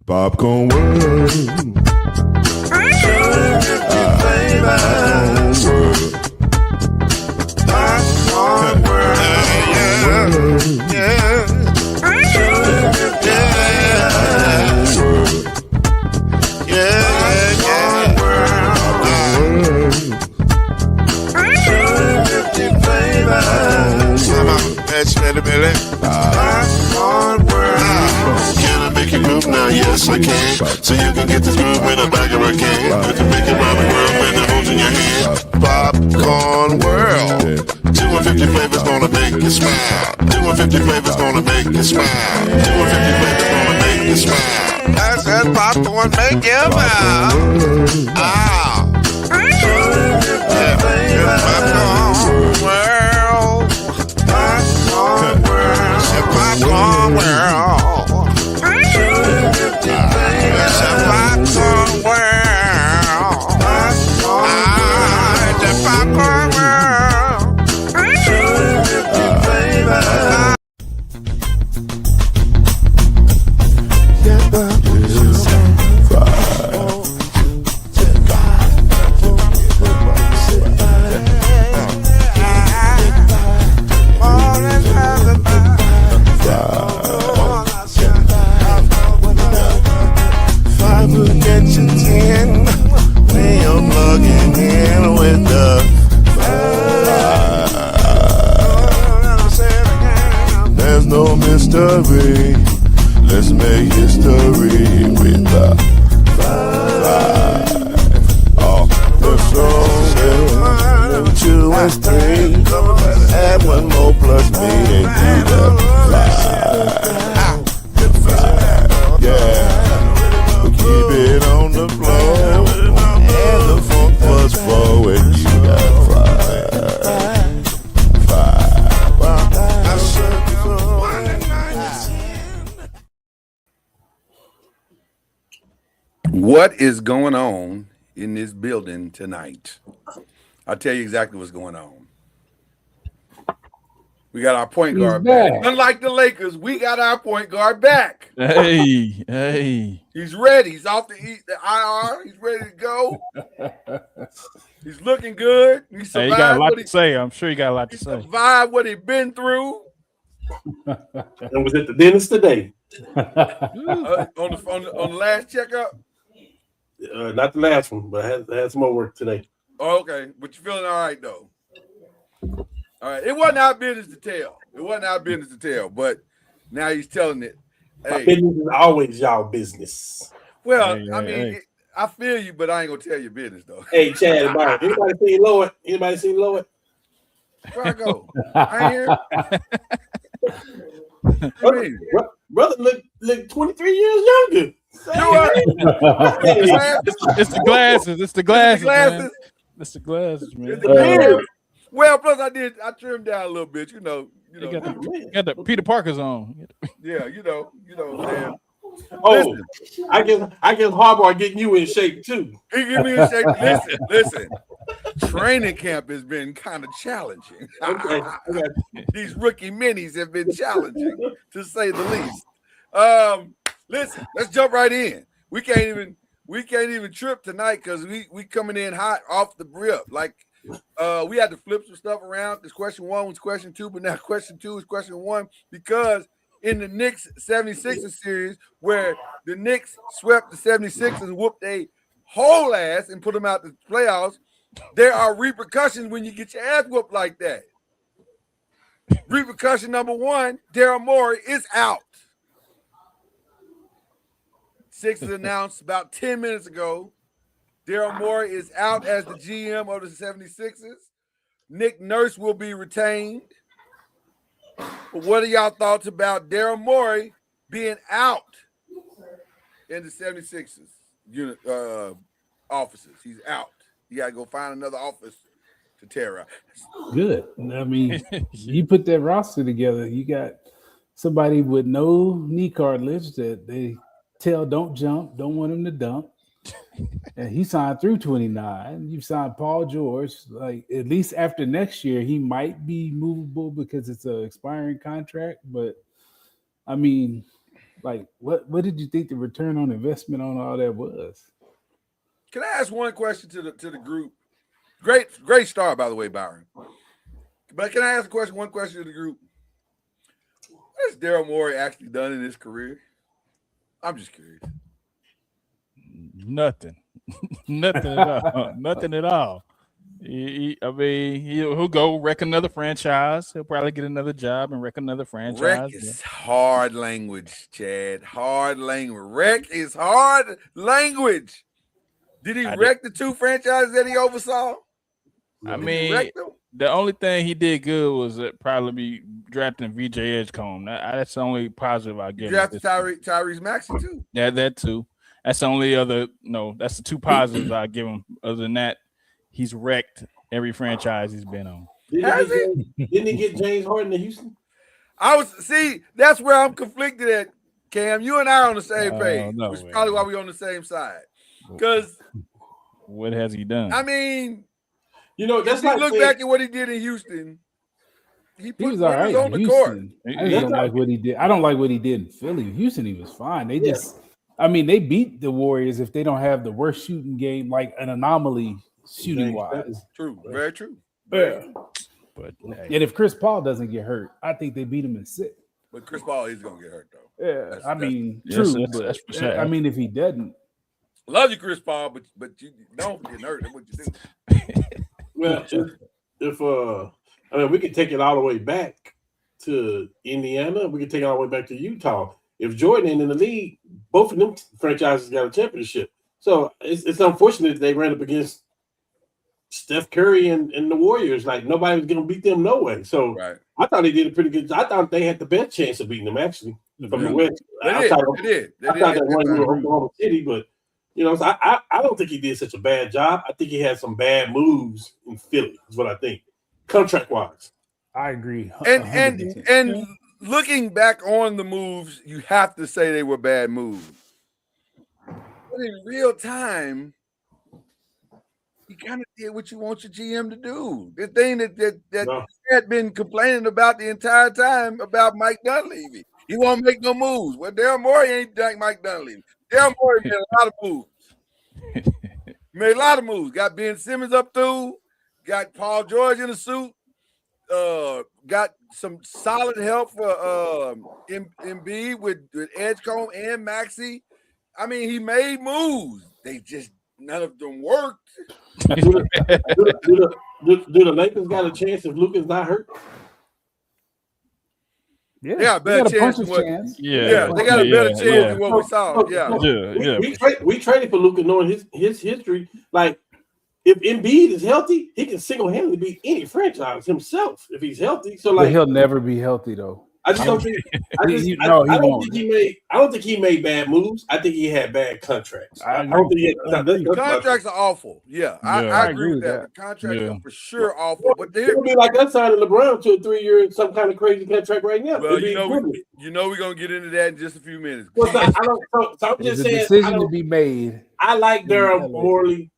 Popcorn World. Popcorn World. Yeah. Can I make you move now? Yes, I can. So you can get this groove in the back of my can. I can make it round the world when the holes in your hand. Popcorn World. 250 flavors gonna make you smile. 250 flavors gonna make you smile. 250 flavors gonna make you smile. I said popcorn make you smile. Ah. Popcorn World. Popcorn World. Popcorn World. Let's make history with the five. Oh, the song 2 and 3. Add one more plus me and do the five. Yeah, we keep it on the floor. And the funk plus 4 and you got 5. What is going on in this building tonight? I'll tell you exactly what's going on. We got our point guard back. Unlike the Lakers, we got our point guard back. Hey. He's ready. He's off the IR. He's ready to go. He's looking good. He got a lot to say. I'm sure he got a lot to say. Survived what he's been through. And was at the dentist today. On the last checkup? Not the last one, but I had some more work today. Oh, okay. But you're feeling all right, though. All right. It wasn't our business to tell. But now he's telling it. My business is always y'all business. Well, I feel you, but I ain't going to tell your business, though. Hey, Chad, anybody seen Lloyd? Where I go? I hear. Brother look 23 years younger. It's the glasses. It's the glasses. Man. Well, plus I trimmed down a little bit. You got the Peter Parker's on. Yeah, you know what I'm saying. Oh, I guess Harbaugh getting you in shape too. He get me in shape. Listen. Training camp has been kind of challenging. Okay. These rookie minis have been challenging, to say the least. Listen, let's jump right in. We can't even trip tonight because we coming in hot off the rip. Like we had to flip some stuff around because question 1 was question 2, but now question 2 is question 1 because in the Knicks 76ers series where the Knicks swept the 76ers and whooped a whole ass and put them out the playoffs, there are repercussions when you get your ass whooped like that. Repercussion number 1, Daryl Morey is out. Sixers announced about 10 minutes ago, Daryl Morey is out as the GM of the 76ers. Nick Nurse will be retained. But what are y'all thoughts about Daryl Morey being out in the 76ers unit offices? He's out. You got to go find another office to terrorize. Good. I mean, you put that roster together, you got somebody with no knee cartilage that they tell don't jump, don't want him to dump. And he signed through 29. You signed Paul George. Like, at least after next year, he might be movable because it's an expiring contract. But I mean, Like, what did you think the return on investment on all that was? Can I ask one question to the group? Great start, by the way, Byron. But can I ask one question to the group? What has Daryl Morey actually done in his career? I'm just curious. Nothing. Nothing at all. Nothing at all. He'll go wreck another franchise. He'll probably get another job and wreck another franchise. Wreck is hard language, Chad. Hard language. Wreck is hard language. Did he wreck the two franchises that he oversaw? I mean, the only thing he did good was probably be drafting VJ Edgecombe. That's the only positive I give. Drafted Tyrese Maxey too. Yeah, that too. That's the only other. No, that's the two positives I give him. Other than that, he's wrecked every franchise he's been on. Didn't he get James Harden to Houston? That's where I'm conflicted at, Cam. You and I are on the same page. No which is way. probably why we're on the same side. Because what has he done? I mean, that's like look back at what he did in Houston. He was all right on the Houston. court. I don't like what he did. I don't like what he did in Philly. Houston, he was fine. They they beat the Warriors if they don't have the worst shooting game, like an anomaly shooting wise. True, very true. Yeah. But and if Chris Paul doesn't get hurt, I think they beat him in 6. But Chris Paul is gonna get hurt though. Yeah, true. That's for sure. I mean, if he doesn't, love you, Chris Paul, but you don't get hurt. That's what you do. Well, if we could take it all the way back to Indiana, we could take it all the way back to Utah. If Jordan ain't in the league, both of them franchises got a championship. So it's unfortunate that they ran up against Steph Curry and the Warriors. Like nobody was going to beat them no way. So I thought they did a pretty good. I thought they had the best chance of beating them actually from the West. They did. I thought that one was Oklahoma City, but so I don't think he did such a bad job. I think he had some bad moves in Philly. Is what I think, contract wise. I agree. And looking back on the moves, you have to say they were bad moves. But in real time, you kind of did what you want your GM to do. The thing that had been complaining about the entire time about Mike Dunleavy. He won't make no moves. Well, Daryl Morey ain't like Mike Dunleavy. Daryl Morey made a lot of moves. Made a lot of moves. Got Ben Simmons up through. Got Paul George in a suit. Got some solid help for Embiid with Edgecombe and Maxey. I mean, he made moves. They just none of them worked. Do the Lakers got a chance if Luka's not hurt? Yeah, a better chance. They got a better chance than what we saw. We traded for Luka knowing his history. Like, if Embiid is healthy, he can single-handedly beat any franchise himself if he's healthy. So, like, but he'll never be healthy though. I just don't think. I don't think he made bad moves. I think he had bad contracts. Contracts are awful. I agree with that. The contracts are for sure awful. But it would be like us signing LeBron to a 3-year some kind of crazy contract right now. Well, we're gonna get into that in just a few minutes. Well, I'm just saying, decision to be made. I like Daryl Morey.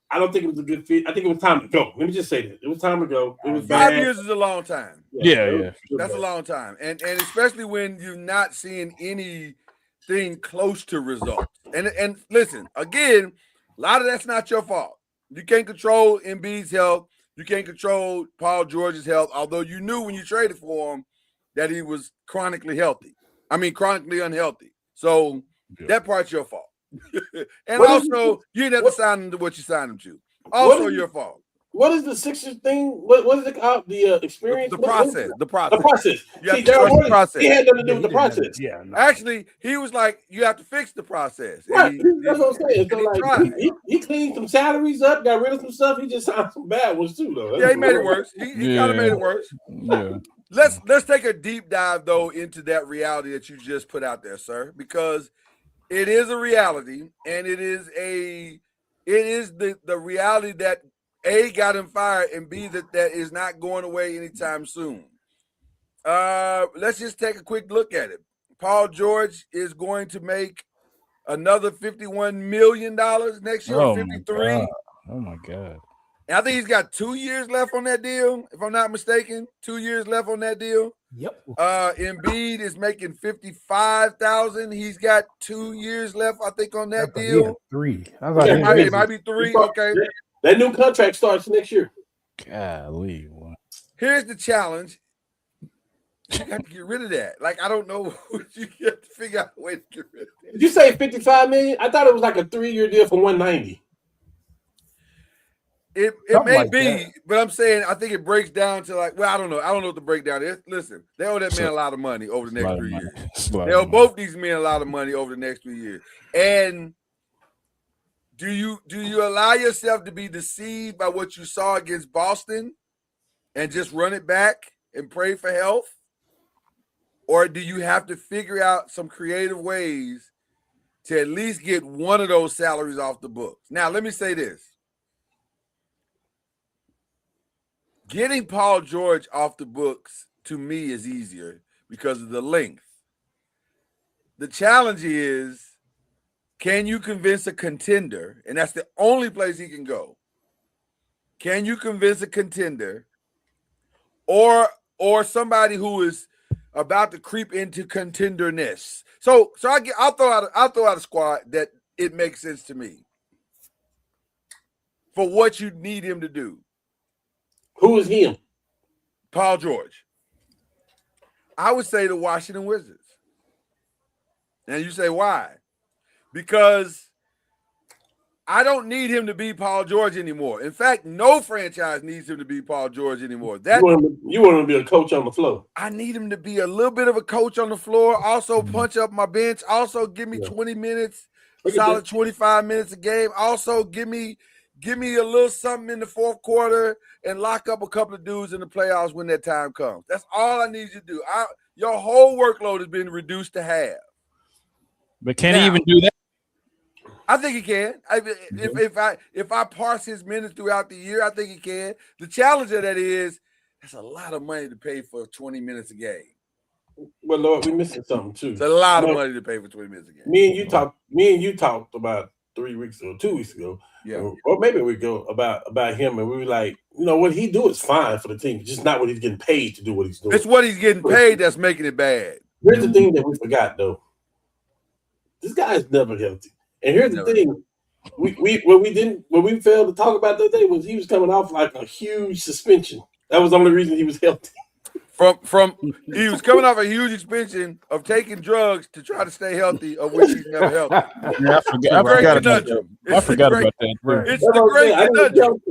I don't think it was a good fit. I think it was time to go. Let me just say that. It was time to go. It was 5 years is a long time. Yeah. That's a long time. And especially when you're not seeing anything close to results. And listen, again, a lot of that's not your fault. You can't control Embiid's health. You can't control Paul George's health, although you knew when you traded for him that he was chronically unhealthy. So that part's your fault. And also, you didn't have to sign him to what you signed him to. Also, your fault. What is the Sixers thing? What is it called? The experience? The process. The process. You have to trust the process. He had nothing to do with the process. Actually, he was like, you have to fix the process. Right. That's what I'm saying. So he cleaned some salaries up, got rid of some stuff. He just signed some bad ones too, though. He made it worse. He kind of made it worse. Yeah. Let's take a deep dive though into that reality that you just put out there, sir, because it is a reality, and it is the reality that A, got him fired, and B, that is not going away anytime soon. Let's just take a quick look at it. Paul George is going to make another $51 million next year, 53. Oh my God. And I think he's got 2 years left on that deal, if I'm not mistaken. 2 years left on that deal. Yep. Embiid is making $55,000. He's got 2 years left, I think, on that deal. 3. It might be 3. Okay. That new contract starts next year. Golly. Here's the challenge. You got to get rid of that. Like, I don't know. You have to figure out a way to get rid of that. Did you say $55 million? I thought it was like a 3-year deal for $190. It may like be, that. But I'm saying I think it breaks down to like, well, I don't know. I don't know what the breakdown is. Listen, they owe that man a lot of money over the next 3 years. They owe both these men a lot of money over the next 3 years. And do you allow yourself to be deceived by what you saw against Boston and just run it back and pray for health? Or do you have to figure out some creative ways to at least get one of those salaries off the books? Now, let me say this. Getting Paul George off the books, to me, is easier because of the length. The challenge is, can you convince a contender, and that's the only place he can go, can you convince a contender or somebody who is about to creep into contenderness? So I'll throw out a squad that it makes sense to me for what you need him to do. Who is him? Paul George. I would say the Washington Wizards. And you say, why? Because I don't need him to be Paul George anymore. In fact, no franchise needs him to be Paul George anymore. You want him to be a coach on the floor. I need him to be a little bit of a coach on the floor, also punch up my bench, also give me 20 minutes, solid 25 minutes a game. Also give me a little something in the fourth quarter and lock up a couple of dudes in the playoffs when that time comes. That's all I need you to do. Your whole workload has been reduced to half. But can he even do that? I think he can. If I parse his minutes throughout the year, I think he can. The challenge of that is that's a lot of money to pay for 20 minutes a game. Well, Lord, we're missing something too. It's a lot of money to pay for 20 minutes a game. Me and you talked about 2 weeks ago. Yeah. Or maybe we go about him, and we were like, what he do is fine for the team, just not what he's getting paid to do what he's doing. It's what he's getting paid that's making it bad. Here's the thing that we forgot though. This guy is never healthy. And here's the thing. What we failed to talk about the other day was he was coming off like a huge suspension. That was the only reason he was healthy. He was coming off a huge suspension of taking drugs to try to stay healthy, of which he's never healthy. Yeah, I forgot about that. It's the great conundrum.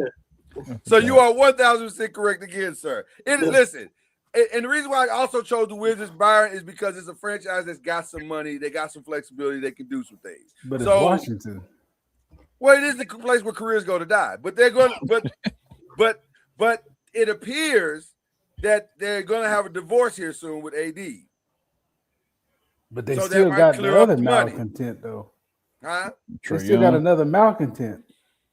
So you are 1,000% correct again, sir. Listen, and the reason why I also chose the Wizards, Byron, is because it's a franchise that's got some money, they got some flexibility, they can do some things. But it's Washington. Well, it is the place where careers go to die. But they're going. But it appears that they're going to have a divorce here soon with AD. But they still got the other malcontent, though. Huh? They still got another malcontent.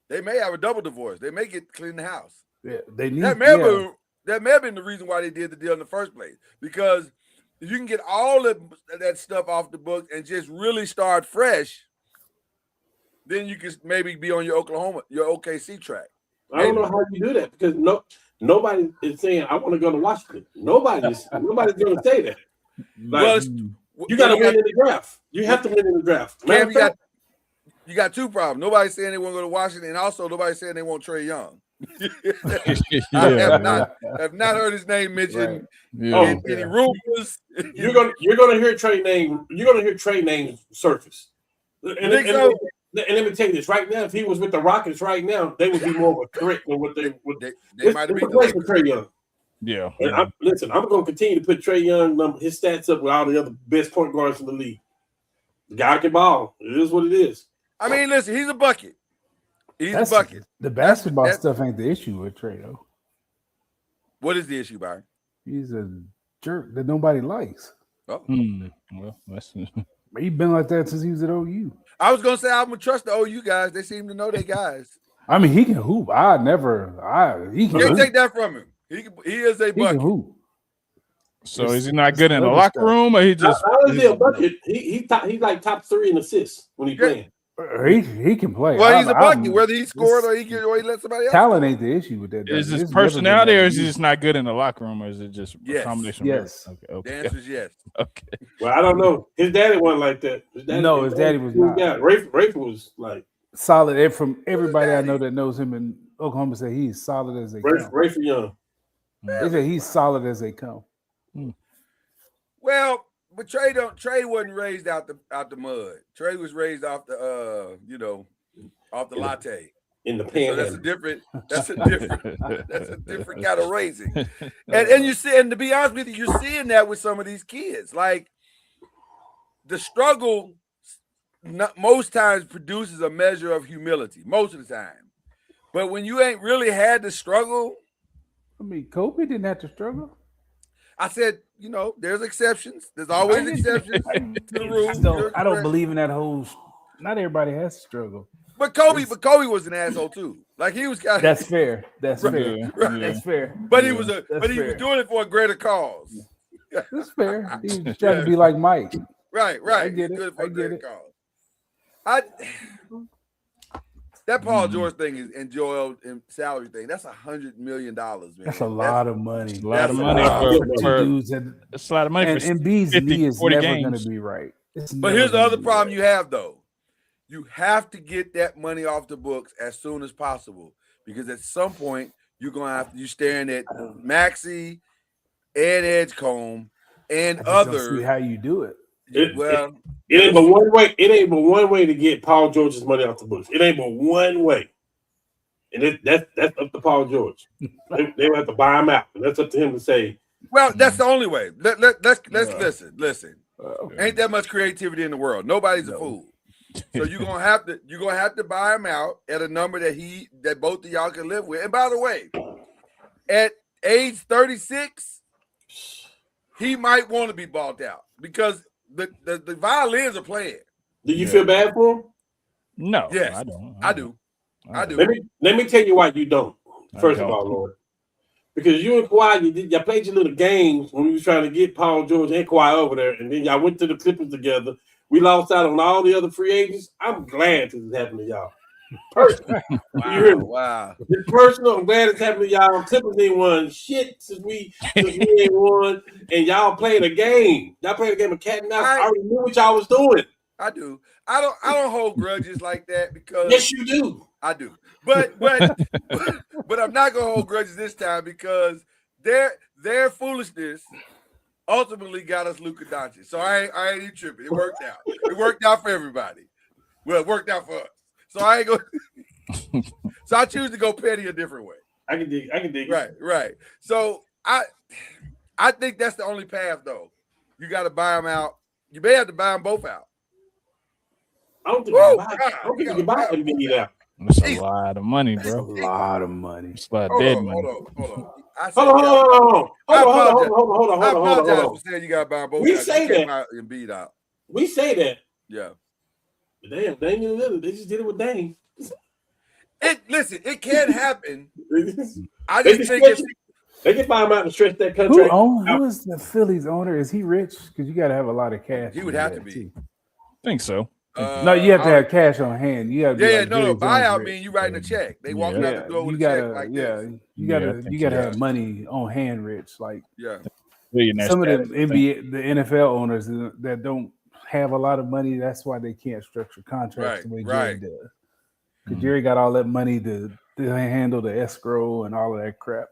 They may have a double divorce. They may get clean the house. Yeah, they need that may have been the reason why they did the deal in the first place. Because if you can get all of that stuff off the book and just really start fresh, then you can maybe be on your OKC track. I don't know how you do that because nobody is saying I want to go to Washington. Nobody's going to say that. Like, you got to win in the draft. You have to win in the draft. Cam, you got two problems. Nobody's saying they want to go to Washington, and also nobody's saying they want Trae Young. I have not heard his name mentioned in any rumors. You're gonna hear Trae name. You're gonna hear Trae names surface. And let me tell you this right now. If he was with the Rockets right now, they would be more of a threat than what they would. They might have been with Trae Young. Yeah. And I'm going to continue to put Trae Young his stats up with all the other best point guards in the league. The guy can ball. It is what it is. I mean, listen, he's a bucket. He's a bucket. The basketball stuff ain't the issue with Trae, though. What is the issue, Byron? He's a jerk that nobody likes. Oh. Well, that's he's been like that since he was at OU. I was gonna say I'm gonna trust the OU guys. They seem to know their guys. I mean, he can hoop. He can can't take that from him. He is a bucket. He can hoop. So is he not good in the locker room, or he just? How is he a bucket? He's like top 3 in assists when he's playing. He can play. Well, he's a bucket, whether he scored or he let somebody else. Talent ain't the issue with that. Is his personality, or is he just not good in the locker room, or is it just yes. a combination? Yes. Okay. The answer is yes. Okay. Well, I don't know. His daddy wasn't like that. His daddy was not. Yeah, Rafe was like solid. From everybody I know that knows him in Oklahoma, say he's solid as they come. Rafe Young. They say he's solid as they come. Well, but Trey wasn't raised out the mud. Trey was raised off the off the latte. In the pan. So that's a different kind of raising. And you see, and to be honest with you, you're seeing that with some of these kids. Like the struggle most times produces a measure of humility, most of the time. But when you ain't really had to struggle. I mean, Kobe didn't have to struggle. I said, there's exceptions. There's always exceptions to the rules. I don't believe in that whole. Not everybody has to struggle. But Kobe was an asshole too. Like he was kind of. That's fair. That's fair. Right. That's fair. But he was was doing it for a greater cause. That's fair. He was trying to be like Mike. Right. I get it. That Paul George thing and Joel and salary thing, that's $100 million, man. That's a lot of money. A lot of money for dudes. It's a lot of money and for Embiid's knee is never going to be right. But here's the other problem you have, though. You have to get that money off the books as soon as possible because at some point you're staring at Maxey and Edgecombe and others. See how you do it. It ain't but one way. It ain't but one way to get Paul George's money off the books. It ain't but one way, and that's up to Paul George. they will have to buy him out, and that's up to him to say. Well, that's the only way. Let's listen. Ain't that much creativity in the world? Nobody's a fool. So you're gonna have to buy him out at a number that both of y'all can live with. And by the way, at age 36, he might want to be bought out because the violins are playing. Do you feel bad for him? No. Yes, I do. Let me tell you why you don't. First of all, Lord, because you and Kawhi, y'all played your little games when we was trying to get Paul George and Kawhi over there, and then y'all went to the Clippers together. We lost out on all the other free agents. I'm glad this is happening to y'all. Personal. Wow. It's personal. I'm glad it's happening to y'all. Clippers ain't won shit since we ain't won, and y'all playing a game. Y'all playing a game of cat and mouse. I already knew what y'all was doing. I do. I don't hold grudges like that because yes, you do. I do. But I'm not gonna hold grudges this time because their foolishness ultimately got us Luka Doncic. So I ain't even tripping. It worked out. It worked out for everybody. Well, it worked out for us. So I ain't going. So I choose to go petty a different way. I can dig. Right. So I think that's the only path, though. You got to buy them out. You may have to buy them both out. I don't think you can buy Embiid out. That's a lot of money, bro. That's a lot of money. It's a lot of dead money. Hold on. I apologize for saying you got to buy them both out. We say that. Embiid out. We say that. Yeah. Damn, Damian Lillard. They just did it with Dame. Listen, it can happen. I just think they can buy him out and stretch that contract. Who is the Phillies owner? Is he rich? Because you got to have a lot of cash. He would have to be. Too. I think so. No, you have to have cash on hand. You have to no. Buyout mean you writing a check. They walking out the door with a check like this. You gotta have money on hand, rich. Like some of the NBA, the NFL owners that don't have a lot of money. That's why they can't structure contracts the way Jerry does. Because Jerry got all that money to handle the escrow and all of that crap.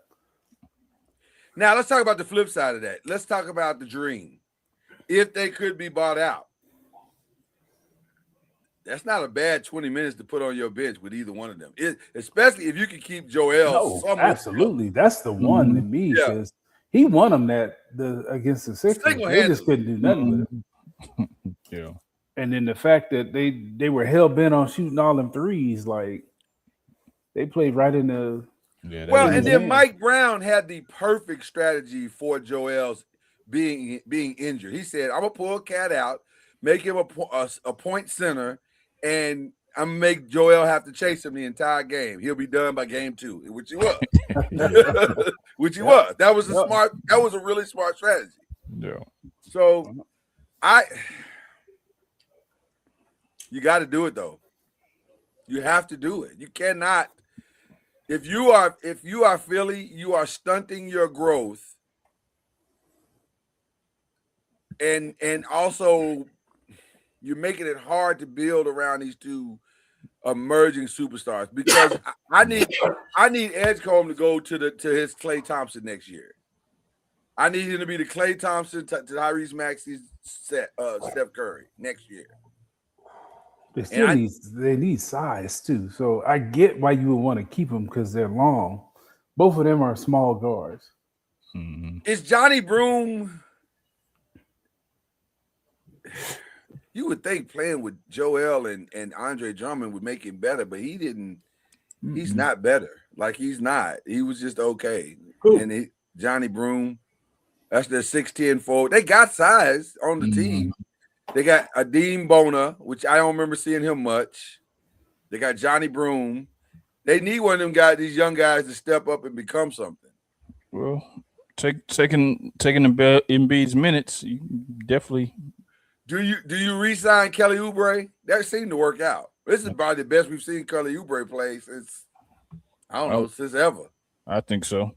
Now let's talk about the flip side of that. Let's talk about the dream. If they could be bought out. That's not a bad 20 minutes to put on your bench with either one of them, especially if you can keep Joel. Absolutely. That's the one to me because he won them against the Sixers. They just couldn't do nothing with him. Yeah. And then the fact that they were hell bent on shooting all them threes, like they played right in the. Yeah, and then Mike Brown had the perfect strategy for Joel's being injured. He said, "I'm gonna pull a cat out, make him a point center." And I'm gonna make Joel have to chase him the entire game. He'll be done by game 2, which he was. Was. That was a really smart strategy. Yeah. So you got to do it though. You have to do it. You cannot. If you are Philly, you are stunting your growth, and also you're making it hard to build around these two emerging superstars because I need Edgecombe to go to his Klay Thompson next year. I need him to be the Klay Thompson to Tyrese Maxey's Steph Curry next year. They need size too. So I get why you would want to keep them because they're long. Both of them are small guards. Mm-hmm. Is Johnny Broom? You would think playing with Joel and Andre Drummond would make him better, but he didn't. Mm-hmm. He's not better. Like he's not. He was just okay. Cool. And Johnny Broom, that's their 6'10" forward. They got size on the team. They got Adeem Bona, which I don't remember seeing him much. They got Johnny Broom. They need one of them guys, these young guys, to step up and become something. Well, taking Embiid's minutes, you definitely. Do you re-sign Kelly Oubre? That seemed to work out. This is probably the best we've seen Kelly Oubre play since since ever. I think so.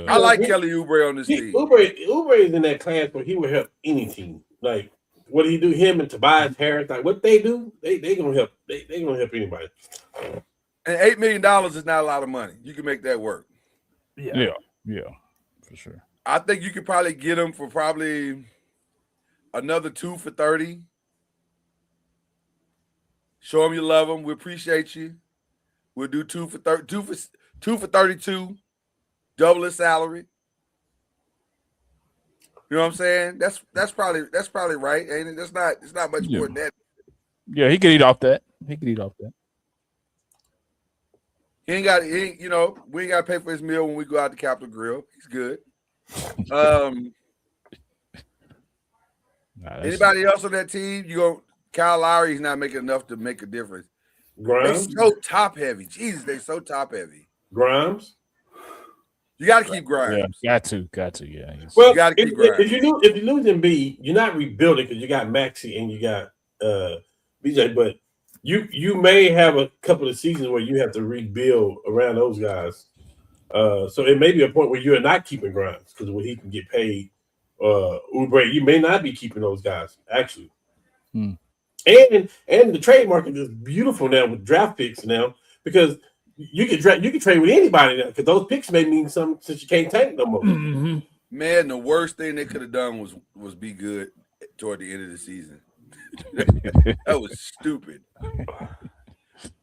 I like Kelly Oubre on this team. Oubre is in that class where he would help any team. Like what do he do? Him and Tobias Harris, like what they do, they gonna help. They gonna help anybody. And $8 million is not a lot of money. You can make that work. Yeah, for sure. I think you could probably get him for probably another 2 for 30. Show him you love him. We appreciate you. We'll do 2 for 32. Double his salary. You know what I'm saying? That's probably right, ain't it? It's not much more than that. Yeah, he could eat off that. We ain't got to pay for his meal when we go out to Capitol Grill. He's good. Anybody else on that team? Kyle Lowry's not making enough to make a difference. Grimes? They're so top heavy. Jesus, they're so top heavy. Grimes? You got to keep Grimes. Yeah, got to. Yeah. Well, you got to keep Grimes. If you lose Embiid, you're not rebuilding because you got Maxey and you got BJ. But you may have a couple of seasons where you have to rebuild around those guys. So it may be a point where you're not keeping Grimes because when he can get paid, Oubre, you may not be keeping those guys actually. And the trade market is beautiful now with draft picks now because. You can trade with anybody now because those picks may mean something since you can't tank no more. Mm-hmm. Man, the worst thing they could have done was be good toward the end of the season. That was stupid.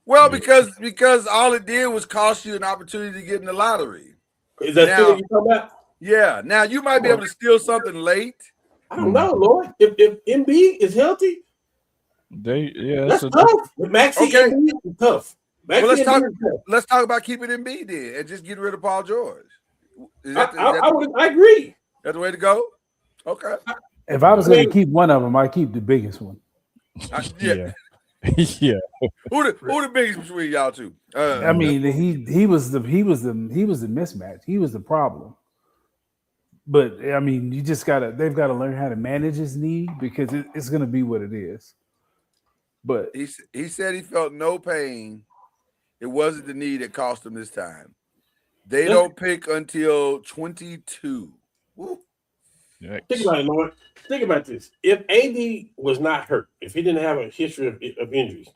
Well, because all it did was cost you an opportunity to get in the lottery. Is that still what you're talking about? Yeah. Now you might be able to steal something late. I don't know, Lord. If Embiid is healthy, that's tough. With Maxey, Embiid is tough. Well, let's talk about keeping Embiid then and just getting rid of Paul George. I agree. That's the way to go? Okay. If I was going to keep one of them, I'd keep the biggest one. Yeah. Who the biggest between y'all two? I mean, he was the mismatch. He was the problem. But I mean, they've got to learn how to manage his knee because it's going to be what it is. But he said he felt no pain. It wasn't the knee that cost him this time. They don't pick until 22. Woo. Think about it, Lord. Think about this. If AD was not hurt, if he didn't have a history of injuries,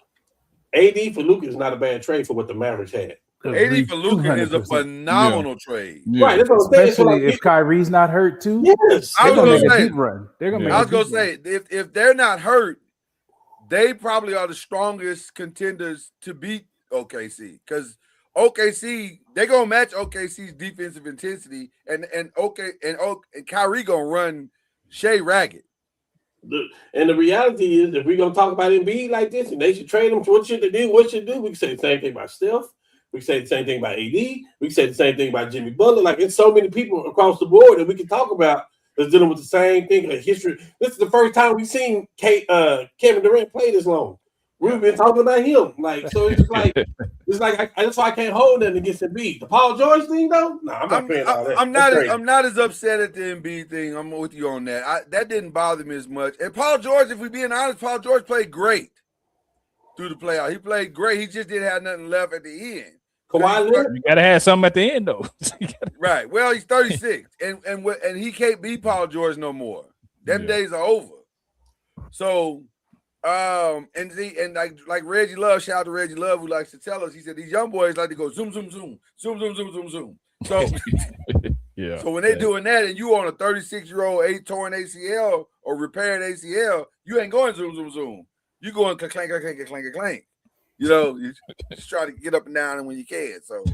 AD for Luka is not a bad trade for what the Mavericks had. AD for Luka is a phenomenal trade. Yeah. Right. That's what I'm saying. Especially if Kyrie's not hurt too. Yes. I was going to say, They're going to make I was going to say, if they're not hurt, they probably are the strongest contenders to beat OKC because OKC, they're gonna match OKC's defensive intensity, and Kyrie gonna run Shea ragged. And the reality is, if we're gonna talk about Embiid like this, and they should trade him, what should they do? What should do? We can say the same thing about Steph. We can say the same thing about AD. We can say the same thing about Jimmy Butler. Like it's so many people across the board that we can talk about that's dealing with the same thing. A history. This is the first time we've seen Kevin Durant play this long. We've been talking about him, like so. It's like that's why I can't hold nothing against Embiid. The Paul George thing, though, no, I'm not paying all that. I'm not as upset at the Embiid thing. I'm with you on that. That didn't bother me as much. And Paul George, if we're being honest, Paul George played great. through the playoff. He played great. He just didn't have nothing left at the end. Kawhi Leonard. You gotta have something at the end though. Right. Well, he's 36, and he can't be Paul George no more. Them days are over. So, and like Reggie Love, shout out to Reggie Love, who likes to tell us, he said these young boys like to go zoom, zoom, zoom, zoom, zoom, zoom, zoom, zoom. So, yeah. So when they're doing that, and you on a 36-year-old torn ACL or repaired ACL, you ain't going zoom, zoom, zoom. You going clank, clank, clank, clank, clank. You know, you just try to get up and down when you can. So,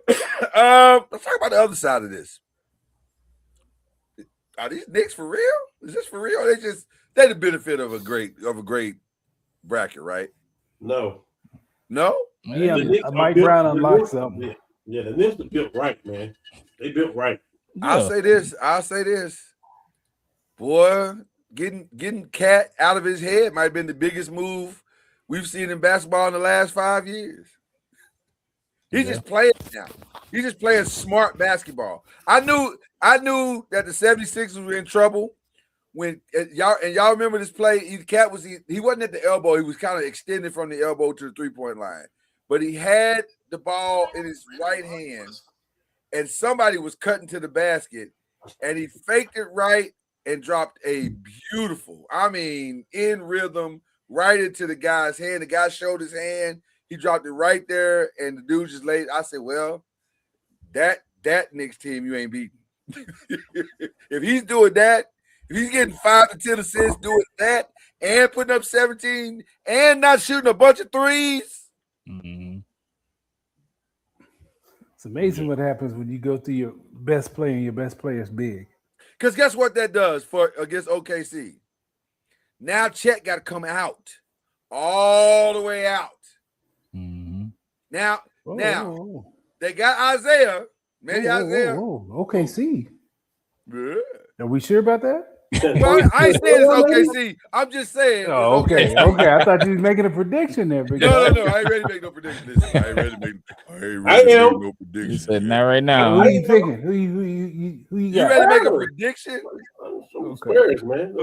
let's talk about the other side of this. Are these Knicks for real? Is this for real? They the benefit of a great bracket, right? No. Yeah, Mike Brown unlocked something. Yeah, the Knicks are built right, man. They built right. Yeah. I'll say this. Boy, getting Cat out of his head might have been the biggest move we've seen in basketball in the last 5 years. He's just playing now. He's just playing smart basketball. I knew that the 76ers were in trouble when y'all remember this play. Cat he wasn't at the elbow. He was kind of extended from the elbow to the 3-point line, but he had the ball in his right hand, and somebody was cutting to the basket, and he faked it right and dropped a beautiful, in rhythm, right into the guy's hand. The guy showed his hand. He dropped it right there, and the dude just laid. I said, well, that Knicks team you ain't beating. If he's doing that, if he's getting 5 to 10 assists doing that and putting up 17 and not shooting a bunch of threes. Mm-hmm. It's amazing what happens when you go through your best player and your best player is big. Because guess what that does against OKC? Now Chet got to come out all the way out. Mm-hmm. Now they got Isaiah. Maybe Isaiah. OKC. Yeah. Are we sure about that? Well, I ain't saying it's OKC. I'm just saying. Oh, okay. Okay. I thought you was making a prediction there. No. I ain't ready to make no prediction. Listen, I ain't ready to make no prediction. You said not right now. Who are you picking? Who you got? You ready to make a prediction? Spurs, man.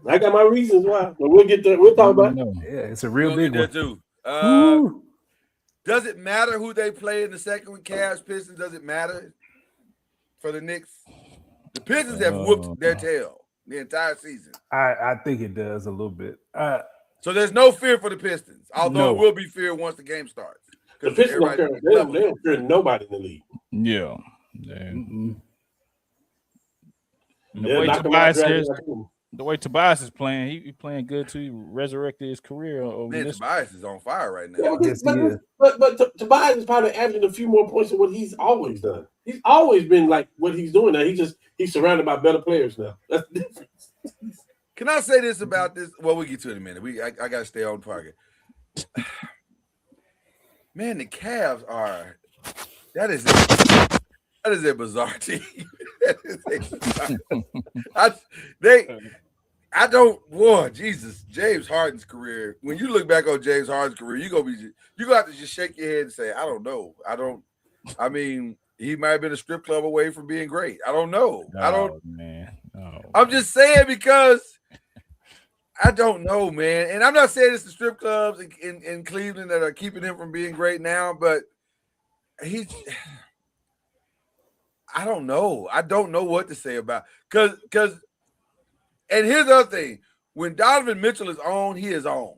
I got my reasons why, but we'll get there. We'll talk about it. Yeah, it's a real big one too. Does it matter who they play in the second one? Cavs, Pistons. Does it matter for the Knicks? The Pistons have whooped their tail the entire season. I think it does a little bit. So there's no fear for the Pistons, although it will be fear once the game starts. The Pistons don't fear nobody in the league. Yeah. The way Tobias is playing, he playing good too. He resurrected his career. Tobias is on fire right now. But Tobias is probably averaging a few more points than what he's always done. He's always been like what he's doing now. He's surrounded by better players now. That's the difference. Can I say this about this? Well, we'll get to it in a minute. I got to stay on target. Man, the Cavs are – that is a bizarre team. Jesus, James Harden's career. When you look back on James Harden's career, you gonna have to just shake your head and say, I don't know. He might have been a strip club away from being great. I don't know. I'm just saying because I don't know, man. And I'm not saying it's the strip clubs in Cleveland that are keeping him from being great now, but I don't know. I don't know what to say about because and here's the other thing. When Donovan Mitchell is on, he is on.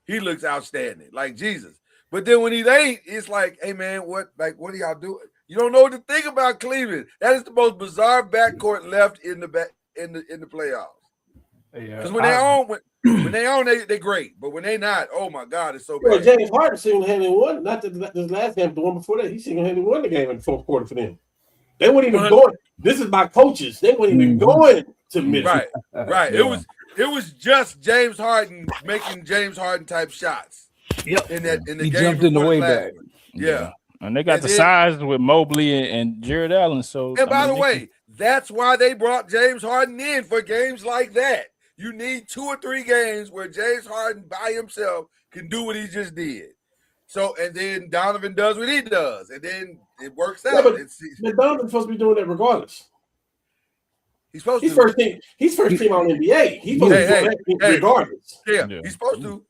He looks outstanding, like Jesus. But then when he ain't, it's like, hey man, what are y'all doing? You don't know what to think about Cleveland. That is the most bizarre backcourt left in the playoffs. Because when they're on, they're great. But when they're not, oh my God, it's so bad. James Harden single-handedly won. Not this last game, the one before that. He single-handedly won the game in the fourth quarter for them. They weren't even going. This is by coaches. They weren't even going to Mitchell. Right. Yeah. It was just James Harden making James Harden type shots. Yep. In the he game jumped in the way back. Yeah. And they got the size with Mobley and Jared Allen. So, and by the way, that's why they brought James Harden in for games like that. You need 2 or 3 games where James Harden by himself can do what he just did. So, and then Donovan does what he does, and then it works out. But Donovan's supposed to be doing that regardless. He's supposed He's to. first team. He's first team on NBA. He's supposed to do that regardless. Yeah, he's supposed to.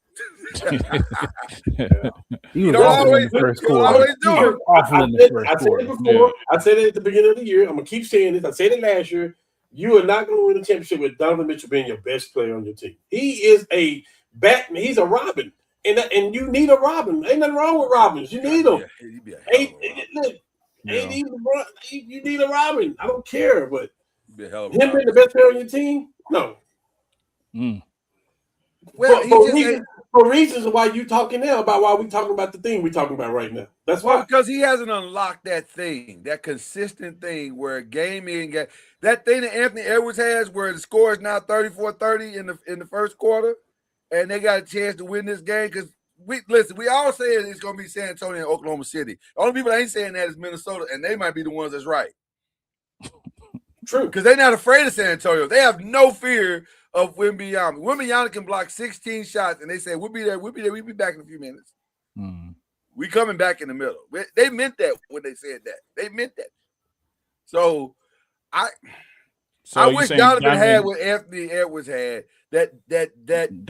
He was don't awful always- in the first you don't quarter. always do He it. was awful in the first I said quarter. it before. I said it at the beginning of the year. I'm gonna keep saying this. I said it last year. You are not going to win a championship with Donovan Mitchell being your best player on your team. He is a Batman. He's a Robin, and you need a Robin. Ain't nothing wrong with Robins. You need them. You need a Robin. I don't care, but him being the best player on your team, no. Well, for reasons why you talking now about why we talking about the thing we talking about right now. That's why, because he hasn't unlocked that thing, that consistent thing where game in game, that thing that Anthony Edwards has, where the score is now 34-30 in the first quarter, and they got a chance to win this game. Because we all say it's going to be San Antonio and Oklahoma City. The only people that ain't saying that is Minnesota, and they might be the ones that's right. True, because they're not afraid of San Antonio. They have no fear of Wembanyama. Wembanyama can block 16 shots, and they say, we'll be there. We'll be back in a few minutes. We coming back in the middle. They meant that when they said that. They meant that. So I wish Donovan had what Anthony Edwards had, that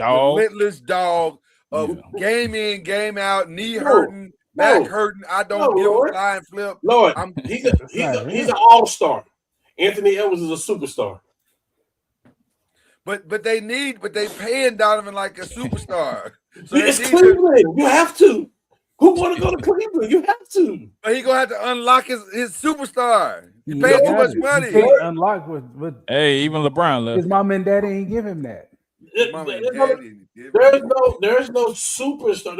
relentless dog of game in, game out, knee hurting, back hurting. I don't give a flying flip. Lord, he's an all-star. Anthony Edwards is a superstar. But they paying Donovan like a superstar. So it's Cleveland. You have to. Who want to go to Cleveland? You have to. But he gonna have to unlock his superstar. He paid too much money. He can't unlock with hey, even LeBron left. His mom and daddy ain't give him that. There's no superstar.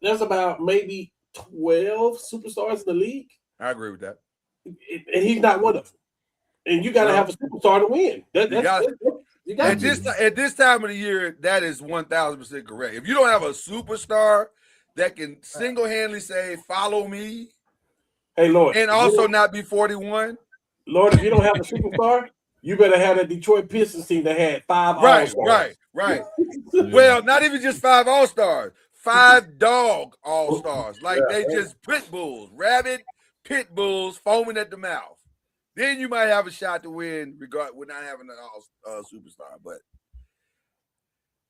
There's about maybe 12 superstars in the league. I agree with that. And he's not one of them. And you got to have a superstar to win. At this time of the year, that is 1,000% correct. If you don't have a superstar that can single-handedly say, follow me, hey, Lord, and also not be 41. Lord, if you don't have a superstar, you better have that Detroit Pistons team that had 5 all-stars. Right. Well, not even just 5 all-stars, 5 dog all-stars. Like they just pit bulls, rabid pit bulls foaming at the mouth. Then you might have a shot to win with not having an superstar. But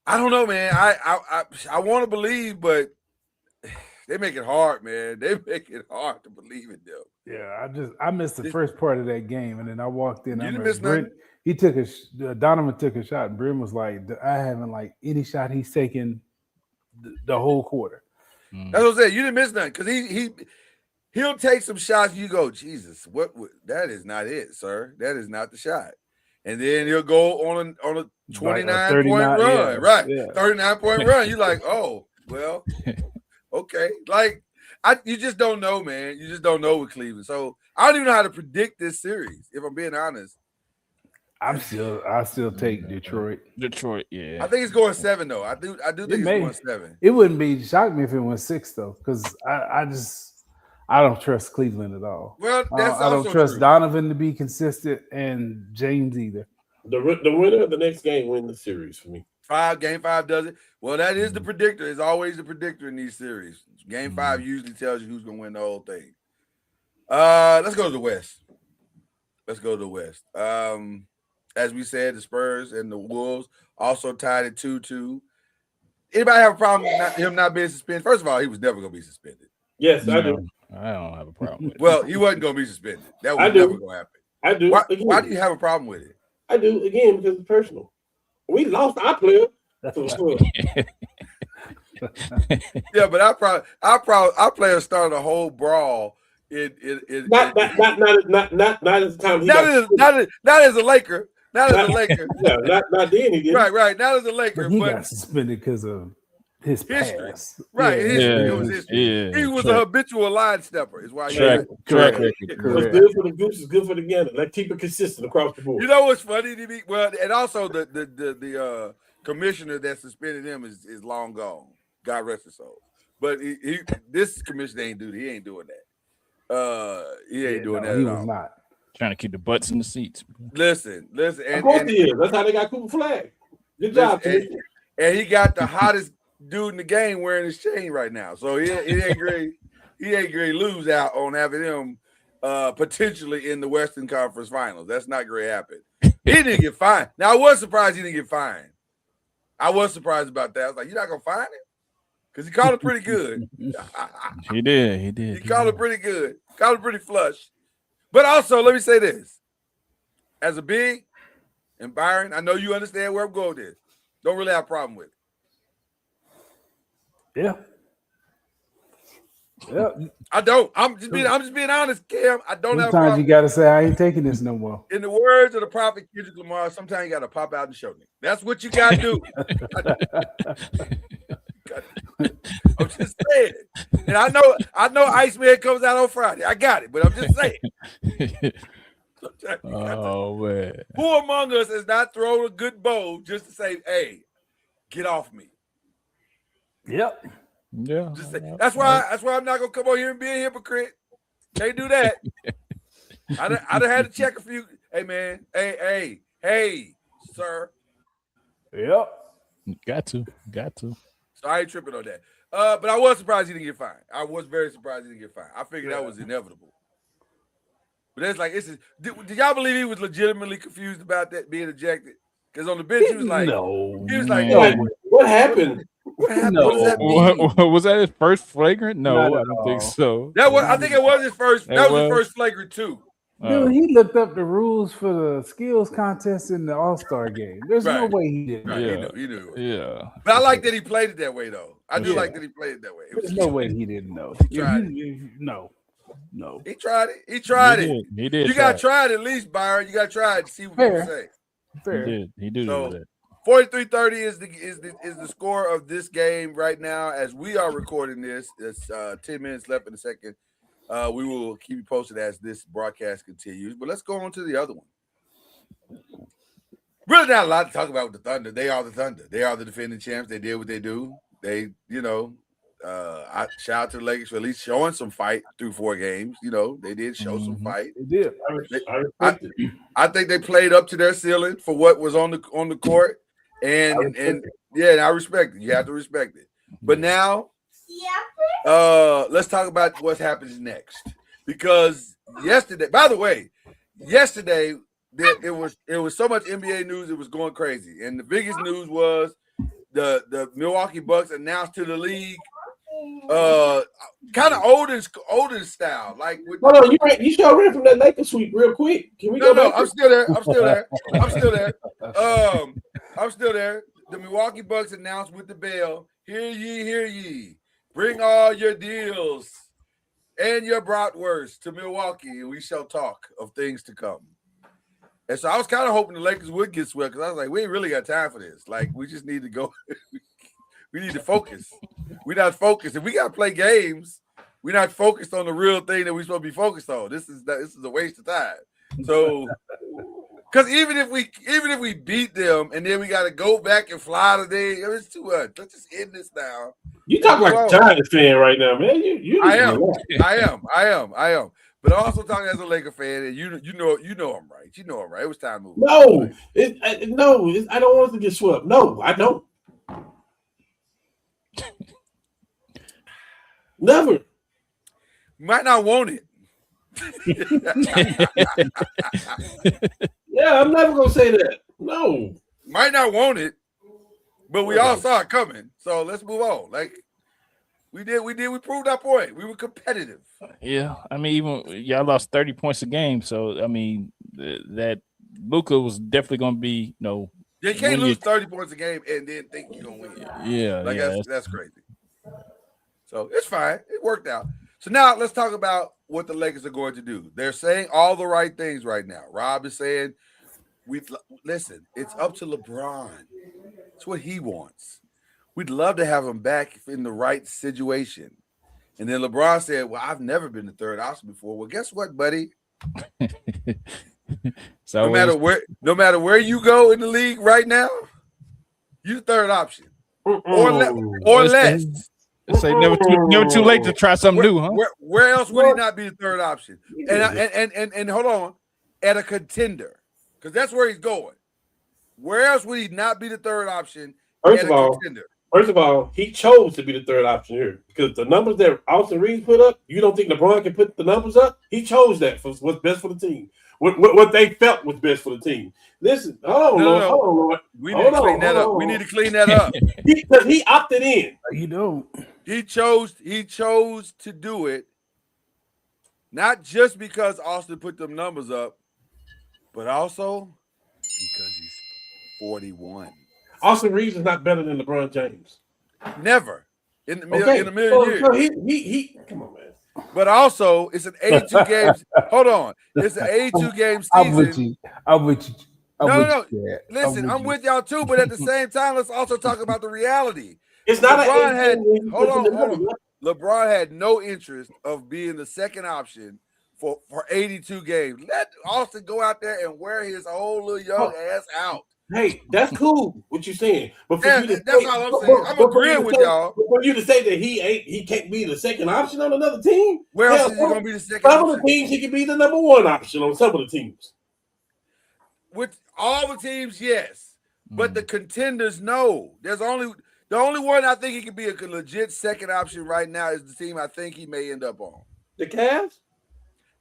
I don't know, man. I want to believe, but they make it hard, man. They make it hard to believe in them. Yeah, I missed the first part of that game, and then I walked in. You didn't miss nothing? He took Donovan took a shot, and Brim was like, I haven't like any shot he's taken the whole quarter. That's what I said. You didn't miss nothing because he'll take some shots. You go, Jesus, that is not it, sir. That is not the shot. And then he'll go on a 29-point run, right? Yeah. 39-point run. You're like, oh, well, okay. Like you just don't know, man. You just don't know with Cleveland. So I don't even know how to predict this series, if I'm being honest. I still take Detroit. Detroit, yeah. I think it's going 7 though. I do think it's going 7. It wouldn't be shock me if it went 6 though, because I don't trust Cleveland at all. Well, that's I don't trust Donovan to be consistent and James either. The winner of the next game wins the series for me. Game 5 does it. Well, that is the predictor. It's always the predictor in these series. Game 5 usually tells you who's going to win the whole thing. Let's go to the West. As we said, the Spurs and the Wolves also tied at 2-2. Anybody have a problem with him not being suspended? First of all, he was never going to be suspended. Yes, I do. I don't have a problem with it. Well, he wasn't going to be suspended. That was never going to happen. I do. Why do you have a problem with it? I do, again, because it's personal. We lost our player. Yeah, but our players started a whole brawl. Not at the time. Not as a Laker. Not as a Laker. Yeah, not then he did. Right. Not as a Laker. But he got suspended because of his history. past. Right. Yeah. It was history. Yeah. He was a habitual line stepper. Is why track record. What's good for the goose is good for the gander. Let's keep it consistent across the board. You know what's funny to me? Well, and also the commissioner that suspended him is long gone. God rest his soul. But this commissioner ain't doing that. He ain't doing that. He at was all. not trying to keep the butts in the seats. Listen. Of course he is. That's how they got Cooper Flag. Good job, and he got the hottest dude in the game wearing his chain right now. So he ain't great. He ain't great lose out on having him potentially in the Western Conference Finals. That's not great happen. He didn't get fined. Now I was surprised he didn't get fined. I was surprised about that. I was like, "You're not gonna fine him?" Because he called it pretty good. He did. He called it pretty good. Called it pretty flush. But also, let me say this: as a big and Byron, I know you understand where I'm going with this. Don't really have a problem with it. Yeah. Yeah. I don't. I'm just being honest, Cam. I don't have a problem. Sometimes you gotta say I ain't taking this no more. In the words of the prophet Kendrick Lamar, sometimes you gotta pop out and show me. That's what you gotta do. I'm just saying. And I know Iceman comes out on Friday. I got it, but I'm just saying. Oh man. Who among us has not thrown a good bow just to say, "Hey, get off me"? Yep. Yeah. Just say, that's why I'm not gonna come on here and be a hypocrite. Can't do that. I'd have had to check a few. Hey man, hey, sir. Yep. Got to. So I ain't tripping on that. But I was surprised he didn't get fined. I was very surprised he didn't get fined. I figured that was inevitable. But it's like, did y'all believe he was legitimately confused about that being ejected? Because on the bench he was like, no. He was like, what happened? What happened? No. What does that mean? Was that his first flagrant? No, Not I at don't all. think so. I think it was his first. That was his first flagrant too. Dude, he looked up the rules for the skills contest in the All-Star game. There's no Right. way he didn't. Right, Yeah. he knew. Yeah. But I like that he played it that way, though. I do Yeah. like that he played it that way. There's no way he didn't know. tried No. He tried it. He tried it. He did. You got to try it at least, Byron. You got to try it to see what people say. Fair. He did So, that. 43-30 is the score of this game right now as we are recording this. It's 10 minutes left in the second. We will keep you posted as this broadcast continues. But let's go on to the other one. Really not a lot to talk about with the Thunder. They are the Thunder. They are the defending champs. They did what they do. They, I shout out to the Lakers for at least showing some fight through 4 games. They did show some fight. They did. I think they played up to their ceiling for what was on the court. And I respect it. You have to respect it. But now, let's talk about what happens next. Because yesterday, it was so much NBA news, it was going crazy. And the biggest news was the Milwaukee Bucks announced to the league, kind of olden style. Like, hold on, you should ran from that Lakers sweep real quick. Can we go back? I'm still there. The Milwaukee Bucks announced with the bell, hear ye, bring all your deals and your bratwurst to Milwaukee, and we shall talk of things to come. And so I was kind of hoping the Lakers would get swept because I was like, we ain't really got time for this. Like, we just need to go. We need to focus. We're not focused. If we got to play games, we're not focused on the real thing that we're supposed to be focused on. This is a waste of time. So, because even if we beat them and then we got to go back and fly today, it's too much. Let's just end this now. You talk like a Giants fan right now, man. I am. But I'm also talking as a Laker fan, and you know I'm right. You know I'm right. It was time to move. No, I don't want to get swept. No, I don't. Never. Might not want it. Yeah, I'm never gonna say that. No. Might not want it, but we all saw it coming. So let's move on. Like we proved our point. We were competitive. Yeah, I mean, even y'all lost 30 points a game, so I mean that Luka was definitely gonna be You can't lose 30 points a game and then think you're gonna win. Yeah, that's crazy. So it's fine. It worked out. So now let's talk about what the Lakers are going to do. They're saying all the right things right now. Rob is saying, listen, it's up to LeBron. It's what he wants. We'd love to have him back in the right situation. And then LeBron said, well, I've never been the third option before. Well, guess what, buddy? So no matter where you go in the league right now, you're the third option. Or less. Let's say never too late to try something new, huh? Where else would he not be the third option? And hold on, at a contender, because that's where he's going. Where else would he not be the third option? First of all, contender? First of all, he chose to be the third option here because the numbers that Austin Reeves put up, you don't think LeBron can put the numbers up? He chose that for what's best for the team. What they felt was best for the team. Listen, hold on, Lord. We need to clean that up. We need to clean that up. Because he opted in. You don't. He chose to do it, not just because Austin put them numbers up, but also because he's 41. Austin Reeves is not better than LeBron James. Never in a million years. So he come on, man. But also, it's an 82 games. Hold on, it's an 82 game season. I'm with you. No. Listen, I'm with y'all too. But at the same time, let's also talk about the reality. It's not hold on. LeBron had no interest of being the second option for 82 games. Let Austin go out there and wear his whole little young ass out. Hey, that's cool. What you saying? But for you to that's all I'm saying. I'm agreeing with y'all. For you to say that he can't be the second option on another team, where else is he gonna be the second? Some of the teams he can be the number one option on some of the teams. With all the teams, yes, but the contenders, no. There's the only one I think he could be a legit second option right now is the team I think he may end up on. The Cavs?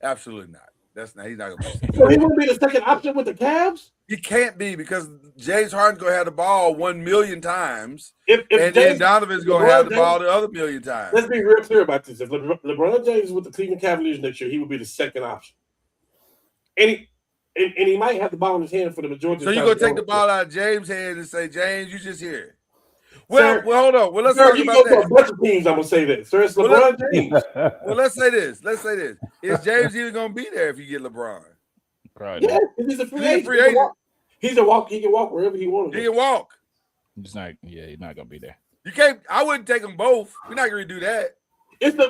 Absolutely not. He's not gonna be. So he won't be the second option with the Cavs? He can't be because James Harden's gonna have the ball 1 million times, and then Donovan's gonna have the ball the other million times. Let's be real clear about this. If LeBron James is with the Cleveland Cavaliers next year, he would be the second option. And he might have the ball in his hand for the majority of the time. So you're gonna take the ball out of James' hand and say, James, you just here. Well, hold on. Well, let's talk about that. A bunch of teams, I'm gonna say that. Sir, it's LeBron James. Well, let's say this. Is James even gonna be there if you get LeBron? Probably. Yeah, he's a free agent. He can walk wherever he wants. He can walk. He's not gonna be there. You can't. I wouldn't take them both. We're not gonna do that.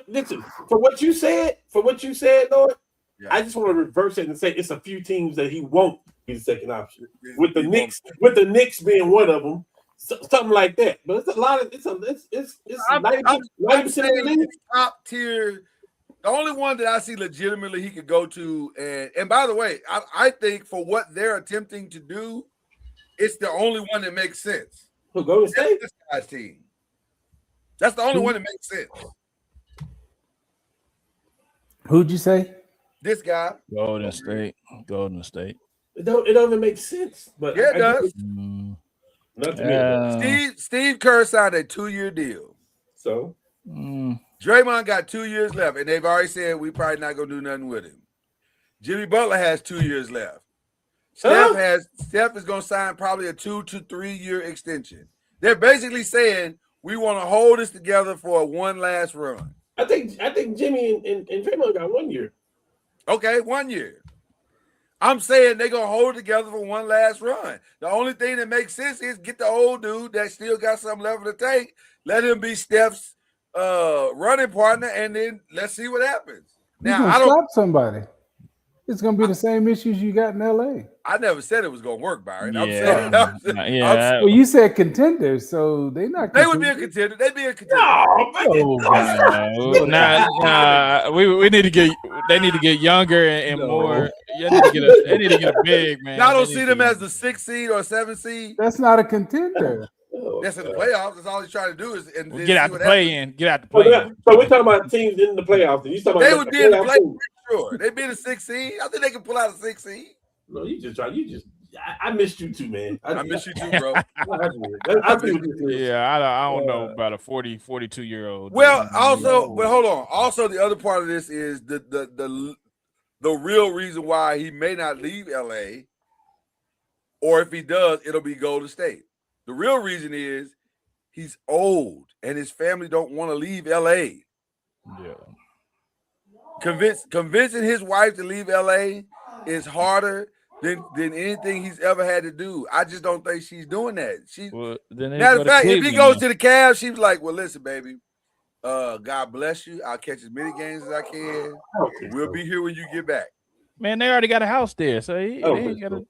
Listen, for what you said, Lord. Yeah. I just want to reverse it and say it's a few teams that he won't be the second option. With the Knicks being one of them. Something like that, but it's a lot of it's 90% top tier. The only one that I see legitimately he could go to, and by the way, I think for what they're attempting to do, it's the only one that makes sense. Who Golden State? This guy's team. That's the only one that makes sense. Who'd you say? This guy. Golden State. It don't even make sense, but yeah, it does. Not to me. Steve Kerr signed a 2-year deal. So Draymond got 2 years left, and they've already said we probably not gonna do nothing with him. Jimmy Butler has 2 years left. Steph is gonna sign probably a 2 to 3 year extension. They're basically saying we want to hold this together for one last run. I think Jimmy and Draymond got 1 year. Okay, 1 year. I'm saying they're going to hold it together for one last run. The only thing that makes sense is get the old dude that still got some left to take, let him be Steph's running partner, and then let's see what happens. Now, I don't stop somebody. It's going to be the same issues you got in LA. I never said it was going to work, Byron. Well, you said contenders, so they're not. They would be a contender. They'd be a contender. We need to get. They need to get younger and more. They need to get a big man. I don't see them as the 6th seed or 7th seed. That's not a contender. That's in the playoffs. That's all he's trying to do is get out the play-in. Get out the play-in. So we're talking about teams in the playoffs. And you talking about they would be in the playoffs. Sure, they'd be in the 6th seed. I think they can pull out a 6th seed. No, I missed you too, man. I miss you too, bro. I don't know about a 42-year-old. Well, hold on. Also, the other part of this is the real reason why he may not leave LA, or if he does, it'll be Golden State. The real reason is he's old and his family don't want to leave LA. Yeah. Convincing his wife to leave LA is harder than anything he's ever had to do. I just don't think she's doing that. Matter of fact, if he goes to the Cavs, she's like, well, listen, baby, God bless you. I'll catch as many games as I can. We'll be here when you get back. Man, they already got a house there, so they ain't got to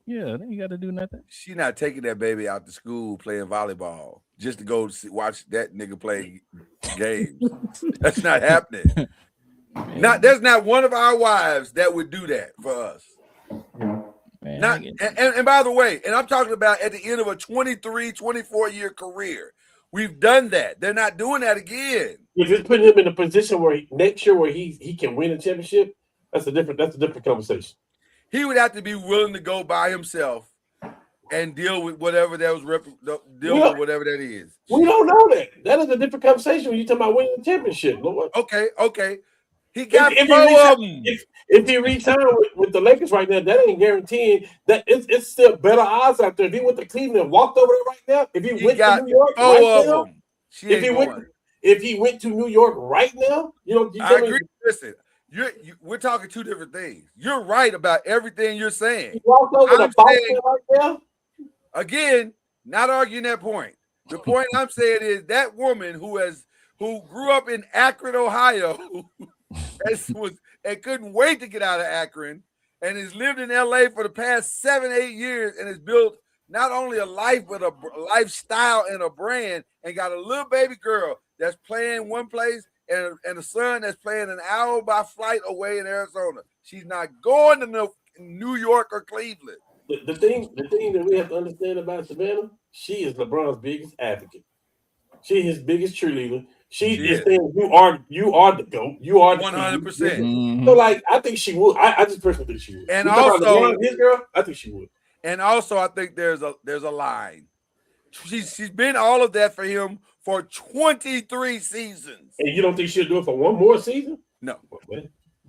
do nothing. She not taking that baby out to school playing volleyball just to go watch that nigga play games. That's not happening. There's not one of our wives that would do that for us. Man, and by the way, and I'm talking about at the end of a 23, 24-year career, We've done that. They're not doing that again. If it's putting him in a position where next year where he can win a championship, that's a different conversation. He would have to be willing to go by himself and deal with whatever that was with whatever that is. We don't know that. That is a different conversation when you're talking about winning the championship, Lord. Okay. He got four of them. If he re-signed with the Lakers right now, that ain't guaranteeing that it's still better odds out there. If he went to Cleveland and walked over there right now, if he went to New York right now, if he went to New York right now, I agree. Listen, we're talking two different things. You're right about everything you're saying. He walked over to Boston right now. Again, not arguing that point. The point I'm saying is that woman who grew up in Akron, Ohio, and couldn't wait to get out of Akron, and has lived in LA for the past 7-8 years, and has built not only a life but a lifestyle and a brand, and got a little baby girl that's playing one place and a son that's playing an hour by flight away in Arizona. She's not going to New York or Cleveland. The thing that we have to understand about Savannah, she is LeBron's biggest advocate. She is his biggest cheerleader. She is saying you are the GOAT. You are the 100%. So I think she would. I just personally think she would. And also his girl, I think she would. And also I think there's a line. She's been all of that for him for 23 seasons. And you don't think she'll do it for one more season? No.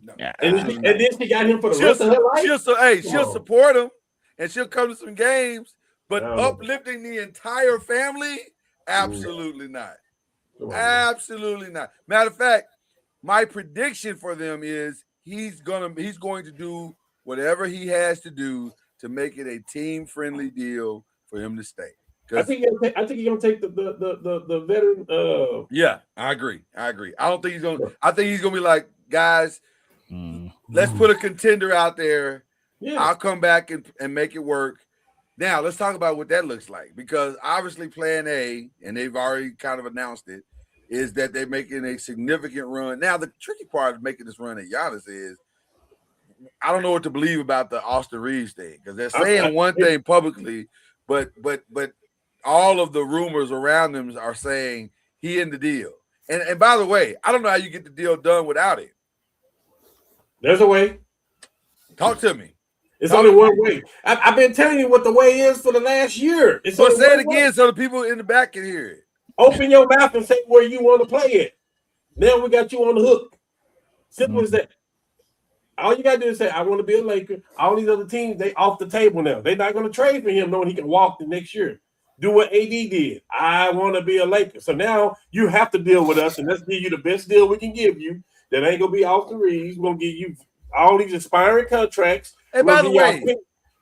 No. And then she got him for the rest of her life? She'll support him and she'll come to some games, but uplifting the entire family, absolutely not. Absolutely not. Matter of fact, my prediction for them is he's going to do whatever he has to do to make it a team-friendly deal for him to stay. I think he's gonna take the veteran. Yeah, I agree. I don't think he's gonna. I think he's gonna be like, guys, let's put a contender out there. Yeah. I'll come back and make it work. Now let's talk about what that looks like, because obviously Plan A, and they've already kind of announced it, is that they're making a significant run. Now the tricky part of making this run at Giannis is, I don't know what to believe about the Austin Reeves thing, because they're saying one thing publicly, but all of the rumors around them are saying he in the deal. And by the way, I don't know how you get the deal done without him. There's a way. Talk to me. It's only one way. I've been telling you what the way is for the last year. So say it again so the people in the back can hear it. Open your mouth and say where you want to play it. Now we got you on the hook. Simple as that. All you got to do is say, I want to be a Laker. All these other teams, they off the table now. They're not going to trade for him knowing he can walk the next year. Do what AD did. I want to be a Laker. So now you have to deal with us, and let's give you the best deal we can give you. That ain't going to be Austin Reeves. We're going to give you all these expiring contracts. And by the way,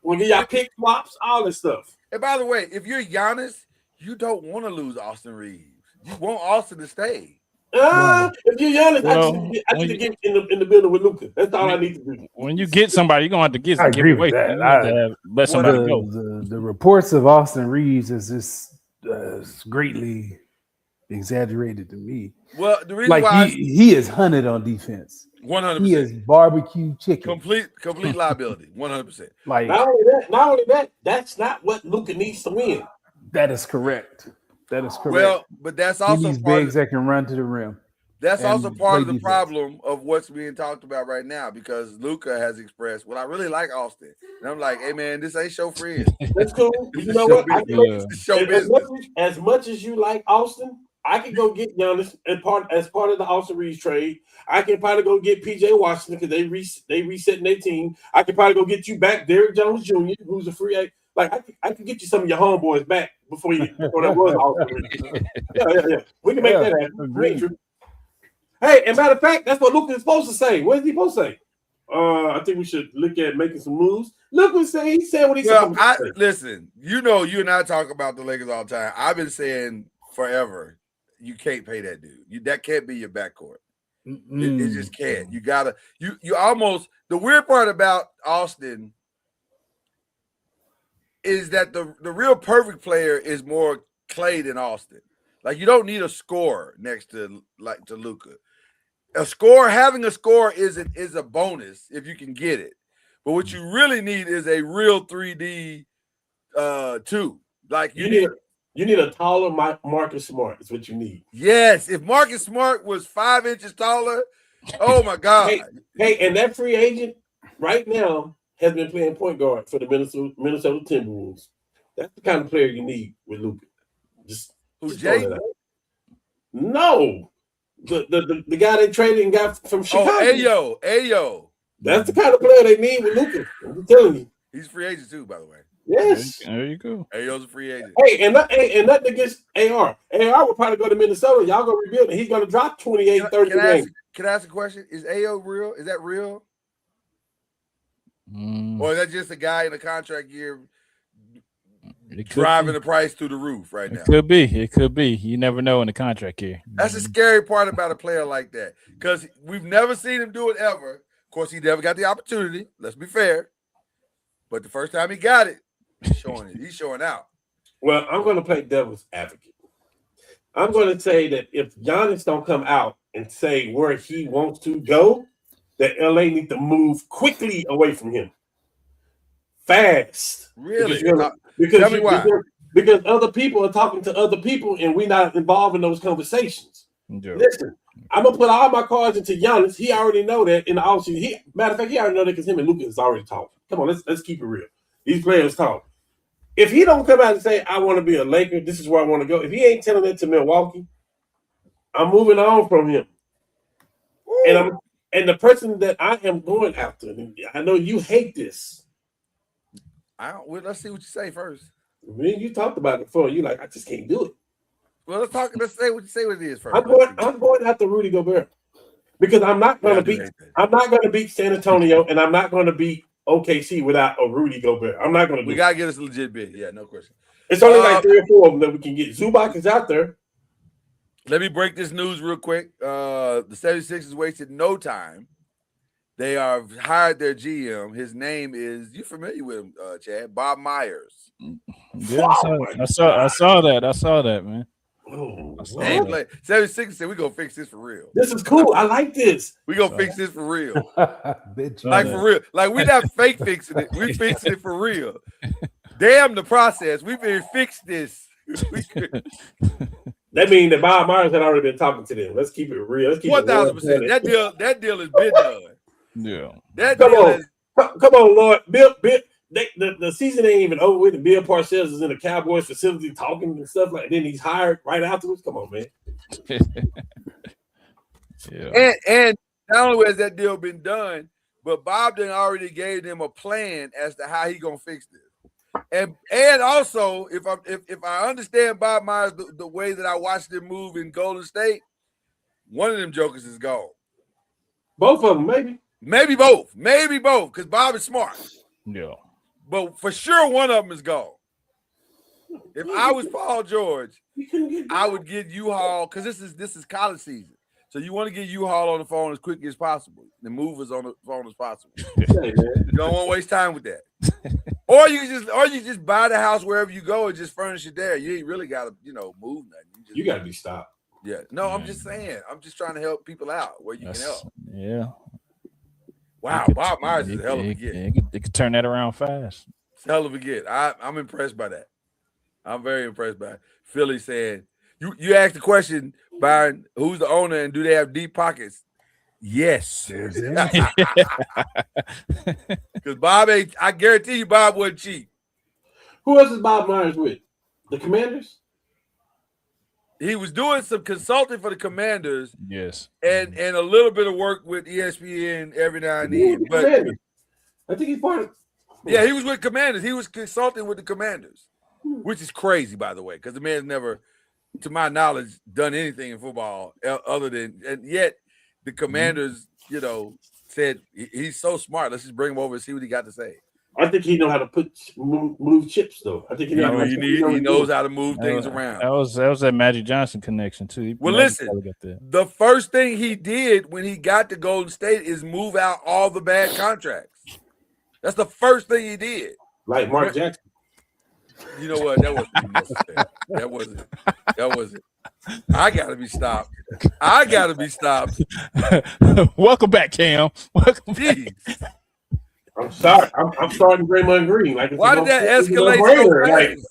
we'll give y'all pick swaps, all this stuff. And by the way, if you're Giannis, you don't want to lose Austin Reeves. You want Austin to stay. If you're Giannis, I need to get in the building with Luka. That's all I need to do. When you get somebody, you're going to have to give away. Let somebody go. The reports of Austin Reeves is just greatly exaggerated to me. Well, the reason why he is hunted on defense. 100%. He is barbecue chicken. Complete liability. 100%. Like not only that, that's not what Luka needs to win. That is correct. Well, but that's also he needs bigs that can run to the rim. That's also part of the problem of what's being talked about right now, because Luka has expressed, well, I really like Austin. And I'm like, hey, man, this ain't show friend. That's cool. You know what? As much as you like Austin, I can go get Giannis as part of the Austin Reeves trade. I can probably go get PJ Washington because they resetting their team. I can probably go get you back Derrick Jones Jr., who's a free agent. Like I can get you some of your homeboys back before that was Austin Reeves. Yeah. We can make that happen. Hey, and matter of fact, that's what Luka is supposed to say. What is he supposed to say? I think we should look at making some moves. Look what he said what he said. Listen, you and I talk about the Lakers all the time. I've been saying forever, you can't pay that dude. That can't be your backcourt. It just can't. You gotta. You almost. The weird part about Austin is that the real perfect player is more Clay than Austin. Like, you don't need a scorer next to Luka. Having a score is a bonus if you can get it. But what you really need is a real 3D 2. Like you need You need a taller Marcus Smart. Is what you need. Yes, if Marcus Smart was 5 inches taller, oh my God. Hey, and that free agent right now has been playing point guard for the Minnesota Timberwolves. That's the kind of player you need with Luka. Just Jaden? No, the guy they traded and got from Chicago. Oh, Ayo. That's the kind of player they need with Luka. I'm telling you. He's free agent too, by the way. Yes. There you go. Ayo's a free agent. Hey, and nothing against AR. AR will probably go to Minnesota. Y'all go rebuild, and he's going to drop 28, 30 games. Can I ask a question? Is Ayo real? Is that real? Or is that just a guy in a contract year driving the price through the roof right now? It could be. You never know in the contract year. That's the scary part about a player like that, because we've never seen him do it ever. Of course, he never got the opportunity. Let's be fair. But the first time he got it, he's showing it. He's showing out. Well, I'm going to play devil's advocate. I'm going to say that if Giannis don't come out and say where he wants to go, that LA need to move quickly away from him. Fast. Really? Because other people are talking to other people and we're not involved in those conversations. Yeah. Listen, I'm going to put all my cards into Giannis. He already know that in the offseason. Matter of fact, he already know that because him and Luka is already talking. Come on, let's keep it real. These players talk. If he don't come out and say, I want to be a Laker, this is where I want to go. If he ain't telling that to Milwaukee, I'm moving on from him. And the person that I am going after, I know you hate this. Let's see what you say first. You talked about it before. You like, I just can't do it. Well, let's say what it is first. I'm going after Rudy Gobert because I'm not going to beat San Antonio, and I'm not going to beat OKC without a Rudy Gobert. I'm not going to. We gotta get us a legit bid. Yeah, no question. It's only like 3 or 4 of them that we can get. Zubac is out there. Let me break this news real quick. The 76ers wasted no time. They have hired their GM. His name is, you familiar with him, Chad? Bob Myers. Yeah, I saw that, man. Oh, 76ers said, we're going to fix this for real. This is cool. I like this. We're going to fix this for real. Like for real. Like, we're not fake fixing it. We fixing it for real. Damn the process. We've been fixed this. That means that Bob Myers had already been talking to them. Let's keep it real. 1,000%. That deal has been done. Yeah. Come on, Lord. Bill, the season ain't even over with. And Bill Parcells is in the Cowboys facility talking and stuff like that. Then he's hired right afterwards. Come on, man. Yeah. And not only has that deal been done, but Bob then already gave them a plan as to how he gonna fix this. And also, if I understand Bob Myers the way that I watched him move in Golden State, one of them jokers is gone. Both of them, maybe. Maybe both, because Bob is smart. Yeah. But for sure, one of them is gone. If I was Paul George, I would get U-Haul, because this is college season. So you want to get U-Haul on the phone as quickly as possible. The movers on the phone as possible. You don't want to waste time with that. Or you just buy the house wherever you go and just furnish it there. You ain't really got to, move nothing. You got to be stopped. Yeah. No, I'm just saying. I'm just trying to help people out where you can help. Yeah. Wow, Bob Myers is a hell of a get. They could turn that around fast. It's a hell of a get. I'm impressed by that. I'm very impressed by it. Philly saying, you asked the question, Byron, who's the owner and do they have deep pockets? Yes. Because Bob I guarantee you Bob wasn't cheap. Who else is Bob Myers with? The Commanders? He was doing some consulting for the Commanders. Yes. And a little bit of work with ESPN every now and then. But I think he's part of. Yeah, he was with Commanders. He was consulting with the Commanders, which is crazy, by the way, because the man's never, to my knowledge, done anything in football other than, and yet the Commanders, said he's so smart. Let's just bring him over and see what he got to say. I think he knows how to move chips, though. I think he knows how to move things around. That was that Magic Johnson connection too. Listen, the first thing he did when he got to Golden State is move out all the bad contracts. That's the first thing he did. Like Mark Jackson. You know what? That wasn't necessary. That wasn't. I gotta be stopped. Welcome back, Cam. Welcome back. I'm sorry. I'm starting Draymond Green. Like, why did that escalate so fast?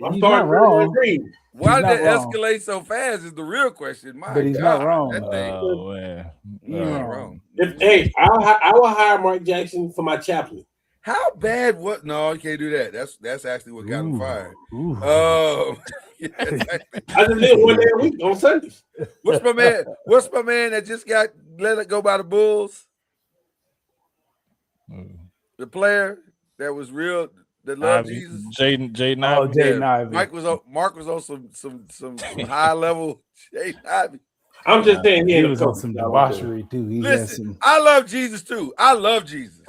I'm starting Draymond Green. Why did that escalate so fast? Is the real question. But he's not wrong. That thing. Oh man, He ain't wrong. I will hire Mark Jackson for my chaplain. How bad? What? No, you can't do that. That's actually what got him fired. I just live one day a week on Sundays. What's my man that just got let it go by the Bulls? The player that was real, that loved Jesus. Jaden Ivey. Jaden Ivey. Mark was on some high level Jaden Ivey. I'm just saying he was on some debauchery too. Listen, I love Jesus too. I love Jesus.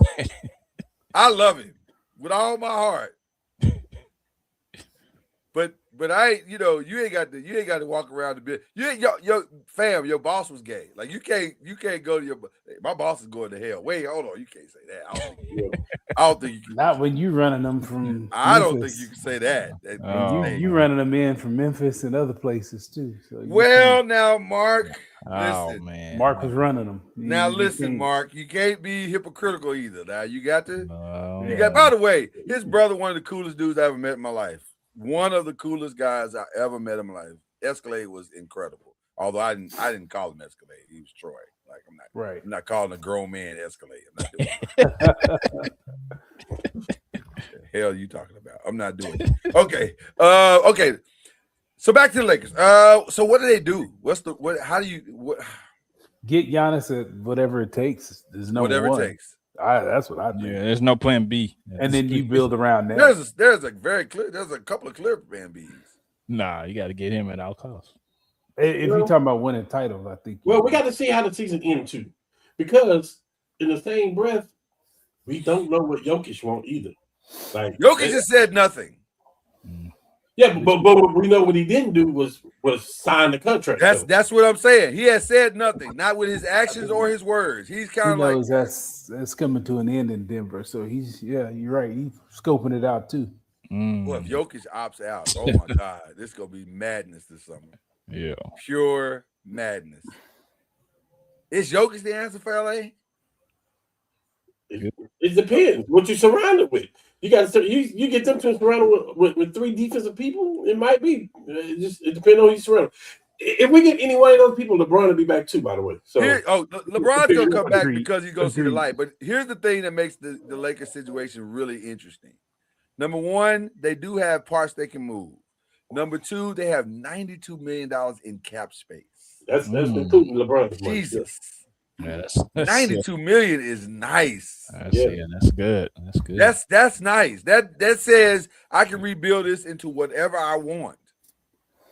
I love him with all my heart. But I, you ain't got to walk around the bit. Your boss was gay. Like you can't go to my boss is going to hell. Wait, hold on, you can't say that. I don't think you can. Not when you running them from. I don't think you can say that. You running them in from Memphis and other places too. So now, Mark. Listen, man. Mark was running them. Now listen, Mark, you can't be hypocritical either. Now you got to. By the way, his brother, one of the coolest dudes I ever met in my life. One of the coolest guys I ever met in my life. Escalade was incredible. Although I didn't call him Escalade. He was Troy. Like I'm not calling a grown man Escalade. I'm not doing it. The hell you talking about? I'm not doing it. Okay. Okay. So back to the Lakers. So what do they do? How do you get Giannis at whatever it takes? There's no whatever it takes. That's what I do. Yeah, there's no plan B. And then you build around that. There's a couple of clear plan Bs. Nah, you got to get him at all costs. If you're talking about winning titles, I think. Well, we got to see how the season ends too, because in the same breath, we don't know what Jokic wants either. Like Jokic just said nothing. Yeah, but we know what he didn't do was sign the contract. That's what I'm saying. He has said nothing, not with his actions or his words. He's kind of like that's coming to an end in Denver. So you're right. He's scoping it out too. Well, if Jokic opts out, oh my God, this is gonna be madness this summer. Yeah, pure madness. Is Jokic the answer for LA? It depends what you're surrounded with. You got to you get them to surround with three defensive people. It might be. It depends on who you surround. If we get any one of those people, LeBron will be back too. By the way, so LeBron's gonna come back because he's gonna see the light. But here's the thing that makes the Lakers situation really interesting. Number one, they do have parts they can move. Number two, they have $92 million in cap space. That's including LeBron. Jesus. Yeah, that's $92 million is nice. That's good. That's good. That's nice. That says I can rebuild this into whatever I want.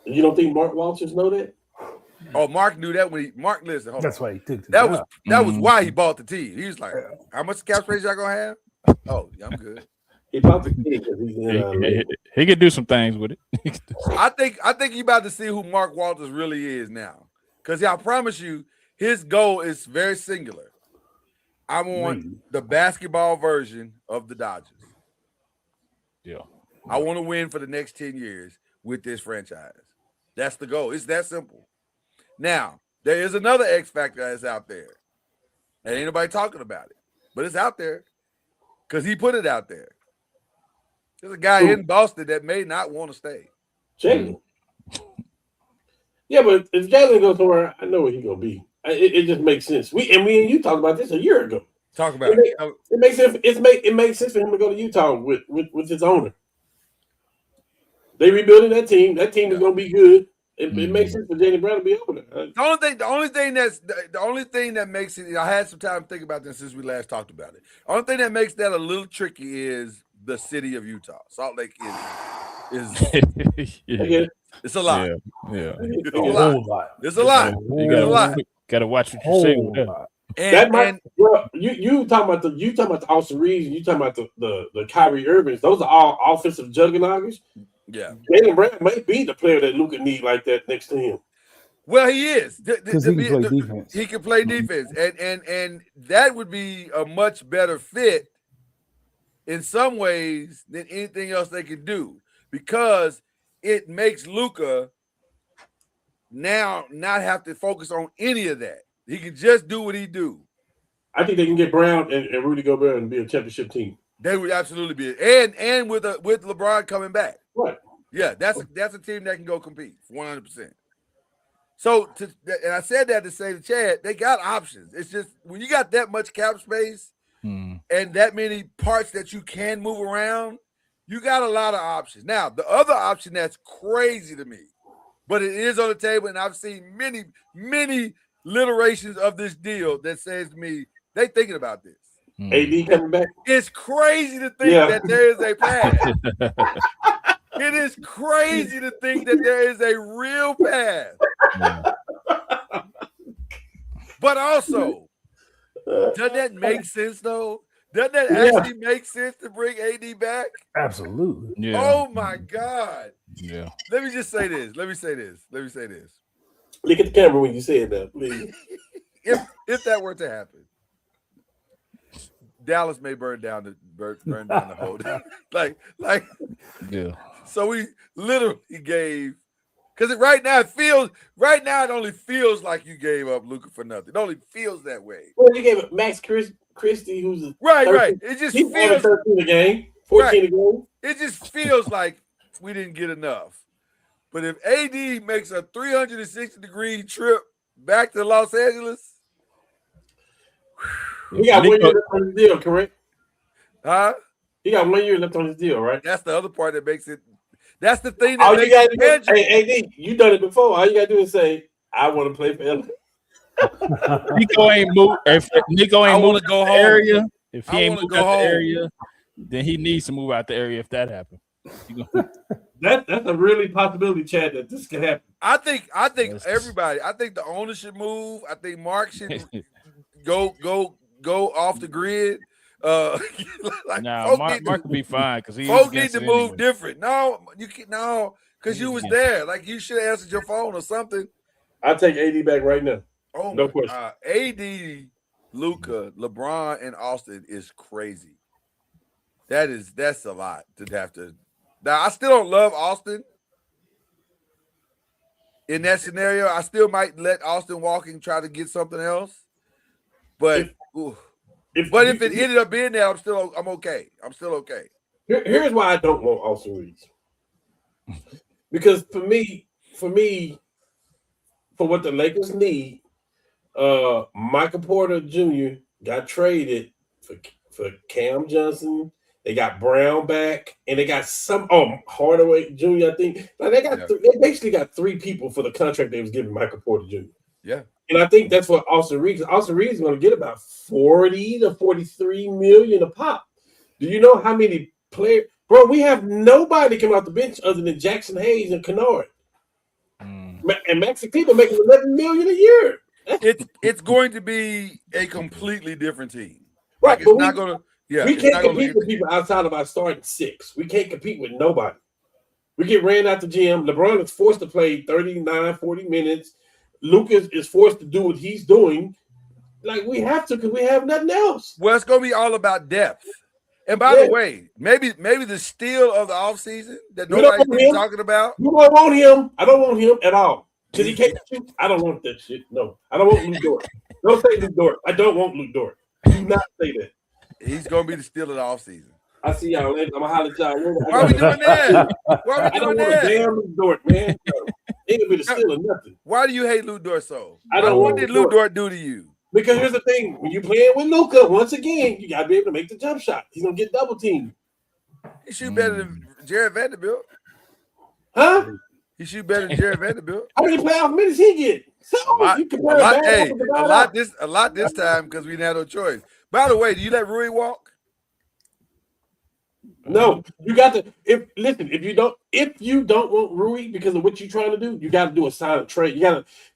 You don't think Mark Walters know that? Oh, Mark knew that when listen. That's why he took that was why he bought the team. He was like, "How much cap space y'all gonna have?" Oh, yeah, I'm good. He bought the team because he could do some things with it. I think you about to see who Mark Walters really is now, because I promise you. His goal is very singular. I want the basketball version of the Dodgers. Yeah. I want to win for the next 10 years with this franchise. That's the goal. It's that simple. Now, there is another X factor that's out there. And ain't nobody talking about it. But it's out there because he put it out there. There's a guy in Boston that may not want to stay. Jalen. Yeah, but if Jalen goes somewhere, I know where he's going to be. It just makes sense. Me and you talked about this a year ago. Talk about it. It makes sense. It makes sense for him to go to Utah with his owner. They rebuilding that team. That team is going to be good. It makes sense for Jaylen Brown to be over there. The only thing that makes it. I had some time to think about this since we last talked about it. The only thing that makes that a little tricky is the city of Utah. Salt Lake is it's a lot. Yeah. It's a lot. It's a lot. You gotta watch what you say with that. You talking about the Austin Reeves, you talking about the Kyrie Irvings. Those are all offensive juggernauts. Yeah, Jaylen Brown might be the player that Luka need like that next to him. Well, he is because he can play defense. He can play defense, and that would be a much better fit in some ways than anything else they could do, because it makes Luka now not have to focus on any of that. He can just do what he do. I think they can get Brown and Rudy Gobert and be a championship team. They would absolutely be, and with LeBron coming back. Right. Yeah, that's a team that can go compete 100%. So, and I said that to say to Chad, they got options. It's just when you got that much cap space and that many parts that you can move around, you got a lot of options. Now, the other option that's crazy to me, but it is on the table, and I've seen many, many literations of this deal that says to me, they thinking about this. AD coming back. It's crazy to think that there is a path. It is crazy to think that there is a real path. But also, doesn't that make sense though? Doesn't that actually make sense to bring AD back? Absolutely. Yeah. Oh my God. Yeah. Let me just say this. Let me say this. Look at the camera when you say it now, please. If that were to happen, Dallas may burn down the whole like yeah. So we literally gave, because right now it only feels like you gave up Luka for nothing. It only feels that way. Well, you gave it Max Christie, who's a right. It just feels 13 a game, 14 a game. It just feels like we didn't get enough. But if AD makes a 360-degree trip back to Los Angeles, he got 1 year left on his deal, correct? huh? He got 1 year left on his deal, right? That's the other part that makes it. That's the thing that makes it tangible. Hey, AD, you done it before. All you gotta do is say, "I want to play for LA." Nico ain't moved. If Nico ain't moved go out the home. area, if he ain't moved go out home. the area, then he needs to move out the area if that happens. That's a really possibility, Chad, that this could happen. I think everybody. I think the owner should move. I think Mark should go off the grid. Mark will be fine because he. Folks need to move different. No, you can because you was there. Like you should have answered your phone or something. I'll take AD back right now. Oh no my question. AD, Luka, LeBron, and Austin is crazy. That's a lot to have to. Now I still don't love Austin. In that scenario, I still might let Austin walk and try to get something else. But if it ended up being there, I'm okay. I'm still okay. Here's why I don't want Austin Reeves. Because for me, for what the Lakers need, Michael Porter Jr. got traded for Cam Johnson. They got Brown back, and they got Hardaway Jr. I think they basically got three people for the contract they was giving Michael Porter Jr. Yeah. And I think that's what Austin Reeves. Austin Reeves is going to get about 40 to 43 million a pop. Do you know how many players? Bro, we have nobody coming off the bench other than Jackson Hayes and Kennard. And Maxi Kleber making 11 million a year. It's going to be a completely different team. Right, like it's not going to. Yeah, we can't compete with people outside of our starting six. We can't compete with nobody. We get ran out the gym. LeBron is forced to play 39, 40 minutes. Lucas is forced to do what he's doing. Like we have to because we have nothing else. Well, it's going to be all about depth. And by the way, maybe the steal of the offseason that nobody's been talking about. You don't want him. I don't want him at all. Because he can't shoot. I don't want that shit. No. I don't want Luke Dort. Don't say Luke Dort. I don't want Luke Dort. Do not say that. He's going to be the steal of the offseason. I see y'all later. I'm going to holler at y'all. Why are we doing that? Why are we doing that? I don't want a damn Luke Dort, man. Ain't going to be the steal of nothing. Why do you hate Luke Dort so? What did Luke Dort do to you? Because here's the thing. When you're playing with Luka, once again, you got to be able to make the jump shot. He's going to get double teamed. He shoot better than Jared Vanderbilt. Huh? He shoot better than Jared Vanderbilt. How many playoff minutes he get? A lot this time because we didn't have no choice. By the way, do you let Rui walk? No, you got to. If you don't want Rui because of what you're trying to do, you got to do a silent trade.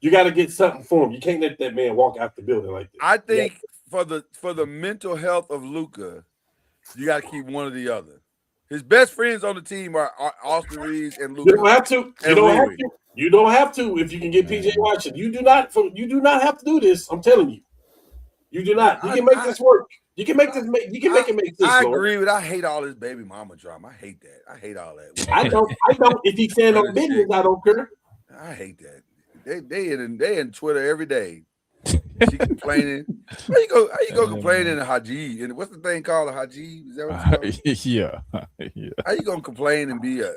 You got to get something for him. You can't let that man walk out the building like that. I think for the mental health of Luka, you got to keep one or the other. His best friends on the team are Austin Reeves and Luka. You don't have to. You don't have to if you can get PJ Washington. You do not have to do this. I'm telling you. You do not. You can make this work. You can make this. You can make it make sense. I agree with. I hate all this baby mama drama. I hate that. I hate all that. I don't. If he stand on business, I don't care. I hate that. They in Twitter every day. She complaining. How you go complaining to Haji? And what's the thing called a Haji? Is that what it's called? Yeah. How you gonna complain and be a?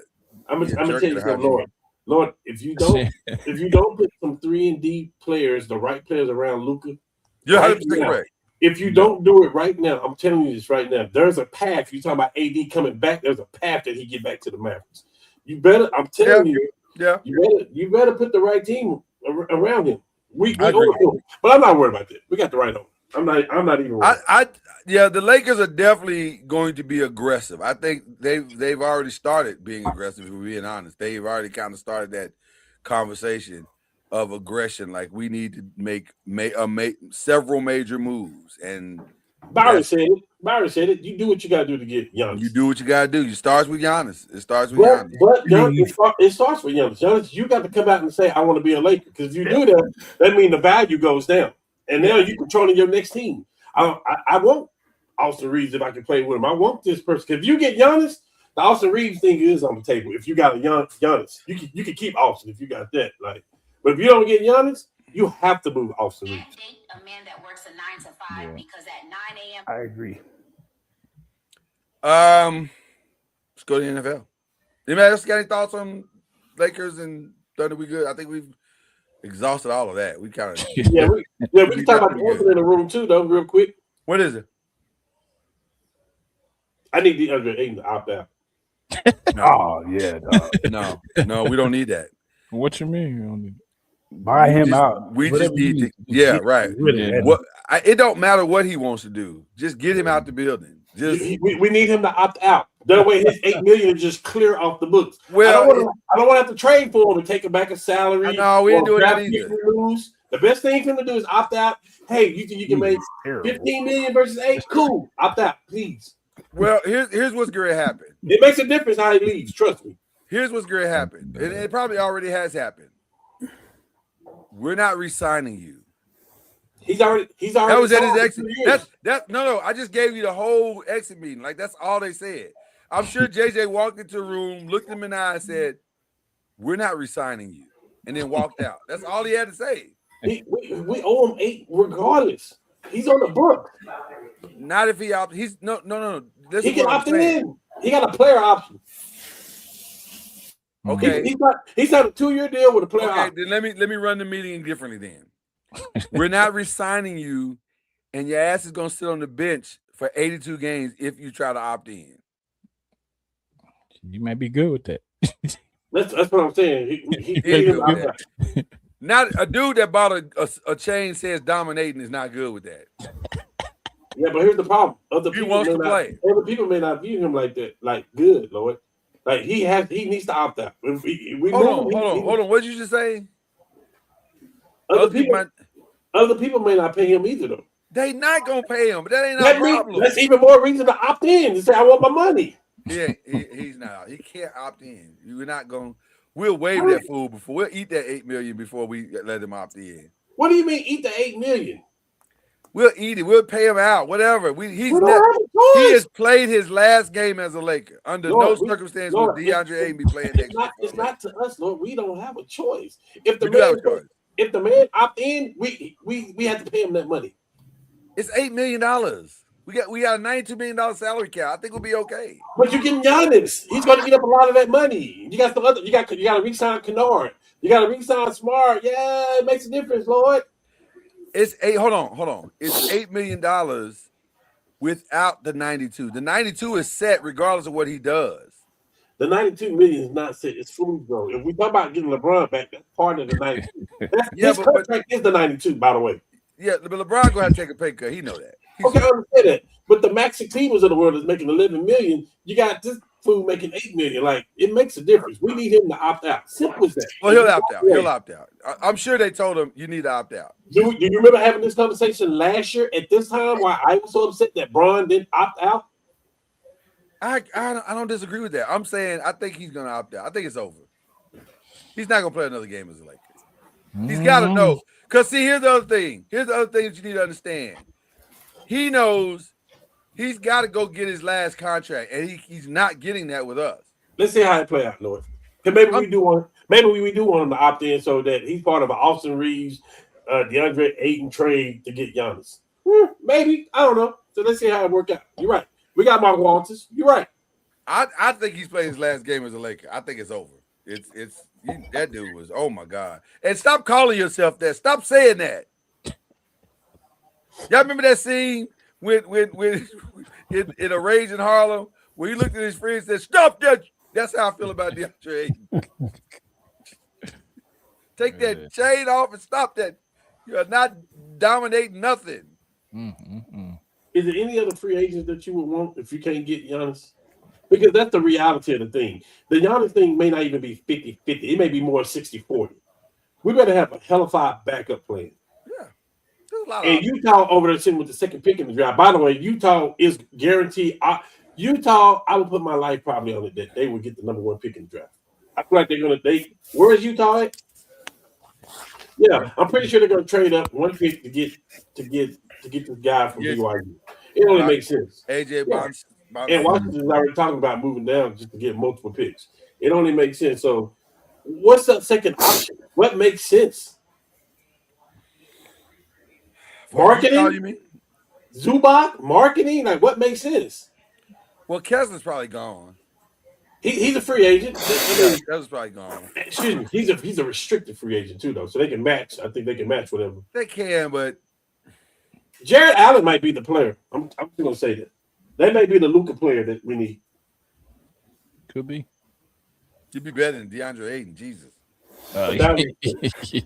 I'm gonna tell you something, Lord. If you don't put some 3-and-D players, the right players around Luka, you're 100% correct. If you don't do it right now, I'm telling you this right now. There's a path. You talking about AD coming back? There's a path that he get back to the Mavericks. You better. I'm telling you. Yeah. You better put the right team around him. We owe him, but I'm not worried about that. We got the right owner. I'm not even worried. The Lakers are definitely going to be aggressive. I think they've already started being aggressive. If we're being honest, they've already kind of started that conversation of aggression. Like we need to make several major moves. And Byron said it. You do what you got to do to get Giannis. You do what you got to do. It starts with Giannis. Giannis. But it starts with Giannis. Giannis, you got to come out and say, I want to be a Laker. Because if you do that means the value goes down. And now you're controlling your next team. I want Austin Reeves if I can play with him. I want this person. Because if you get Giannis, the Austin Reeves thing is on the table. If you got a Giannis, you can keep Austin if you got that. But if you don't get Giannis, you have to move Austin Reeves. A man that works a 9 to 5 because at 9 a.m. I agree. Let's go to the NFL. Anybody else got any thoughts on Lakers and Thunder? We good? I think we've exhausted all of that. We kind of we can talk about the answer in the room too, though, real quick. What is it? I need the under 8 to opt out. Oh yeah, dog. No, we don't need that. What you mean? You don't need Buy him out. We just need to, right. Really, it don't matter what he wants to do. Just get him out the building. We need him to opt out. That way, his $8 million is just clear off the books. Well, I don't want to have to trade for him and take him back a salary. No, we ain't doing that either. The best thing for him to do is opt out. Hey, you can make $15 million versus 8. Cool, opt out, please. Well, here's what's going to happen. It makes a difference how he leaves. Trust me. Here's what's going to happen, and it probably already has happened. We're not re-signing you. He's already. That was at his exit. No. I just gave you the whole exit meeting. Like that's all they said. I'm sure JJ walked into a room, looked him in the eye, and said, "We're not re-signing you," and then walked out. That's all he had to say. We owe him 8 regardless. He's on the book. Not if he opts. He's no. He can opt in. He got a player option. Okay. He's got a 2-year deal with a player option. Then let me run the meeting differently then. We're not re-signing you, and your ass is gonna sit on the bench for 82 games if you try to opt in. You might be good with that. That's what I'm saying. Not a dude that bought a chain says dominating is not good with that. Yeah, but here's the problem. Other people may not view him like that. Like good, Lord. Like he needs to opt out. Hold on. What did you just say? Other people may not pay him either, though. They not gonna pay him, but that ain't our problem. That's even more reason to opt in and say, "I want my money." Yeah, he's not. He can't opt in. We're not going. We'll waive that fool before we'll eat that $8 million before we let him opt in. What do you mean eat the $8 million? We'll eat it. We'll pay him out. Whatever. He has played his last game as a Laker. Under no circumstance will DeAndre Ayton be playing next year. It's not to us, Lord. We don't have a choice. If the man opt in, we have to pay him that money. It's $8 million. We got a $92 million salary cap. I think we'll be okay. But you're getting Giannis. He's going to get up a lot of that money. You got to re-sign Kennard. You got to re-sign Smart. Yeah, it makes a difference, Lord. It's hold on. It's $8 million without the 92. The 92 is set regardless of what he does. The 92 million is not set. It's food, though. If we talk about getting LeBron back, that's part of the 92. His contract is the 92, by the way. Yeah, but LeBron gonna have to take a pay cut. He know that. Okay, I understand that. But the Maxi Teamers of the world is making 11 million. You got this fool making 8 million. Like, it makes a difference. We need him to opt out. Simple as that. Well, he'll opt out. I'm sure they told him you need to opt out. Do you remember having this conversation last year at this time why I was so upset that Bron didn't opt out? I don't disagree with that. I'm saying I think he's gonna opt out. I think it's over. He's not gonna play another game as a Lakers. He's got to know. Because see, here's the other thing. Here's the other thing that you need to understand. He knows he's got to go get his last contract, and he's not getting that with us. Let's see how it play out, Lord. Maybe we do want him to opt in so that he's part of an Austin Reeves DeAndre Ayton trade to get Giannis? Maybe. I don't know. So let's see how it worked out. You're right. We got Mark Walters. You're right. I think he's playing his last game as a Laker. I think it's over. That dude was, oh my God. And stop calling yourself that. Stop saying that. Y'all remember that scene when in A Rage in Harlem where he looked at his friend and said, "Stop that." That's how I feel about DeAndre Ayton. Take that chain off and stop that. You are not dominating nothing. Is there any other free agents that you would want if you can't get Giannis? Because that's the reality of the thing. The Giannis thing may not even be 50-50. It may be more 60-40. We better have a hell of a backup plan. Yeah. There's a lot And of Utah over there sitting with the second pick in the draft. By the way, Utah is guaranteed. Utah, I would put my life probably on it that they would get the number 1 pick in the draft. I feel like they're going to. Where is Utah at? Yeah, I'm pretty sure they're going to trade up 1 pick to get this guy from BYU. It only makes sense. AJ Bonds. And Washington's already talking about moving down just to get multiple picks. It only makes sense. So, what's the second option? What makes sense? Marketing? Utah, you mean? Zubac? Marketing? Like, what makes sense? Well, Kessler's probably gone. He's a free agent. Kessler's probably gone. Excuse me. He's a restricted free agent too, though. So they can match. I think they can match whatever. They can, but Jared Allen might be the player. I'm just gonna say that. That may be the Luka player that we need. Could be. You'd be better than DeAndre Ayton. Jesus.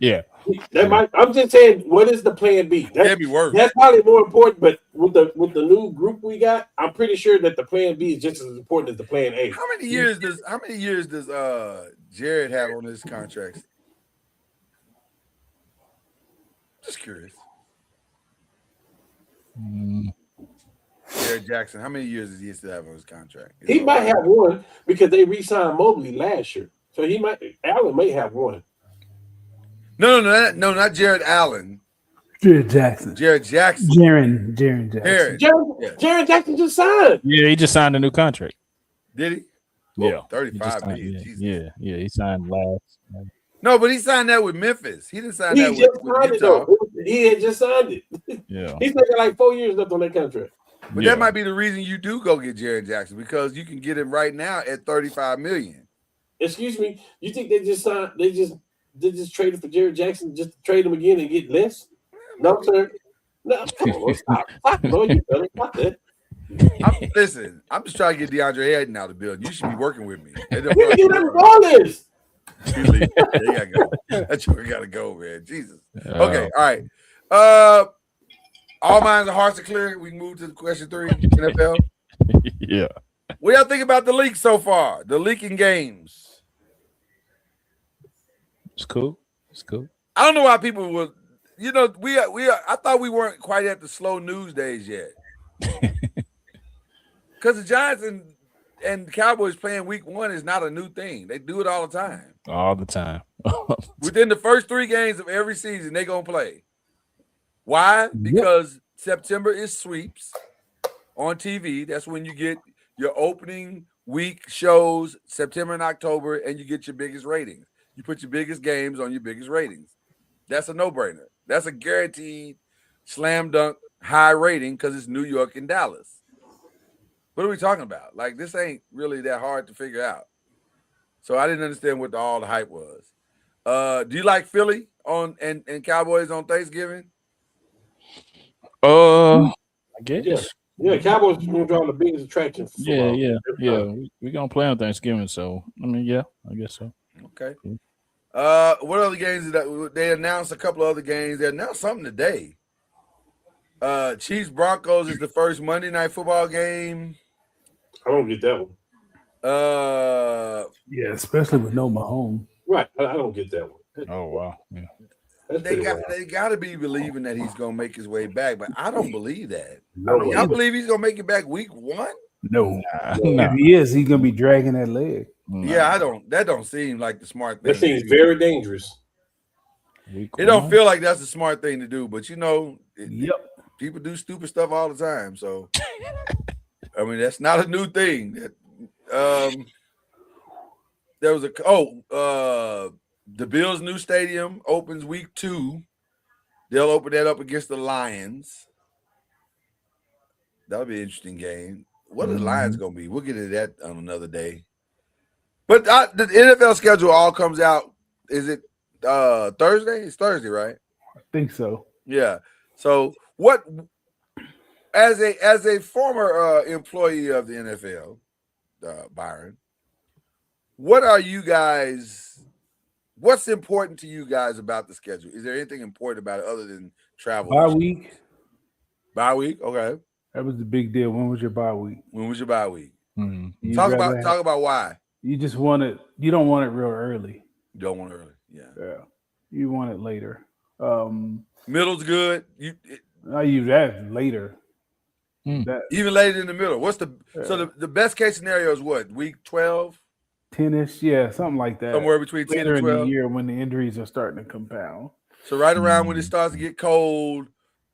Yeah. That might. I'm just saying. What is the plan B? That'd be worse. That's probably more important. But with the new group we got, I'm pretty sure that the plan B is just as important as the plan A. How many years does Jared have on his contract? Just curious. Jared Jackson, how many years does he still have on his contract? He might have one because they re-signed Mobley last year. So Allen may have one. No, not Jared Allen. Jared Jackson. Jared Jackson. Jared Jackson. Jared Jackson just signed. Yeah, he just signed a new contract. Did he? Yeah. 35 million. Yeah, he signed last. No, but he signed that with Memphis. He didn't sign that with Utah. Utah. He had just signed it. Yeah. He's taking like 4 years left on that contract. But that might be the reason you do go get Jared Jackson, because you can get him right now at $35 million. Excuse me, you think they just signed? They just traded for Jared Jackson just to trade him again and get less? No, sir. No, come on, stop. No, you better stop that. Listen, I'm just trying to get DeAndre Ayton out of the building. You should be working with me. You can get him regardless. They gotta go. That's where we gotta go, man. Jesus. Okay, all right. All minds and hearts are clear. We can move to question 3. NFL. Yeah. What y'all think about the leak so far? The leaking games. It's cool. I don't know why people will. You know, we are. I thought we weren't quite at the slow news days yet. Because the Giants and Cowboys playing week 1 is not a new thing. They do it all the time. All the time. Within the first 3 games of every season, they're going to play. Why? Because September is sweeps on TV. That's when you get your opening week shows, September and October, and you get your biggest ratings. You put your biggest games on your biggest ratings. That's a no-brainer. That's a guaranteed slam dunk high rating because it's New York and Dallas. What are we talking about? Like, this ain't really that hard to figure out. So I didn't understand what all the hype was. Do you like Philly and Cowboys on Thanksgiving? I guess. Yeah, Cowboys is going to draw the biggest attraction. Yeah. We're going to play on Thanksgiving, so, I mean, yeah, I guess so. Okay. What other games did they announced? A couple of other games. They announced something today. Chiefs Broncos is the first Monday Night Football game. I don't get that one. Yeah, especially with no Mahomes. Right, I don't get that one. Oh wow, yeah. They got to be believing that he's going to make his way back, but I don't believe that. No, I believe he's going to make it back week 1. No. If he is, he's gonna be dragging that leg. Yeah, that don't seem like the smart thing. That seems very dangerous. It don't feel like that's the smart thing to do, but you know, Yep. people do stupid stuff all the time. So, I mean, that's not a new thing. There was the Bills' new stadium opens week 2. They'll open that up against the Lions. That'll be an interesting game. What are the Lions going to be? We'll get into that on another day. But the NFL schedule all comes out. Is it Thursday? It's Thursday, right? I think so. Yeah. So what? As a former employee of the NFL, Byron, what are you guys? What's important to you guys about the schedule? Is there anything important about it other than travel? Bye week. Bye week. Okay. That was the big deal. When was your bye week? When was your bye week? Mm-hmm. Talk about why. You just want it. You don't want it real early. You don't want it early. Yeah. You want it later. Middle's good. I use that later. Even later in the middle. What's so the best case scenario is what? Week 12? 10-ish, yeah, something like that. Somewhere between 10 and 12 in the year when the injuries are starting to compound. So right around when it starts to get cold,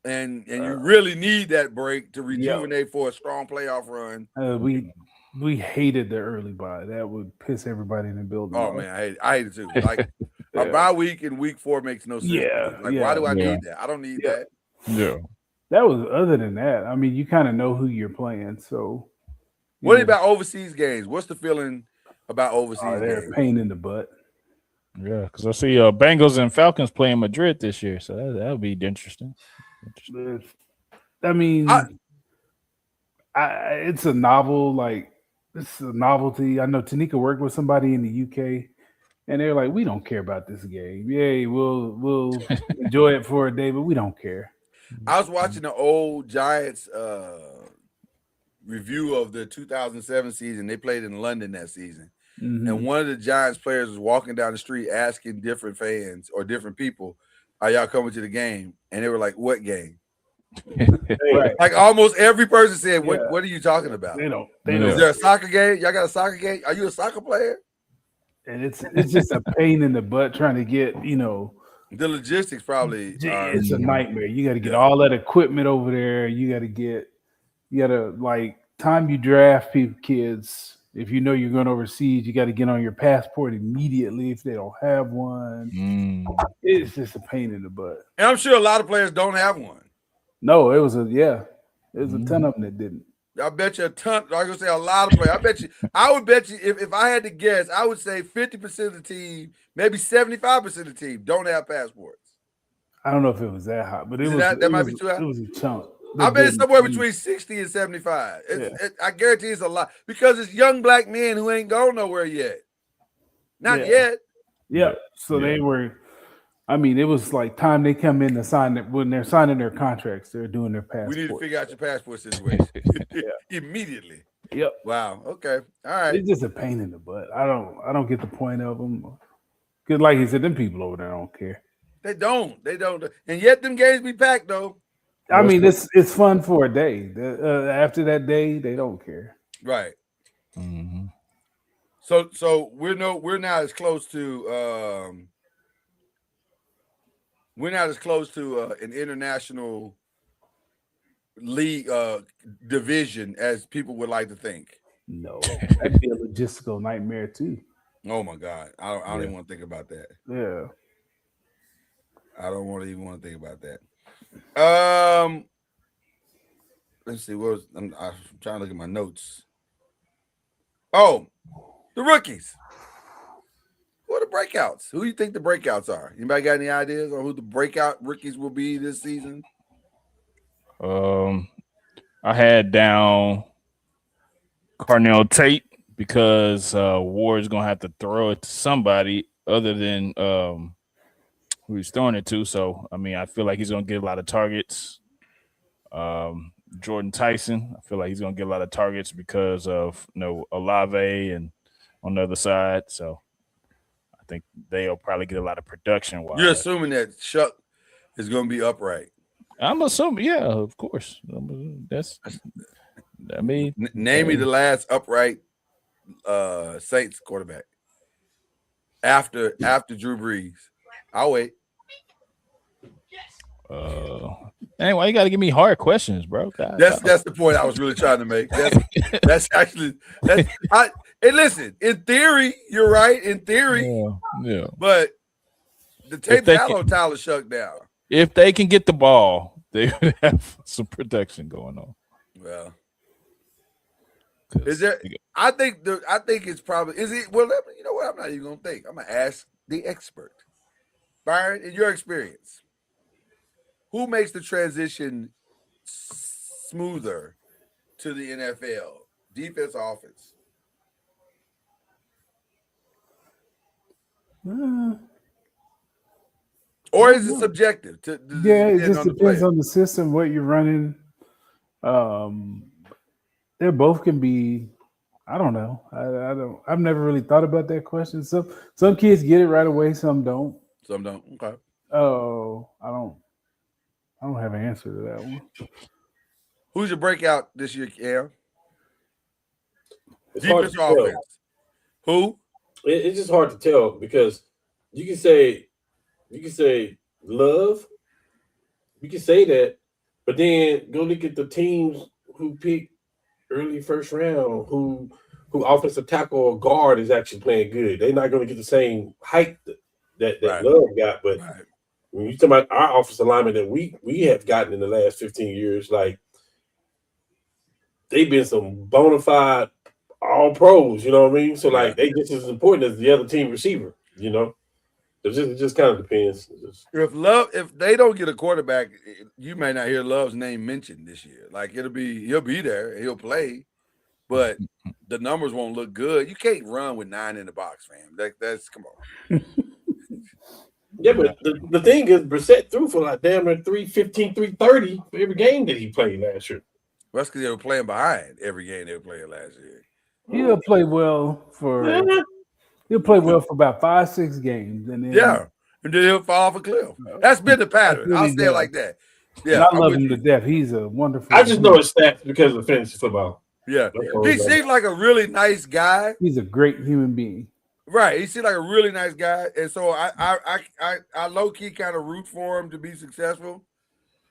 and you really need that break to rejuvenate for a strong playoff run. We hated the early bye. That would piss everybody in the building. Oh man, I hate it too. Like a bye week in week 4 makes no sense. Why do I need that? I don't need that. Yeah. That was other than that. I mean, you kind of know who you're playing. So what about overseas games? What's the feeling about overseas games? They're a pain in the butt. Yeah, because I see Bengals and Falcons playing Madrid this year, so that'll be interesting. I mean, it's a novel, it's a novelty. I know Tanika worked with somebody in the UK, and they're like, "We don't care about this game. Yay, we'll enjoy it for a day, but we don't care." I was watching the old Giants review of the 2007 season. They played in London that season. Mm-hmm. And one of the Giants players was walking down the street asking different fans or different people, "Are y'all coming to the game?" And they were like, "What game?" Right. Like almost every person said, "What are you talking about?" They don't. Is there a soccer game? Y'all got a soccer game? Are you a soccer player? And it's just a pain in the butt trying to get, the logistics probably. It's a nightmare. You got to get all that equipment over there. You got to time you draft kids. If you know you're going overseas, you got to get on your passport immediately if they don't have one. It's just a pain in the butt. And I'm sure a lot of players don't have one. No, it was a ton of them that didn't. I bet you a ton. I was gonna say a lot of players. I would bet you if I had to guess, I would say 50% of the team, maybe 75% of the team don't have passports. I don't know if it was that high, but it was that might be too high. It was a chunk. I bet it's somewhere between 60 and 75. I guarantee it's a lot because it's young black men who ain't going nowhere yet. Not yet. Yeah. So they were. I mean, it was like time they come in to sign it when they're signing their contracts. They're doing their passport. We need to figure out your passport situation immediately. Yep. Wow. Okay. All right. It's just a pain in the butt. I don't get the point of them. Because, like he said, them people over there don't care. They don't. And yet, them games be packed though. I mean, it's fun for a day. After that day, they don't care. Right. Mm-hmm. So we're not as close to an international league division as people would like to think. No, that'd be a logistical nightmare too. Oh my God, I don't even want to think about that. Yeah, I don't even want to think about that. Let's see. I'm trying to look at my notes. Oh, the rookies. Who are the breakouts? Who do you think the breakouts are? Anybody got any ideas on who the breakout rookies will be this season? I had down Carnell Tate because Ward's gonna have to throw it to somebody other than who he's throwing it to. So I mean, I feel like he's gonna get a lot of targets. Jordan Tyson, I feel like he's gonna get a lot of targets because of Olave and on the other side. So I think they'll probably get a lot of production. You're assuming that Chuck is going to be upright. I'm assuming, yeah, of course. Name me the last upright Saints quarterback after Drew Brees. I'll wait. Anyway, you got to give me hard questions, bro. God, that's the point I was really trying to make. That's Hey, listen. In theory, you're right. In theory, yeah. But the tape out on Tyler Shuck down. if they can get the ball, they would have some protection going on. Well, is there? I think it's probably is it. Well, you know what? I'm not even gonna think. I'm gonna ask the expert, Byron. In your experience, who makes the transition smoother to the NFL? Defense, or offense? Or is it subjective? Yeah, it just depends on the system, what you're running. They both can be. I don't know. I don't. I've never really thought about that question. Some kids get it right away. Some don't. Some don't. Okay. Oh, I don't have an answer to that one. Who's your breakout this year, Cam? Defense or offense? Who? It's just hard to tell because you can say Love. You can say that, but then go look at the teams who pick early first round, who offensive tackle or guard is actually playing good. They're not going to get the same height that right. Love got. But right. When you talk about our offensive linemen that we have gotten in the last 15 years, like they've been some bona fide all pros. You know what I mean? So like they just as important as the other team receiver. You know, it just kind of depends. If they don't get a quarterback, you may not hear Love's name mentioned this year. Like he'll be there, he'll play. But the numbers won't look good. You can't run with 9 in the box, fam. That's come on. Yeah, but the thing is, Brissett threw for like damn near 315, 330 for every game that he played last year. Well, that's because they were playing behind every game they were playing last year. He'll play well for about 5-6 games, and then and then he'll fall off a cliff. That's been the pattern. Really I'll say it like that. Yeah, I love him to death. He's a wonderful. I just know his stats because of fantasy football. Yeah, he seems like a really nice guy. He's a great human being. Right, he seems like a really nice guy, and so I low key kind of root for him to be successful,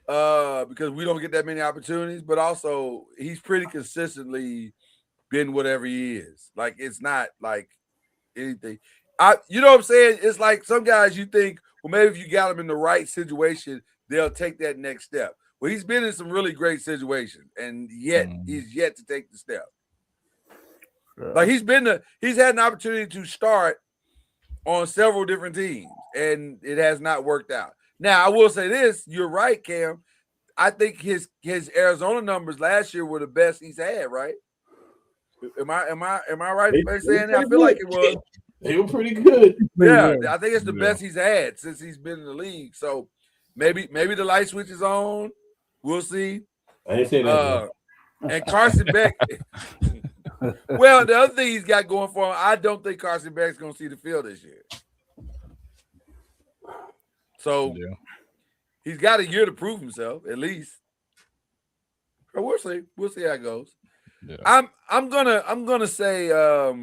because we don't get that many opportunities. But also, he's pretty consistently been whatever he is. Like it's not like anything. You know what I'm saying? It's like some guys you think, well, maybe if you got them in the right situation, they'll take that next step. Well, he's been in some really great situations, and yet he's yet to take the step. Yeah. Like he's had an opportunity to start on several different teams, and it has not worked out. Now, I will say this: you're right, Cam. I think his Arizona numbers last year were the best he's had. Right? Am I right in saying that? I feel like it was. They were pretty good. Yeah, I think it's the best he's had since he's been in the league. So maybe the light switch is on. We'll see. I didn't say that. And Carson Beck. Well, the other thing he's got going for him, I don't think Carson Beck's going to see the field this year. So he's got a year to prove himself, at least. But we'll see. We'll see how it goes. Yeah. I'm gonna say I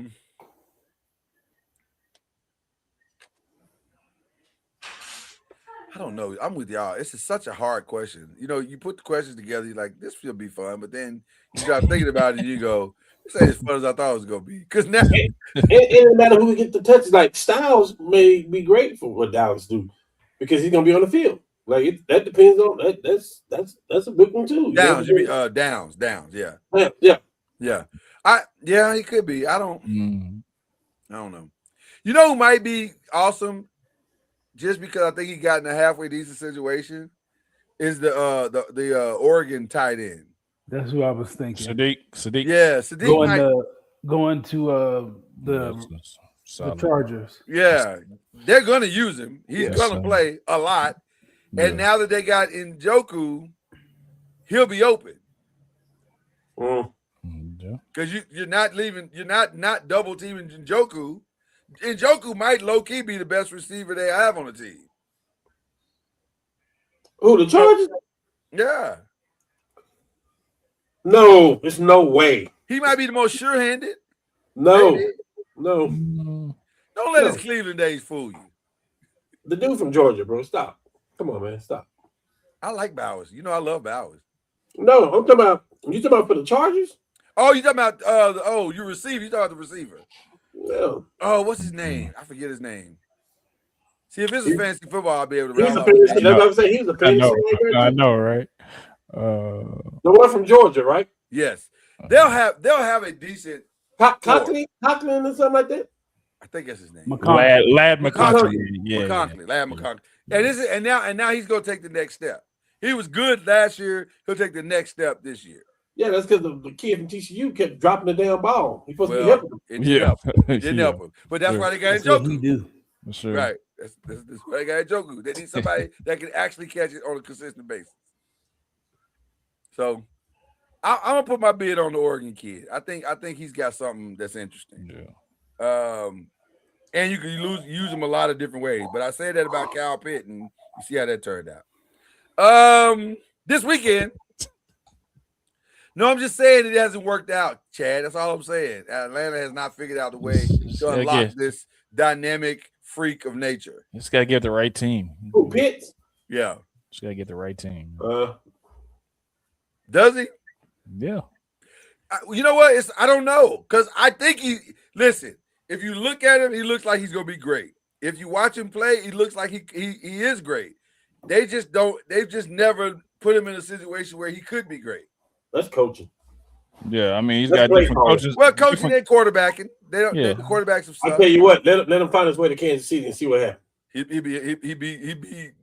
don't know. I'm with y'all. It's such a hard question. You know, you put the questions together, you're like, this will be fun, but then you start thinking about it, and you go, this ain't as fun as I thought it was gonna be. Because now it doesn't matter who we get the touches. Like Styles may be great for what Dallas do because he's gonna be on the field. Like that depends on that. That's a big one too. Downs, you mean Downs, yeah. He could be. I don't know. You know who might be awesome? Just because I think he got in a halfway decent situation, is the Oregon tight end. That's who I was thinking. Sadiq. Yeah, Sadiq going to the Chargers. Yeah, they're going to use him. He's going to play a lot. And now that they got Njoku, he'll be open. Because you're not leaving. You're not double teaming Njoku. Njoku might low-key be the best receiver they have on the team. Oh, the Chargers? Yeah. No, there's no way. He might be the most sure-handed. No. Don't let his Cleveland days fool you. The dude from Georgia, bro. Stop. Come on, man. Stop. I like Bowers. You know I love Bowers. No, I'm talking about – you talking about for the Chargers? Oh, you talking about you receiver. You talking about the receiver. Yeah. Oh, what's his name? I forget his name. See, if it's a fantasy football, I'll be able to He was rattle a off fantasy. the That's what I'm saying. He was a I fantasy. know. I know, right? The one from Georgia, right? Yes, they'll have a decent. Conklin or something like that. I think that's his name. Lad McConkey. Yeah, McConkey. Lad McConkey. And now he's gonna take the next step. He was good last year. He'll take the next step this year. Yeah, that's because the kid from TCU kept dropping the damn ball. He's supposed to be helping him. It didn't help him. But that's why they got That's what Njoku. he do. Sure. Right. That's why they got Njoku. They need somebody that can actually catch it on a consistent basis. So I'm gonna put my bid on the Oregon kid. I think he's got something that's interesting. Yeah. And you can use him a lot of different ways. But I say that about Kyle Pitt, and you see how that turned out. This weekend. No, I'm just saying it hasn't worked out, Chad. That's all I'm saying. Atlanta has not figured out the way to unlock this dynamic freak of nature. Just gotta get the right team. Who, Pitts? Yeah. Just gotta get the right team. Does he? Yeah. You know what? I don't know. Because I think listen, if you look at him, he looks like he's gonna be great. If you watch him play, he looks like he is great. They've just never put him in a situation where he could be great. That's coaching. Yeah, I mean, he's got different coaches. Well, coaching and quarterbacking. They don't. Yeah. The quarterbacks have sucked. I'll tell you what. Let him find his way to Kansas City and see what happens. He'd be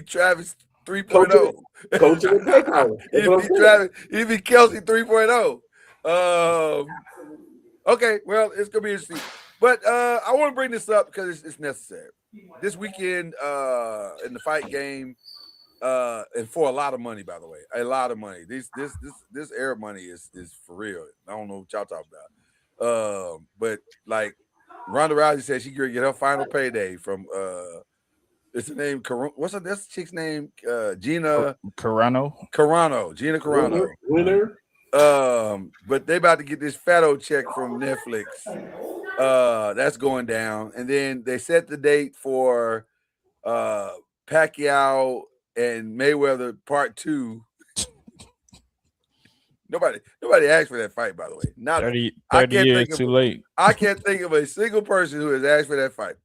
Travis 3.0. Coaching and play calling. He'd be Kelsey 3.0. Okay, well, it's gonna be interesting. But I want to bring this up because it's necessary. This weekend in the fight game, and for a lot of money, by the way, a lot of money. This Arab money is for real. I don't know what y'all talking about. But like Ronda Rousey said, she could get her final payday from it's the name. What's that chick's name? Gina Carano. Gina Carano. Winner. But they about to get this fatto check from Netflix. That's going down, and then they set the date for Pacquiao and Mayweather Part 2. Nobody asked for that fight, by the way. Not 30 years too late. I can't think of a single person who has asked for that fight.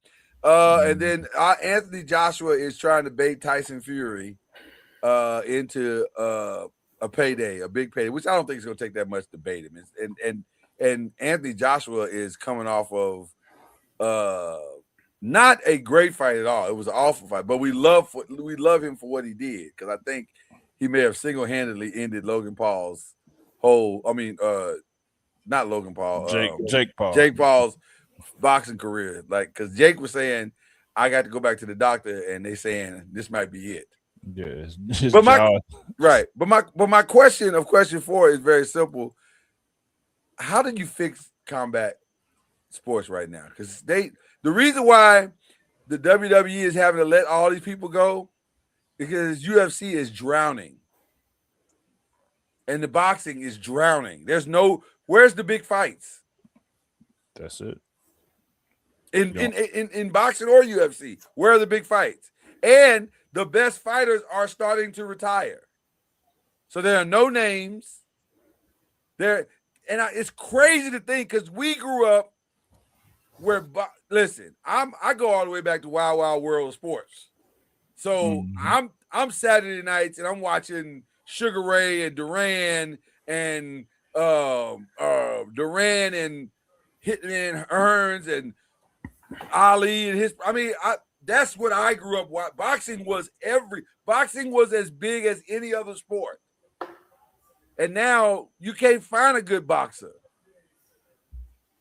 And then Anthony Joshua is trying to bait Tyson Fury into a payday, a big payday, which I don't think is going to take that much to bait him. And Anthony Joshua is coming off of not a great fight at all. It was an awful fight, but we love him for what he did, because I think he may have single-handedly ended Logan Paul's whole. I mean, not Logan Paul, Jake Paul. Jake Paul's boxing career. Like, because Jake was saying, I got to go back to the doctor, and they saying this might be it. Yeah, but my question 4 is very simple. How did you fix combat sports right now? Because the reason why the WWE is having to let all these people go because UFC is drowning. And the boxing is drowning. Where's the big fights? That's it. In boxing or UFC, where are the big fights? And the best fighters are starting to retire. So there are no names. It's crazy to think, because we grew up where, listen, I go all the way back to Wild Wild World of Sports. So I'm Saturday nights and I'm watching Sugar Ray and Duran and Hitman Hearns and Ali and that's what I grew up watching. Boxing was as big as any other sport. And now you can't find a good boxer.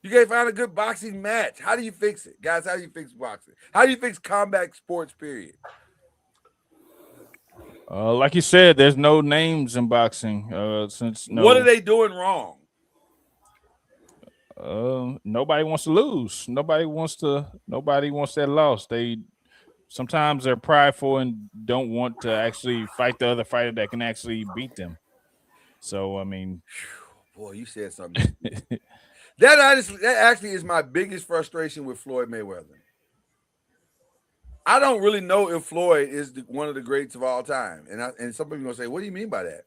You can't find a good boxing match. How do you fix it? Guys, how do you fix boxing? How do you fix combat sports, period? Like you said, there's no names in boxing. What are they doing wrong? Nobody wants to lose. Nobody wants that loss. Sometimes they're prideful and don't want to actually fight the other fighter that can actually beat them. So I mean, boy, you said something. That actually is my biggest frustration with Floyd Mayweather. I don't really know if Floyd is one of the greats of all time, and some people are gonna say, "What do you mean by that?"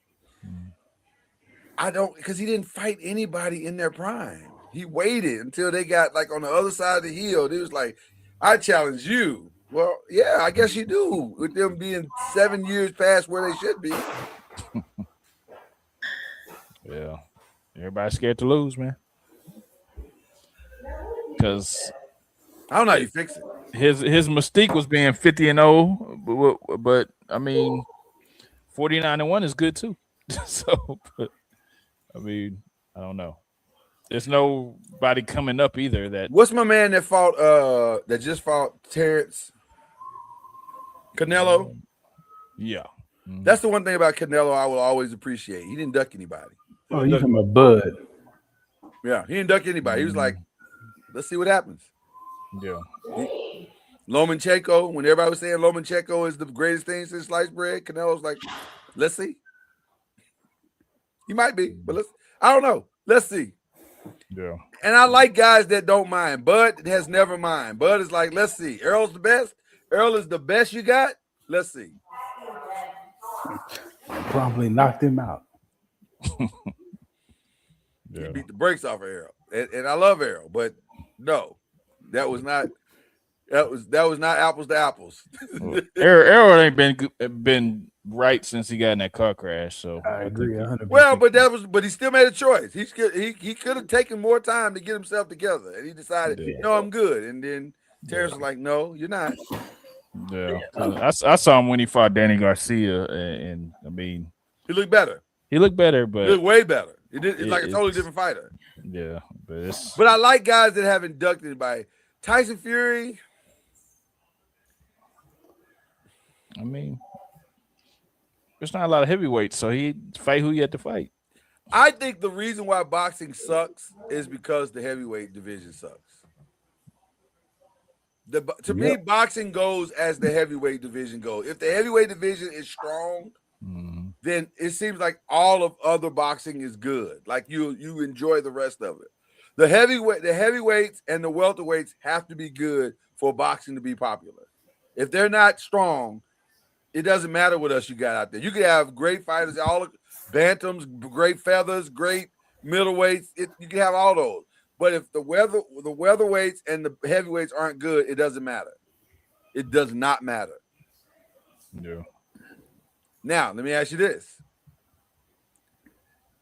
I don't, because he didn't fight anybody in their prime. He waited until they got like on the other side of the hill. It was like, I challenge you. Well, yeah, I guess you do. With them being 7 years past where they should be. Yeah. Everybody's scared to lose, man. Because I don't know how you fix it. his mystique was being 50-0, but I mean 49-1 is good too. So, but, I mean, I don't know. There's nobody coming up either. That What's my man that just fought Terrence Canelo? yeah. That's the one thing about Canelo I will always appreciate. He didn't duck anybody. Oh, you talking about Bud? Yeah, he didn't duck anybody. He was like, let's see what happens. Yeah. Lomachenko, when everybody was saying Lomachenko is the greatest thing since sliced bread, Canelo's like, let's see. He might be, but I don't know. Let's see. Yeah. And I like guys that don't mind. Bud has never mind. Bud is like, let's see. Earl's the best. Earl is the best you got. Let's see. Promptly knocked him out. He beat the brakes off of Earl. And I love Earl, but no, that was not apples to apples. Arrow ain't been right since he got in that car crash. So I agree 100%. Well, but he still made a choice. He could have taken more time to get himself together, and he decided, no, I'm good. And then Terrence was like, no, you're not. Yeah, I saw him when he fought Danny Garcia, and I mean, he looked better. He looked better, but he looked way better. It's like a totally different fighter. Yeah, but I like guys that haven't ducked anybody. Tyson Fury. I mean, there's not a lot of heavyweights, so he fight who he had to fight. I think the reason why boxing sucks is because the heavyweight division sucks. To me, boxing goes as the heavyweight division goes. If the heavyweight division is strong, then it seems like all of other boxing is good. Like you enjoy the rest of it. The heavyweights and the welterweights have to be good for boxing to be popular. If they're not strong, it doesn't matter what else you got out there. You could have great fighters, all bantams, great feathers, great middleweights. You can have all those. But if the welterweights and the heavyweights aren't good, it doesn't matter. It does not matter. Yeah. Now, let me ask you this.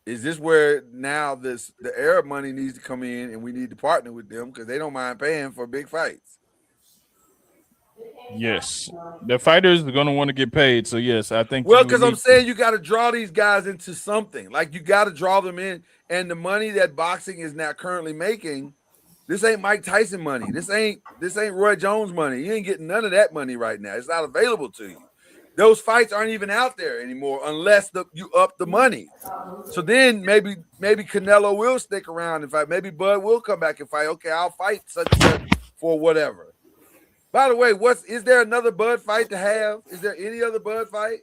Is this where now the Arab money needs to come in and we need to partner with them because they don't mind paying for big fights? Yes. The fighters are going to want to get paid. So, yes, I think. Well, because I'm saying you got to draw these guys into something. Like you got to draw them in. And the money that boxing is now currently making, this ain't Mike Tyson money. This ain't Roy Jones money. You ain't getting none of that money right now. It's not available to you. Those fights aren't even out there anymore unless you up the money. So then maybe Canelo will stick around and fight. Maybe Bud will come back and fight. Okay, I'll fight such and such for whatever. By the way, is there another Bud fight to have? Is there any other Bud fight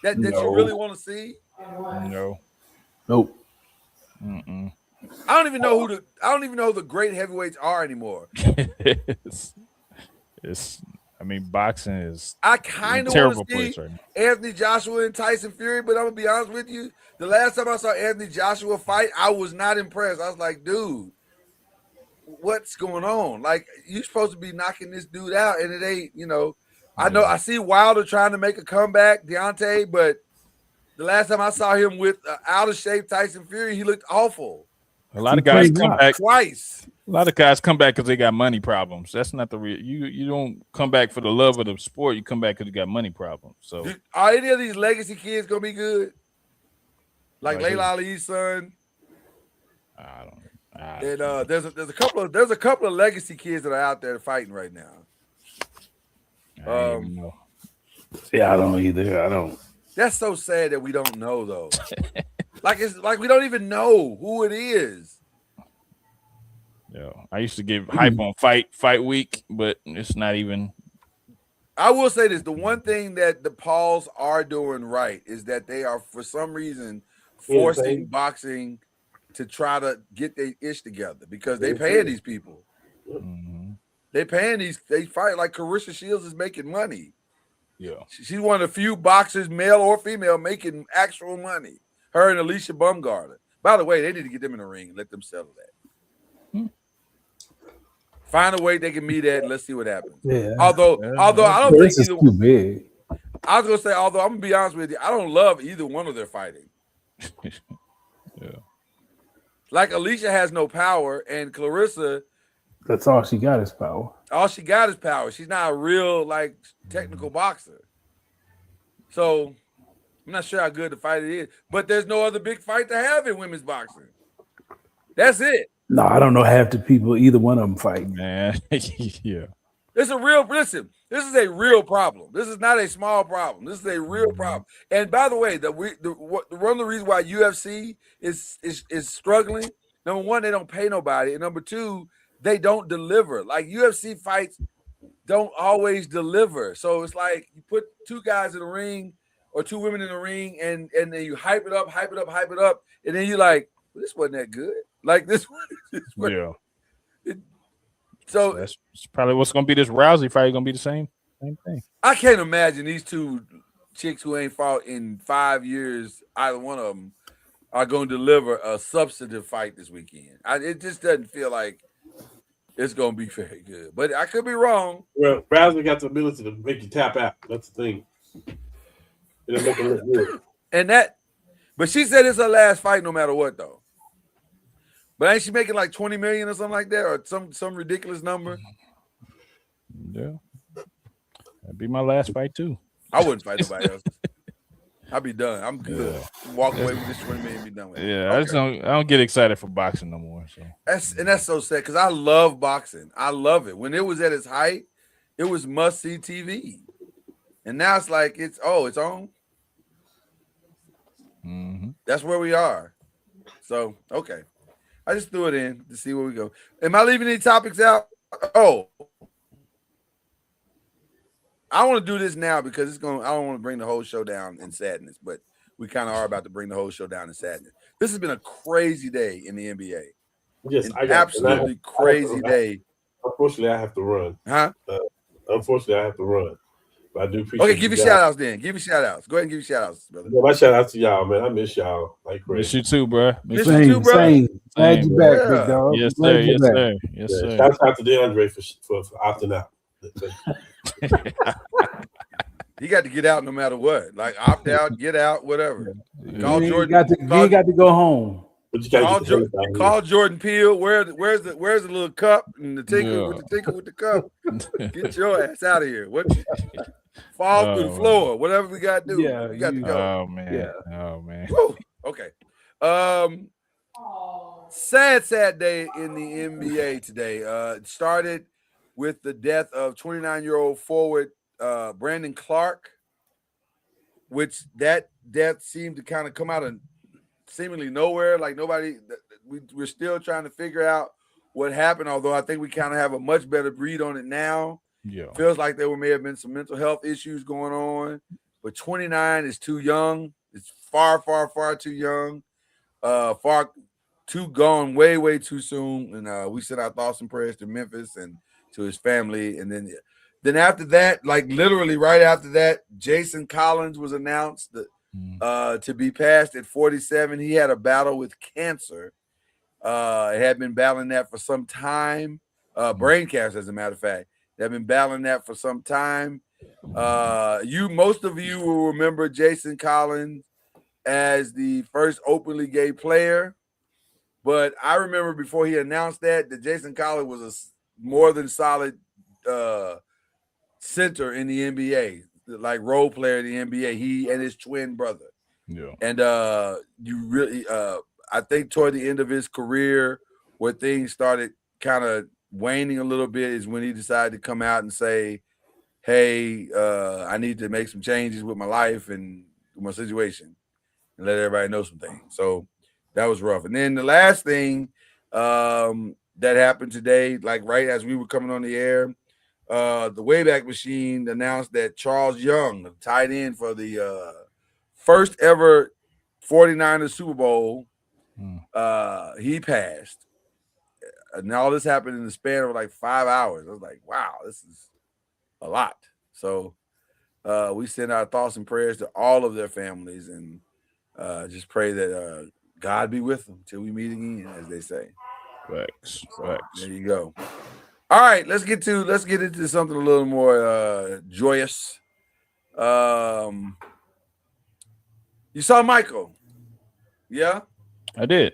that you really want to see? No. Nope. Mm-mm. I don't even know who the great heavyweights are anymore. I mean, boxing is. I kind of want to see Anthony Joshua and Tyson Fury, but I'm gonna be honest with you. The last time I saw Anthony Joshua fight, I was not impressed. I was like, dude, what's going on? Like, you're supposed to be knocking this dude out, and it ain't. I know I see Wilder trying to make a comeback, Deontay, but the last time I saw him with out of shape Tyson Fury, he looked awful. A lot of guys come back twice. A lot of guys come back because they got money problems. That's not the real. You don't come back for the love of the sport. You come back because you got money problems. So, are any of these legacy kids gonna be good? Like Layla Ali's son. I don't. And there's a couple of legacy kids that are out there fighting right now. I don't even know. Yeah, I don't either. I don't. That's so sad that we don't know though. It's like we don't even know who it is. Yeah, I used to give hype on fight week, but it's not even. I will say this: the one thing that the Pauls are doing right is that they are, for some reason, forcing boxing to try to get their ish together because they paying these people. Mm-hmm. They paying these. They fight like Carissa Shields is making money. Yeah, she's one of the few boxers, male or female, making actual money. Her and Alicia Bumgarner. By the way, they need to get them in the ring and let them settle that. Find a weight they can meet at. Let's see what happens. Yeah. Although I don't think This is either. too big. I was gonna say, although I'm gonna be honest with you, I don't love either one of their fighting. Yeah. Like Alicia has no power, and Clarissa, That's all she got is power. all she got is power. She's not a real like technical boxer. So I'm not sure how good the fight it is. But there's no other big fight to have in women's boxing. That's it. No, I don't know half the people either one of them fighting. Man. Yeah. It's a real listen. This is a real problem. This is not a small problem. This is a real problem. And by the way, one of the reasons why UFC is struggling. Number one, they don't pay nobody, and number two, they don't deliver. Like UFC fights don't always deliver. So it's like you put two guys in the ring or two women in the ring, and then you hype it up, and then you're like, well, this wasn't that good. Like this Yeah. So that's probably what's going to be this Rousey fight. Going to be the same thing. I can't imagine these two chicks who ain't fought in 5 years, either one of them, are going to deliver a substantive fight this weekend. It just doesn't feel like it's going to be very good. But I could be wrong. Well, Rousey got the ability to make you tap out. That's the thing. It'll make it look good. But she said it's her last fight no matter what, though. But ain't she making like 20 million or something like that, or some ridiculous number? Yeah. That'd be my last fight too. I wouldn't fight nobody else. I'd be done. I'm good. Yeah. Walk away with this 20 million and be done with it. Yeah, okay. I don't get excited for boxing no more. So that's so sad because I love boxing. I love it. When it was at its height, it was must-see TV. And now it's like it's on. Mm-hmm. That's where we are. So, okay. I just threw it in to see where we go. Am I leaving any topics out? Oh, I want to do this now because I don't want to bring the whole show down in sadness, but we kind of are about to bring the whole show down in sadness. This has been a crazy day in the NBA. Yes, absolutely crazy day. Unfortunately, I have to run. Huh? Unfortunately, I have to run. But I do appreciate. Okay, give me shout outs then. Give me shout outs. Go ahead and give me shout outs, brother. Yeah, my shout out to y'all, man. I miss y'all like crazy. Miss you too, bro. Miss you too, bro. Glad you back, big dog. Yes, sir. Yes, sir. Yes, sir. Shout out to DeAndre for opting out. He got to get out no matter what. Like opt out, get out, whatever. Call Jordan. You got to go home. Call Jordan Peele. Where's the little cup and the tinker with the cup? Get your ass out of here. What? Fall through the floor. Whatever we got to do. Yeah, you got to go. Oh man. Yeah. Oh man. Woo. Okay. Sad day in the NBA today. It started with the death of 29-year-old forward Brandon Clark, which that death seemed to kind of come out of seemingly nowhere. Like we're still trying to figure out what happened, although I think we kind of have a much better read on it now. Yeah. Feels like there may have been some mental health issues going on, but 29 is too young. It's far, far, far too young. Far too gone, way, way too soon. And we send our thoughts and prayers to Memphis and to his family. And then after that, like literally right after that, Jason Collins was announced to be passed at 47. He had a battle with cancer. Had been battling that for some time. Brain cancer, as a matter of fact. They've been battling that for some time. Most of you will remember Jason Collins as the first openly gay player. But I remember before he announced that Jason Collins was a more than solid center in the NBA, like role player in the NBA. He and his twin brother. Yeah. And I think toward the end of his career, where things started kind of waning a little bit, is when he decided to come out and say, hey, I need to make some changes with my life and my situation and let everybody know some things. So that was rough. And then the last thing that happened today, like right as we were coming on the air, the Wayback Machine announced that Charles Young, the tight end for the first ever 49ers Super Bowl, he passed. And all this happened in the span of like 5 hours. I was like, wow, this is a lot. So we send our thoughts and prayers to all of their families and just pray that God be with them till we meet again, as they say. Facts. There you go. All right, let's get into something a little more joyous. You saw Michael, yeah? I did.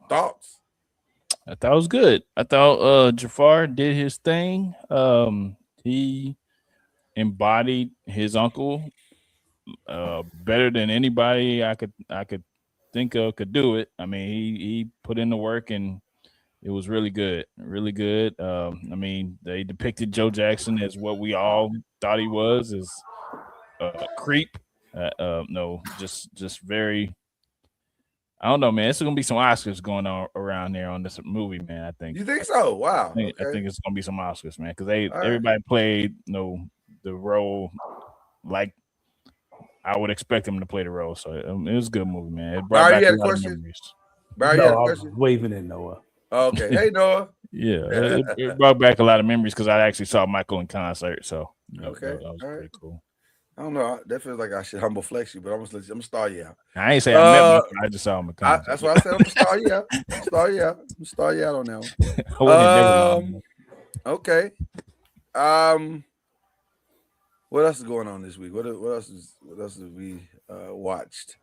Thoughts? I thought it was good. I thought Jafar did his thing. He embodied his uncle better than anybody I could think of could do it. I mean, he put in the work and it was really good, really good. I mean, they depicted Joe Jackson as what we all thought he was, as a creep. No, just very. I don't know, man. It's gonna be some Oscars going on around there on this movie, man. I think. You think so? Wow. I Okay. think it's gonna be some Oscars, man, because right. everybody played the role like I would expect them to play the role. So it was a good movie, man. It brought Barry, back you a had a lot of question? memories. Barry, No, you had a I was question? waving at Noah. Okay. Hey, Noah. Yeah, it brought back a lot of memories because I actually saw Michael in concert. So Okay. that was All right. pretty cool. I don't know. That feels like I should humble flex you, but I'm gonna star you out. I ain't say I met Michael. I just saw him in concert. That's why I said I'm gonna star you out. Star you out on that one. I wasn't never known. Okay. What else is going on this week? What else have we watched?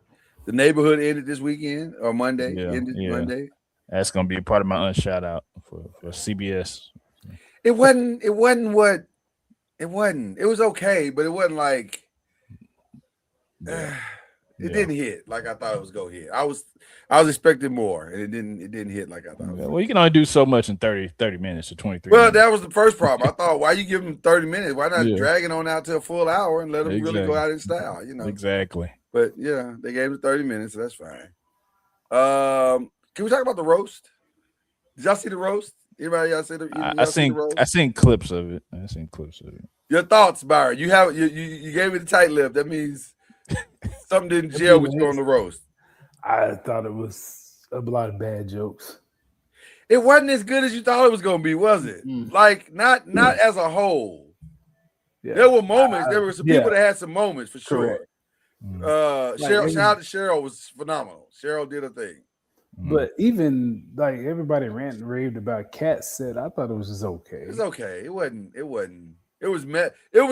The Neighborhood ended this weekend or Monday. Monday. That's gonna be a part of my shout out for CBS. It wasn't. It was okay, but it wasn't like it didn't hit like I thought it was gonna hit. I was expecting more, and it didn't hit like I thought. Well, you can only do so much in 30 minutes or 23 Well, minutes. that was the first problem. I thought, why you give them 30 minutes? Why not drag it on out to a full hour and let them really go out in style? Exactly. But yeah, they gave them 30 minutes, so that's fine. Can we talk about the roast? Did y'all see the roast? Anybody y'all see the? I seen clips of it. Your thoughts, Byron? You gave me the tight lip. That means something didn't gel with you on the roast. I thought it was a lot of bad jokes. It wasn't as good as you thought it was going to be, was it? Like not as a whole. Yeah. There were moments. There were some people that had some moments for sure. Cheryl, shout out to Cheryl, was phenomenal. Cheryl did a thing. But even like everybody ranted and raved about Cat said, I thought it was just okay. It's okay. It wasn't. It was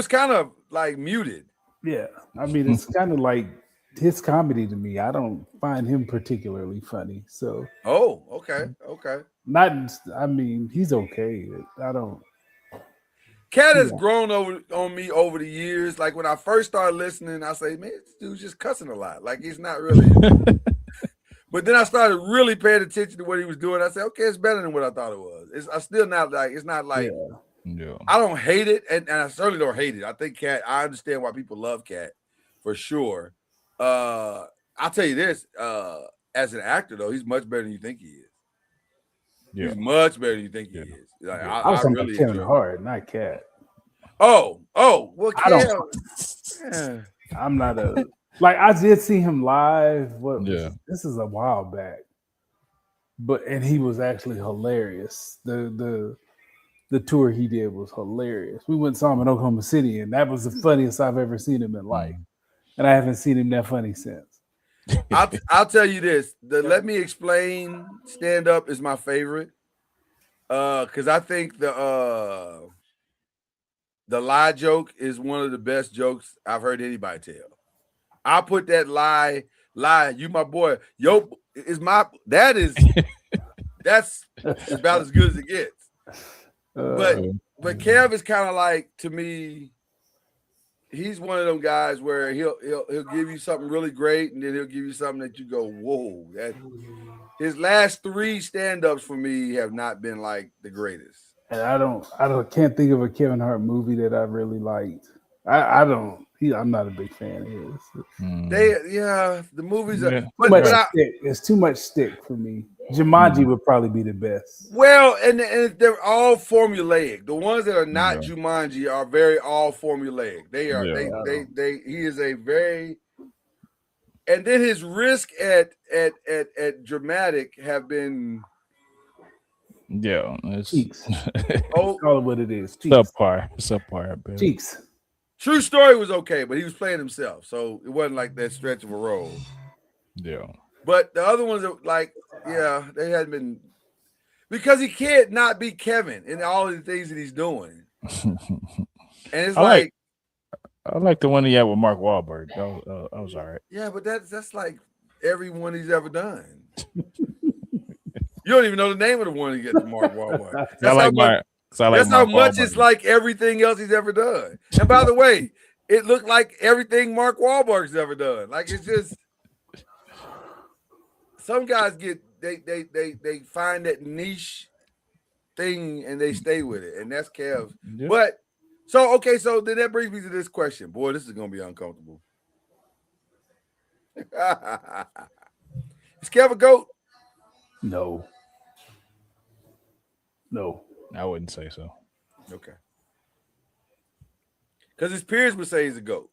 kind of like muted. Yeah. I mean, it's kind of like his comedy to me. I don't find him particularly funny. So okay. I mean, he's okay. I don't. Cat has grown on me over the years. Like when I first started listening, I say, man, this dude's just cussing a lot. Like he's not really. But then I started really paying attention to what he was doing. I said, okay, it's better than what I thought it was. I still not like, it's not like, I don't hate it. And I certainly don't hate it. I think Cat, I understand why people love Cat for sure. I'll tell you this, as an actor though, he's much better than you think he is. Yeah. He's much better than you think he is. Like, I was talking about Kevin Hart, not Cat. Oh, well, Cat. I'm not a. Like I did see him live. This is a while back, and he was actually hilarious. The tour he did was hilarious. We went and saw him in Oklahoma City, and that was the funniest I've ever seen him in life. And I haven't seen him that funny since. I'll tell you this: the Let Me Explain stand up is my favorite, because I think the lie joke is one of the best jokes I've heard anybody tell. I put that lie, you my boy. That's about as good as it gets. But Kev is kind of like, to me, he's one of them guys where he'll give you something really great, and then he'll give you something that you go, whoa. His last 3 stand-ups for me have not been like the greatest. And I can't think of a Kevin Hart movie that I really liked. I'm not a big fan of his. The movies are it's too much stick for me. Jumanji would probably be the best. Well, and they're all formulaic. The ones that are not Jumanji are very all formulaic. They are he is a very, and then his risk at dramatic have been it's cheeks. Call it what it is. Subpar. Cheeks. True Story was okay, but he was playing himself, so it wasn't like that stretch of a role. Yeah. But the other ones are like, they hadn't been. because he can't not be Kevin in all of the things that he's doing. And it's I like the one he had with Mark Wahlberg. That was all right. Yeah, but that's like every one he's ever done. You don't even know the name of the one he gets to Mark Wahlberg. That's how much it's like everything else he's ever done. And by the way, it looked like everything Mark Wahlberg's ever done. Like it's just some guys get they find that niche thing and they stay with it, and that's Kev. Yeah. But so then that brings me to this question. Boy, this is gonna be uncomfortable. Is Kev a GOAT? No. I wouldn't say so. Okay. Because his peers would say he's a GOAT.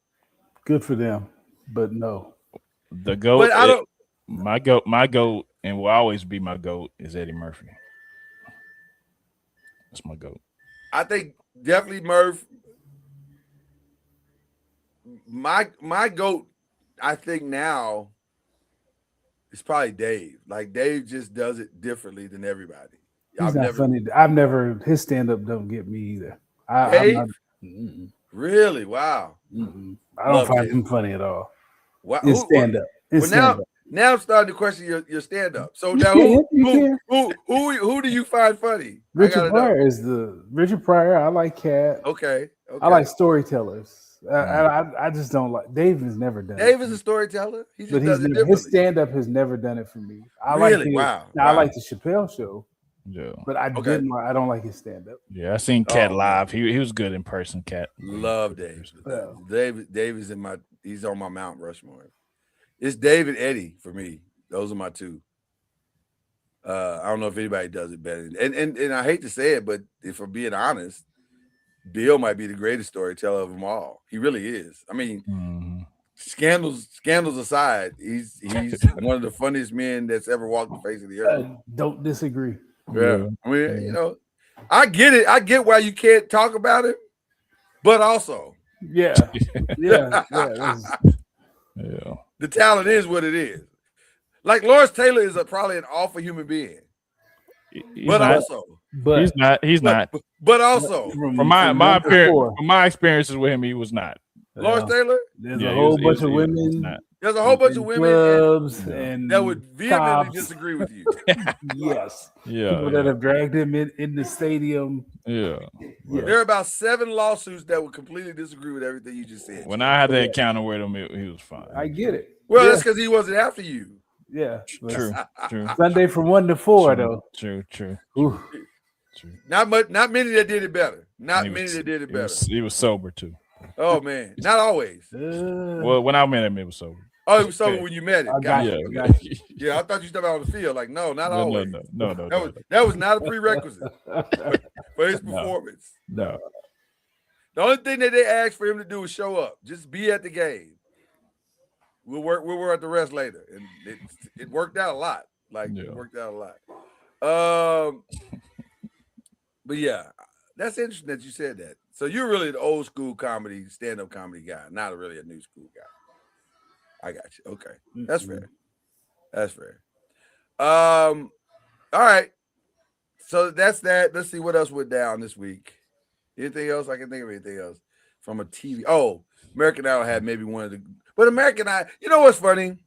Good for them, but no. The GOAT. But I don't. My GOAT, and will always be my GOAT, is Eddie Murphy. That's my GOAT. I think definitely Murph. My GOAT, I think now, is probably Dave. Like Dave just does it differently than everybody. He's not funny. His stand-up don't get me either. Dave? Really? Wow. I don't find him funny at all. Wow. His stand-up. Now I'm starting to question your stand-up. So now who do you find funny? Richard Pryor. I like Cat. Okay. I like storytellers. I just don't like. Dave has never done. Dave is a storyteller. He just does it differently. His stand-up has never done it for me. I like the Chappelle Show. Yeah, but I don't like his stand-up. Yeah, I seen Cat live. He was good in person. Cat, love Dave. Dave is he's on my Mount Rushmore. It's Dave and Eddie for me. Those are my two. I don't know if anybody does it better. And I hate to say it, but if I'm being honest, Bill might be the greatest storyteller of them all. He really is. I mean, scandals aside, he's one of the funniest men that's ever walked the face of the earth. Don't disagree. Yeah. I mean, I get it. I get why you can't talk about it, but also, yeah. The talent is what it is. Like Lawrence Taylor is probably an awful human being, he's not. But also, from my experiences with him, he was not. Lawrence Taylor. There's a whole bunch of women. There's a whole bunch of women and that would vehemently disagree with you. Yes. Yeah. People that have dragged him in the stadium. Yeah. There are about 7 lawsuits that would completely disagree with everything you just said. When I had that encounter with him, he was fine. I get it. Well, that's because he wasn't after you. Yeah. True. Sunday from 1 to 4, though. True. Ooh. True. Not many that did it better. He was sober too. Oh man, not always. Well, when I met him, it was sober. Oh, it was sober when you met him. Got you. Yeah, I thought you stepped out on the field. Like, no, not always. No. That was not a prerequisite for his performance. No. The only thing that they asked for him to do was show up. Just be at the game. We'll work at the rest later. And it worked out a lot. It worked out a lot. But yeah, that's interesting that you said that. So you're really the old school comedy, stand-up comedy guy, not really a new school guy. I got you. Okay. That's fair. All right. So that's that. Let's see what else went down this week. Anything else? I can think of anything else from a TV. Oh, American Idol had maybe one of the, but American Idol, you know what's funny?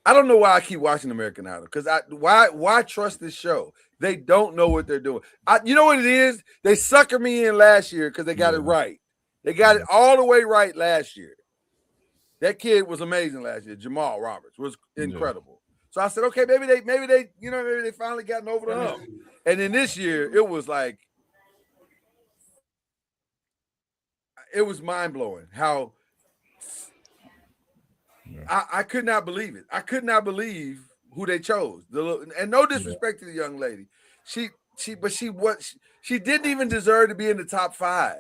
I don't know why I keep watching American Idol because why trust this show? They don't know what they're doing. You know what it is? They suckered me in last year because they got it right. They got it all the way right last year. That kid was amazing last year. Jamal Roberts was incredible. So I said, okay, maybe they finally gotten over the hump. And then this year, it was like, it was mind-blowing how I could not believe it. I could not believe who they chose. And no disrespect to the young lady. She didn't even deserve to be in the top 5.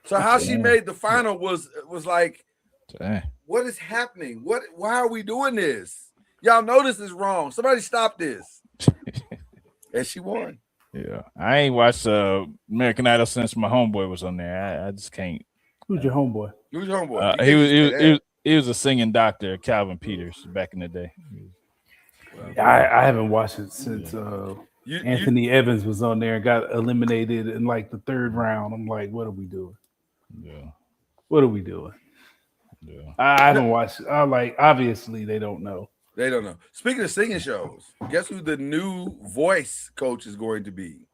So how she made the final was like, what is happening? Why are we doing this? Y'all know this is wrong. Somebody stop this. And she won. Yeah. I ain't watched American Idol since my homeboy was on there. I just can't. Who's your homeboy? Who's your homeboy? He was a singing doctor, Calvin Peters, back in the day. I haven't watched it since Anthony Evans was on there and got eliminated in like the third round. I'm like, what are we doing? Yeah. What are we doing? Yeah. I haven't watched. I like obviously they don't know. They don't know. Speaking of singing shows, guess who the new voice coach is going to be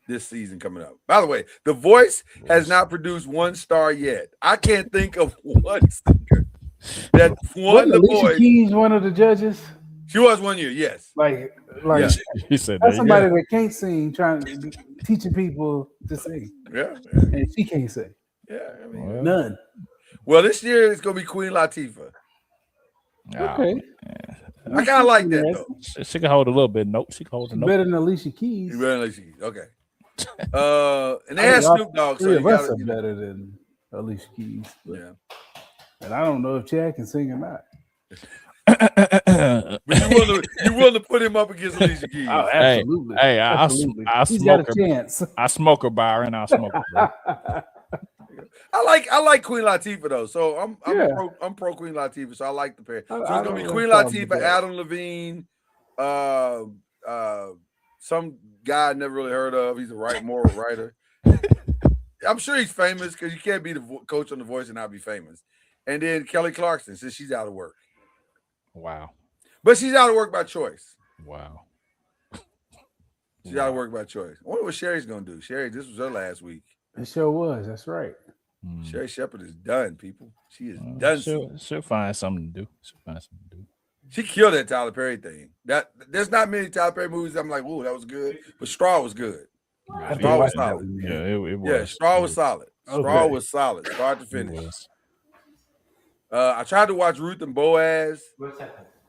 this season coming up? By the way, The Voice has not produced one star yet. I can't think of one singer that won The Alicia Voice. Keys one of the judges? She was 1 year, yes. Like Yeah. He said that's that. somebody that can't sing, teaching people to sing, Yeah. and she can't sing. Yeah. I mean, None. well, this year it's going to be Queen Latifah. Okay. I kind of like that, though. She can hold a little bit. Nope. She can hold a note. Better than Alicia Keys. You better than Alicia Keys. Okay. And they had Snoop Dogg, so three you of us got are to. better than Alicia Keys. But, Yeah. and I don't know if Chad can sing or not. But you willing to put him up against Alicia Keys? Oh, absolutely. Hey, absolutely. I He's smoke got a chance. I smoke her bar and I'll smoke her. I like Queen Latifah though, so I'm pro Queen Latifah, so I like the pair. So it's gonna be Queen Latifah, Adam Levine, some guy I never really heard of. He's a moral writer. I'm sure he's famous because you can't be the coach on The Voice and not be famous. And then Kelly Clarkson, since she's out of work. Wow. But she's out of work by choice. Wow. She's out of work by choice. I wonder what Sherry's gonna do. Sherry, this was her last week. It sure was. That's right. Sherry Shepherd is done, people. She is done. She'll find something to do. She killed that Tyler Perry thing. There's not many Tyler Perry movies I'm like, "Ooh, that was good," but Straw was good. Straw was solid. Yeah, it was. Yeah, Straw was solid. Straw was solid, start to finish. I tried to watch Ruth and Boaz,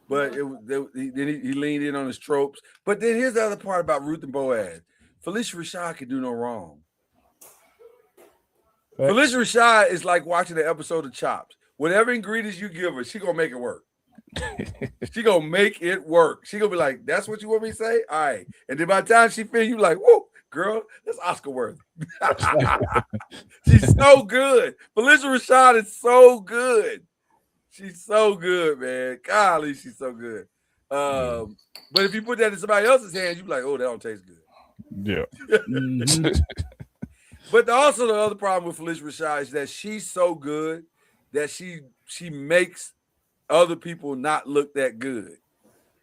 but he leaned in on his tropes. But then here's the other part about Ruth and Boaz: Felicia Rashad could do no wrong. Felicia Rashad is like watching an episode of Chopped. Whatever ingredients you give her, she gonna make it work. She gonna make it work. She gonna be like, "That's what you want me to say, all right." And then by the time she finishes, you like, "Whoa, girl, that's Oscar worthy." She's so good. Felicia Rashad is so good. She's so good, man. Golly, she's so good. But if you put that in somebody else's hands, you be like, "Oh, that don't taste good." Yeah. But also the other problem with Felicia Rashad is that she's so good that she makes other people not look that good.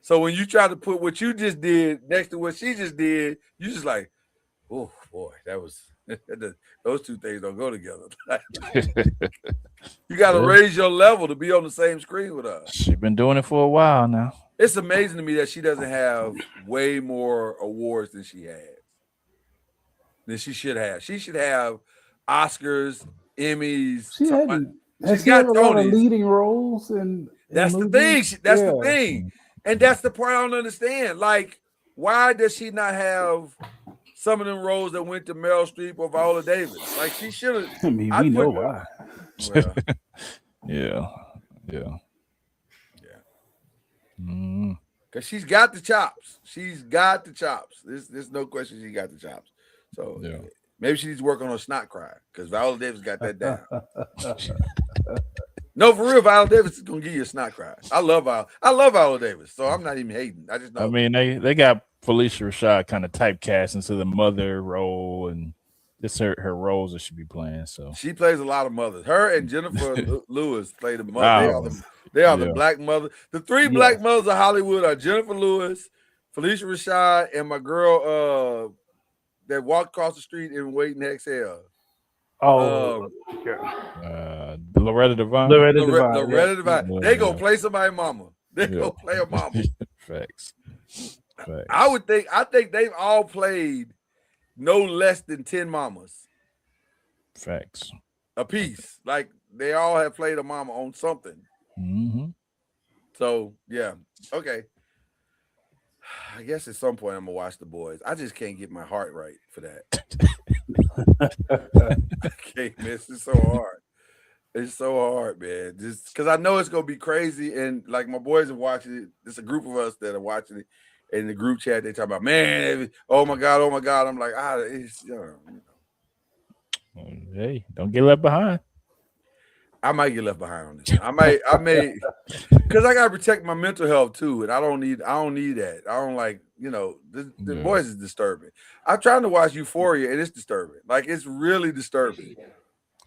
So when you try to put what you just did next to what she just did, you just like, oh boy, that was those two things don't go together. You got to raise your level to be on the same screen with us. She's been doing it for a while now. It's amazing to me that she doesn't have way more awards than she has. Than she should have. She should have Oscars, Emmys. She got a lot of leading roles in that's the movies. thing. That's the thing. And that's the part I don't understand. Like, why does she not have some of them roles that went to Meryl Streep or Viola Davis? Like, she should have. I mean, we know why. Well, Yeah. Because she's got the chops. She's got the chops. There's no question she got the chops. So maybe she needs to work on her snot cry because Viola Davis got that down. No, for real, Viola Davis is gonna give you a snot cry. I love Viola Davis, so I'm not even hating. I just know. I mean, they got Felicia Rashad kind of typecast into the mother role, and this her roles that she be playing. So she plays a lot of mothers. Her and Jennifer Lewis play the mother. They are the black mother. The three black mothers of Hollywood are Jennifer Lewis, Felicia Rashad, and my girl that walked across the street in Wait and Exhale. Loretta Devine. Loretta Devine. They gonna play somebody's mama. They gonna play a mama. Facts. I think they've all played no less than 10 mamas. Facts. A piece. Like they all have played a mama on something. Mm-hmm. So yeah. Okay. I guess at some point I'm gonna watch The Boys. I just can't get my heart right for that. I can't miss. It's so hard. It's so hard, man. Just because I know it's gonna be crazy, and like my boys are watching it. There's a group of us that are watching it in the group chat. They talk about, man, oh my god. I'm like, it's Hey, don't get left behind. I might get left behind on this. I may, because I gotta protect my mental health too, and I don't need that. I don't like, the voice is disturbing. I'm trying to watch Euphoria, and it's disturbing. Like it's really disturbing.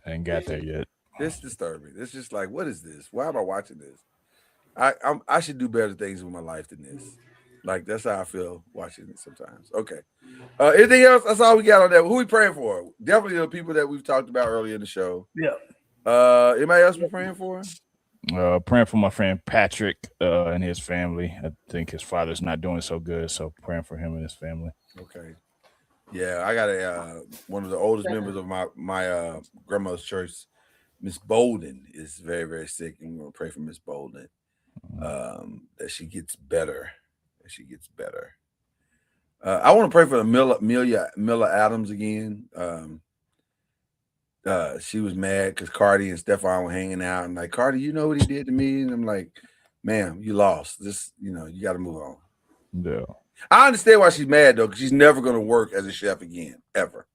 I ain't got there yet. It's disturbing. It's just like, what is this? Why am I watching this? I should do better things with my life than this. Like that's how I feel watching it sometimes. Okay. Anything else? That's all we got on that. Who we praying for? Definitely the people that we've talked about earlier in the show. Yeah. Anybody else we praying for? Praying for my friend Patrick and his family. I think his father's not doing so good, so praying for him and his family. Okay. Yeah, I got one of the oldest members of my grandmother's church, Miss Bolden, is very, very sick, and we're gonna pray for Miss Bolden that she gets better. I want to pray for Miller Adams again. She was mad because Cardi and Stefan were hanging out, and like, Cardi, you know what he did to me? And I'm like, ma'am, you lost. This, you got to move on. Yeah. I understand why she's mad though, because she's never going to work as a chef again, ever.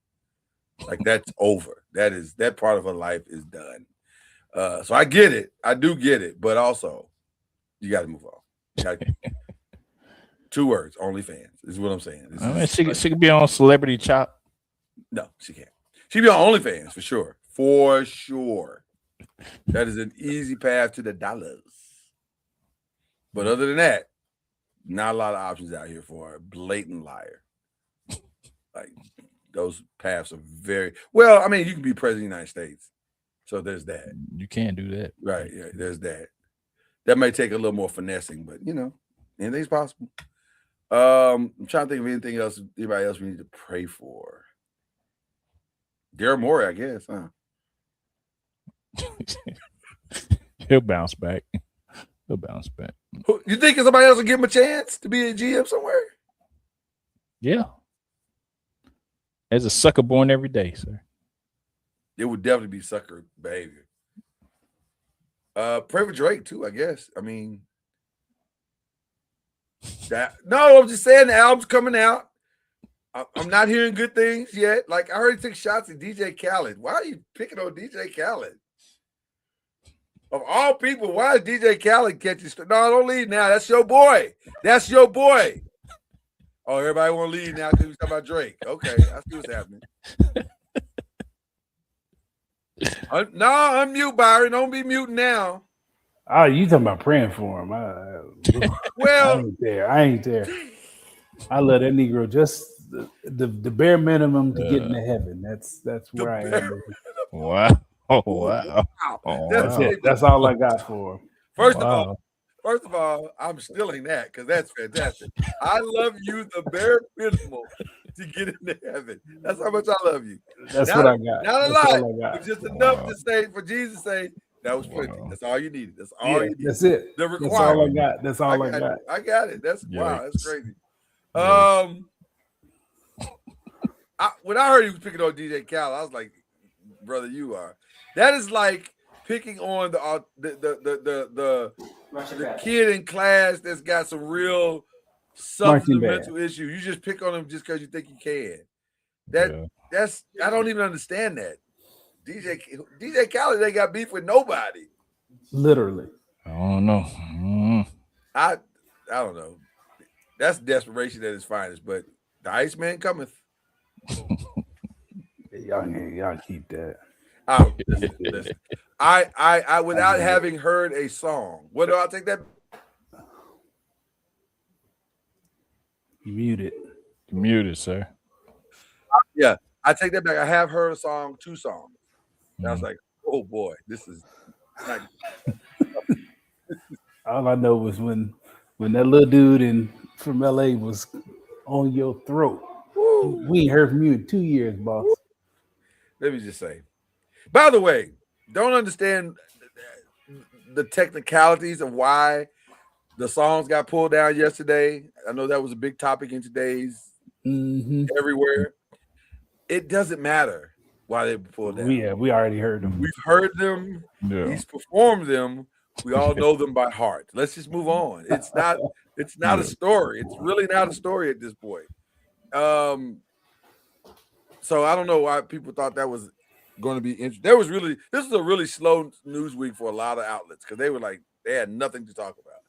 Like that's over. That part of her life is done. So I get it. I do get it, but also you got to move on. 2 words, OnlyFans is what I'm saying. She could be on Celebrity Chop. No, she can't. She'd be on OnlyFans for sure. For sure. That is an easy path to the dollars. But other than that, not a lot of options out here for a blatant liar. Like those paths are very well. I mean, you can be president of the United States. So there's that. You can't do that. Right. Yeah, there's that. That may take a little more finessing, but anything's possible. I'm trying to think of anything else, anybody else we need to pray for. Daryl Morey, I guess, huh? He'll bounce back. You think somebody else will give him a chance to be a GM somewhere? Yeah. There's a sucker born every day, sir. It would definitely be sucker behavior. Pray for Drake too, I guess. I mean, I'm just saying the album's coming out. I'm not hearing good things yet. Like I heard he took shots at DJ Khaled. Why are you picking on DJ Khaled? Of all people, why is DJ Khaled catching? No, don't leave now. That's your boy. Oh, everybody want to leave now because we talking about Drake. Okay, I see what's happening. No, unmute Byron. Don't be muting now. Oh, you talking about praying for him? Well, I ain't there. I love that Negro just the bare minimum to get into heaven. That's where I am. Wow. Oh wow. That's it. That's all I got for him. First of all, I'm stealing that because that's fantastic. I love you the bare minimum to get into heaven. That's how much I love you. That's what I got. Not a lot, but just enough to say for Jesus' sake. That was plenty. That's all you needed. That's all you needed. That's it. The requirement. That's all I got. I got it. Wow. That's crazy. When I heard he was picking on DJ Khaled, I was like, brother, you are. That is like picking on the kid in class that's got some real substance mental issue. You just pick on him just because you think you can. That's I don't even understand that. DJ Khaled ain't got beef with nobody. Literally. I don't know. I don't know. That's desperation at its finest, but the Iceman cometh. Y'all keep that. Listen. I without having heard a song. What do I take that? You muted, sir. Yeah, I take that back. I have heard a song, 2 songs. And I was like, oh boy, this is like all I know was when that little dude from LA was on your throat. Woo. We ain't heard from you in 2 years, boss. Let me just say. By the way, don't understand the technicalities of why the songs got pulled down yesterday. I know that was a big topic in today's everywhere. It doesn't matter why they were pulled down. Yeah, we already heard them. We've heard them. Yeah. He's performed them. We all know them by heart. Let's just move on. It's not a story. It's really not a story at this point. So I don't know why people thought that was going to be interesting. This is a really slow news week for a lot of outlets because they were like they had nothing to talk about.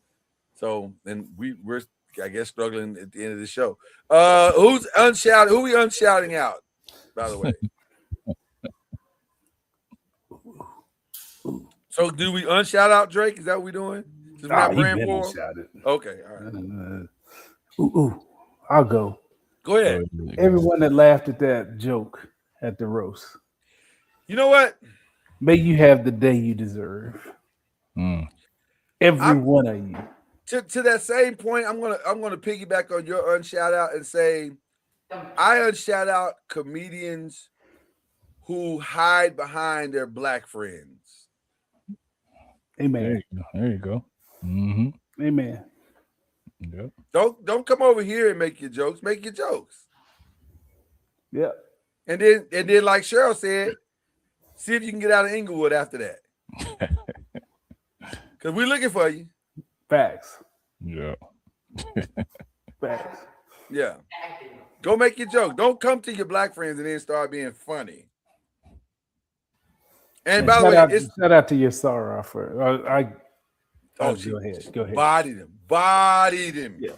So then we're I guess struggling at the end of the show. Who's unshouted? Who we unshouting out? By the way. So do we unshout out Drake? Is that what we're doing? We're not praying for him? Okay, all right. I'll go. Go ahead. Everyone that laughed at that joke at the roast. You know what? May you have the day you deserve. Every one of you. To that same point, I'm gonna piggyback on your unshout out and say I unshout out comedians who hide behind their black friends. Amen. There you go. Mm-hmm. Amen. Yep. Don't come over here and make your jokes. Make your jokes. Yeah. And then like Cheryl said, see if you can get out of Inglewood after that. Because we're looking for you. Facts. Yeah. Facts. Yeah. Go make your joke. Don't come to your black friends and then start being funny. And by the way, shout out to your Sarah for go ahead. Bodied him. Yeah.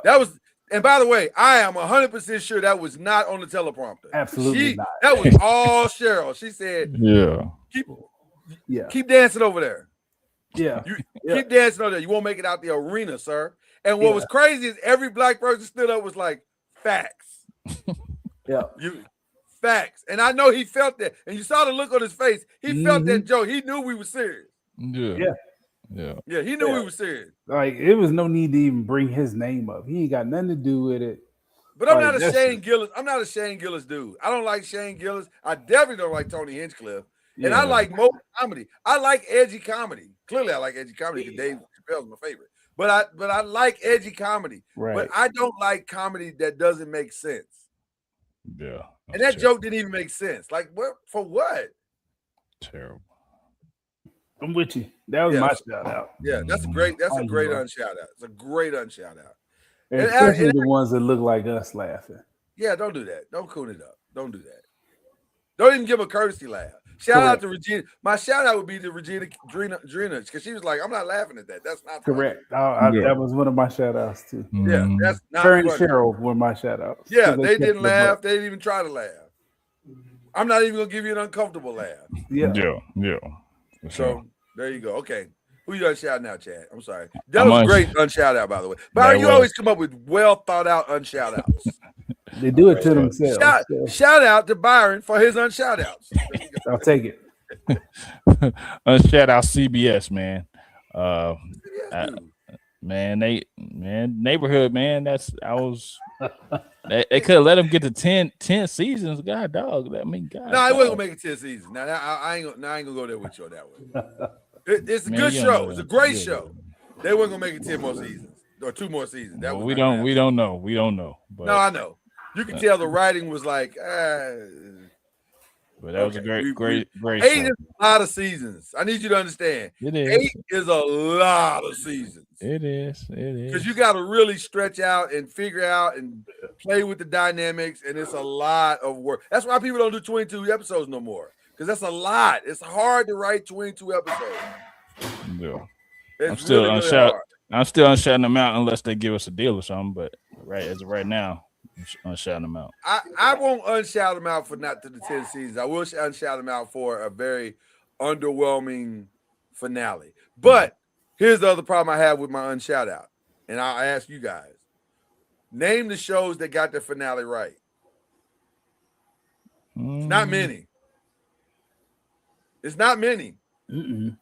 That was, and by the way, I am 100% sure that was not on the teleprompter. Absolutely not. That was all Cheryl. She said, keep dancing over there. Yeah. Keep dancing over there. You won't make it out the arena, sir. And what was crazy is every black person stood up was like, facts. Yeah. Facts. And I know he felt that. And you saw the look on his face. He felt that joke. He knew we were serious. Yeah. Yeah, he knew we were serious. Like, it was no need to even bring his name up. He ain't got nothing to do with it. But I'm not a Shane Gillis. I'm not a Shane Gillis dude. I don't like Shane Gillis. I definitely don't like Tony Hinchcliffe. And I like most comedy. I like edgy comedy. Clearly, I like edgy comedy because Dave Chappelle's my favorite. But I like edgy comedy. Right. But I don't like comedy that doesn't make sense. Yeah. And that joke didn't even make sense. Like, what for what? Terrible. I'm with you. That was my shout out. Yeah, that's a great unshout out. It's a great unshout out. And especially the ones that look like us laughing. Yeah, don't do that. Don't coon it up. Don't do that. Don't even give a courtesy laugh. Shout out to Regina. My shout out would be to Regina Drina because she was like, I'm not laughing at that. That's not correct. That was one of my shout outs too. Yeah, that's not Her and funny. Cheryl were my shout outs. Yeah, they didn't laugh. They didn't even try to laugh. I'm not even gonna give you an uncomfortable laugh. Yeah. So there you go. Okay. Who you unshouting out, Chad? I'm sorry. That was a great unshout out, by the way. Byron, you always come up with well thought out unshout outs. They do it to themselves. Shout out to Byron for his unshout outs. I'll take it. Unshout out CBS, man. Neighborhood, man. They could have let him get to 10 seasons. God, dog. I mean, God. No, I wasn't gonna make it 10 seasons. Now I ain't gonna go there with you on that one. It's a good show. It's a great show. They weren't gonna make it 10 more seasons or 2 more seasons. That we don't know. But no, I know. You can tell the writing was like, but that was a great 8 show. is a lot of seasons. I need you to understand. It is. 8 is a lot of seasons. It is. Because you got to really stretch out and figure out and play with the dynamics, and it's a lot of work. That's why people don't do 22 episodes no more. Because that's a lot. It's hard to write 22 episodes. Yeah. I'm still unshouting them out unless they give us a deal or something. But as of right now, I'm unshouting them out. I won't unshout them out for not to the 10 seasons. I will unshout them out for a very underwhelming finale. But here's the other problem I have with my unshout out. And I'll ask you guys. Name the shows that got their finale right. It's not many. It's not many. Mm-mm.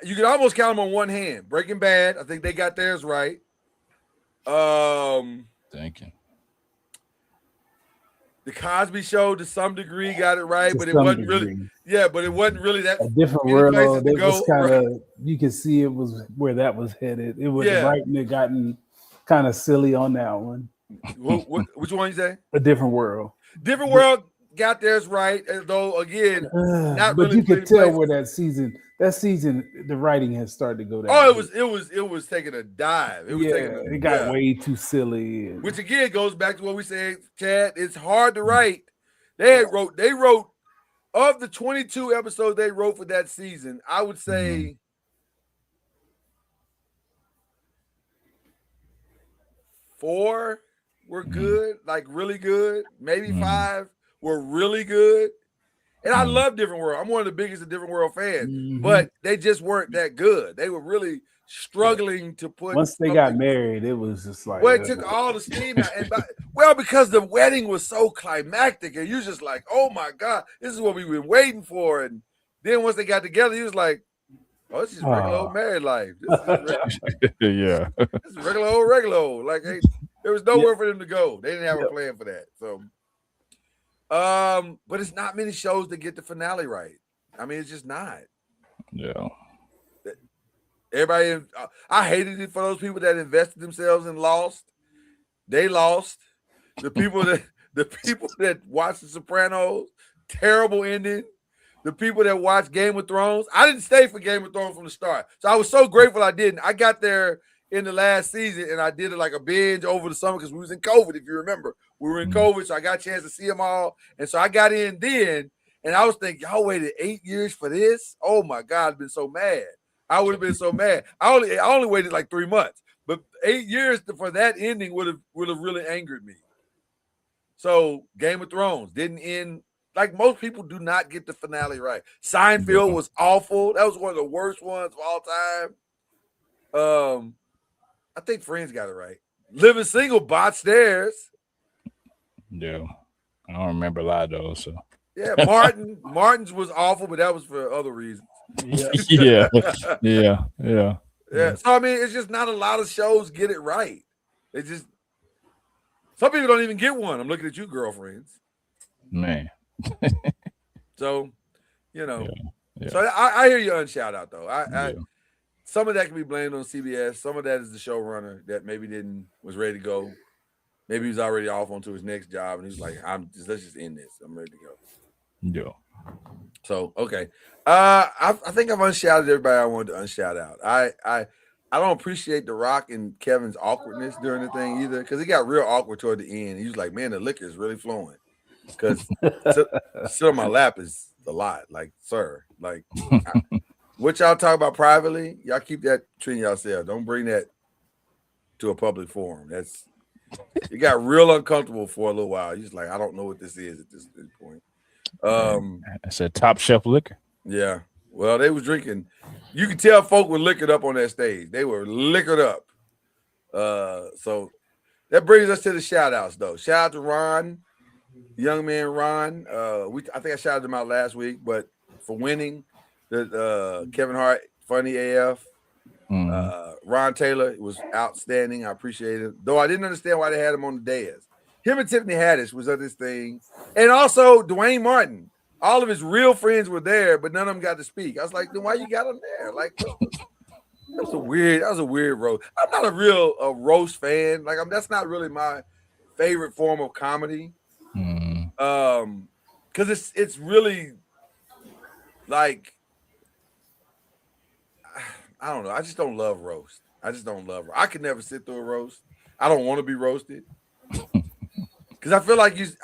You can almost count them on one hand. Breaking Bad, I think they got theirs right. Thank you. The Cosby Show, to some degree, got it right, but it wasn't really. Yeah, but it wasn't really that. A different world. It was kind of. You can see it was where that was headed. It was right, and it gotten kind of silly on that one. Which one you say? A Different World. Different World got theirs right, though. Again, not but really. You could tell where that season, the writing has started to go down. Oh, it was taking a dive. It got way too silly. Which again goes back to what we said, Chad. It's hard to write. They wrote of the 22 episodes they wrote for that season, I would say 4 were good, like really good. Maybe 5 were really good. And I love Different World. I'm one of the biggest of Different World fans, but they just weren't that good. They were really struggling to put. Once they got married, it was just like. Well, it took all the steam out. And because the wedding was so climactic, and you just like, oh my God, this is what we've been waiting for. And then once they got together, he was like, oh, this is regular old married life. This is this is regular old. Like, hey, there was nowhere for them to go. They didn't have a plan for that. So, but it's not many shows that get the finale right. I mean, it's just not. Yeah. Everybody, I hated it for those people that invested themselves and lost. They lost. The people that watched The Sopranos, terrible ending. The people that watched Game of Thrones, I didn't stay for Game of Thrones from the start. So I was so grateful I didn't. I got there in the last season and I did it like a binge over the summer because we was in COVID, if you remember. We were in COVID, so I got a chance to see them all. And so I got in then, and I was thinking, y'all waited 8 years for this? Oh my God, I've been so mad. I would have been so mad. I only waited like 3 months, but 8 years for that ending would have really angered me. So Game of Thrones didn't end like most people do not get the finale right. Seinfeld was awful. That was one of the worst ones of all time. I think Friends got it right. Living Single botched theirs. Yeah, I don't remember a lot of those. So yeah, Martin's was awful, but that was for other reasons. Yeah. So I mean, it's just not a lot of shows get it right. It's just some people don't even get one. I'm looking at you, girlfriends. Man. So, So I hear you unshout out though. I some of that can be blamed on CBS. Some of that is the showrunner that maybe was ready to go. Maybe he was already off onto his next job, and he's like, let's just end this. I'm ready to go. Yeah. So okay. I think I've unshouted everybody I wanted to unshout out. I don't appreciate The Rock and Kevin's awkwardness during the thing either, because he got real awkward toward the end. He was like, man, the liquor is really flowing. Because sit on my lap is a lot. Like, sir, like what y'all talk about privately, y'all keep that between yourselves. Don't bring that to a public forum. It got real uncomfortable for a little while. He's like, I don't know what this is at this point. I said top shelf liquor. Yeah. Well, they was drinking. You could tell folk were liquored up on that stage. They were liquored up. So that brings us to the shout outs though. Shout out to Ron, young man Ron. I think I shouted him out last week, but for winning the Kevin Hart funny AF. Ron Taylor was outstanding. I appreciate it. Though I didn't understand why they had him on the dais. Him and Tiffany Haddish was at this thing. And also Dwayne Martin. All of his real friends were there, but none of them got to speak. I was like, then why you got him there? Like, that was a weird roast. I'm not a real roast fan. Like, that's not really my favorite form of comedy. Because it's really like, I don't know. I just don't love roast. I could never sit through a roast. I don't want to be roasted. Because I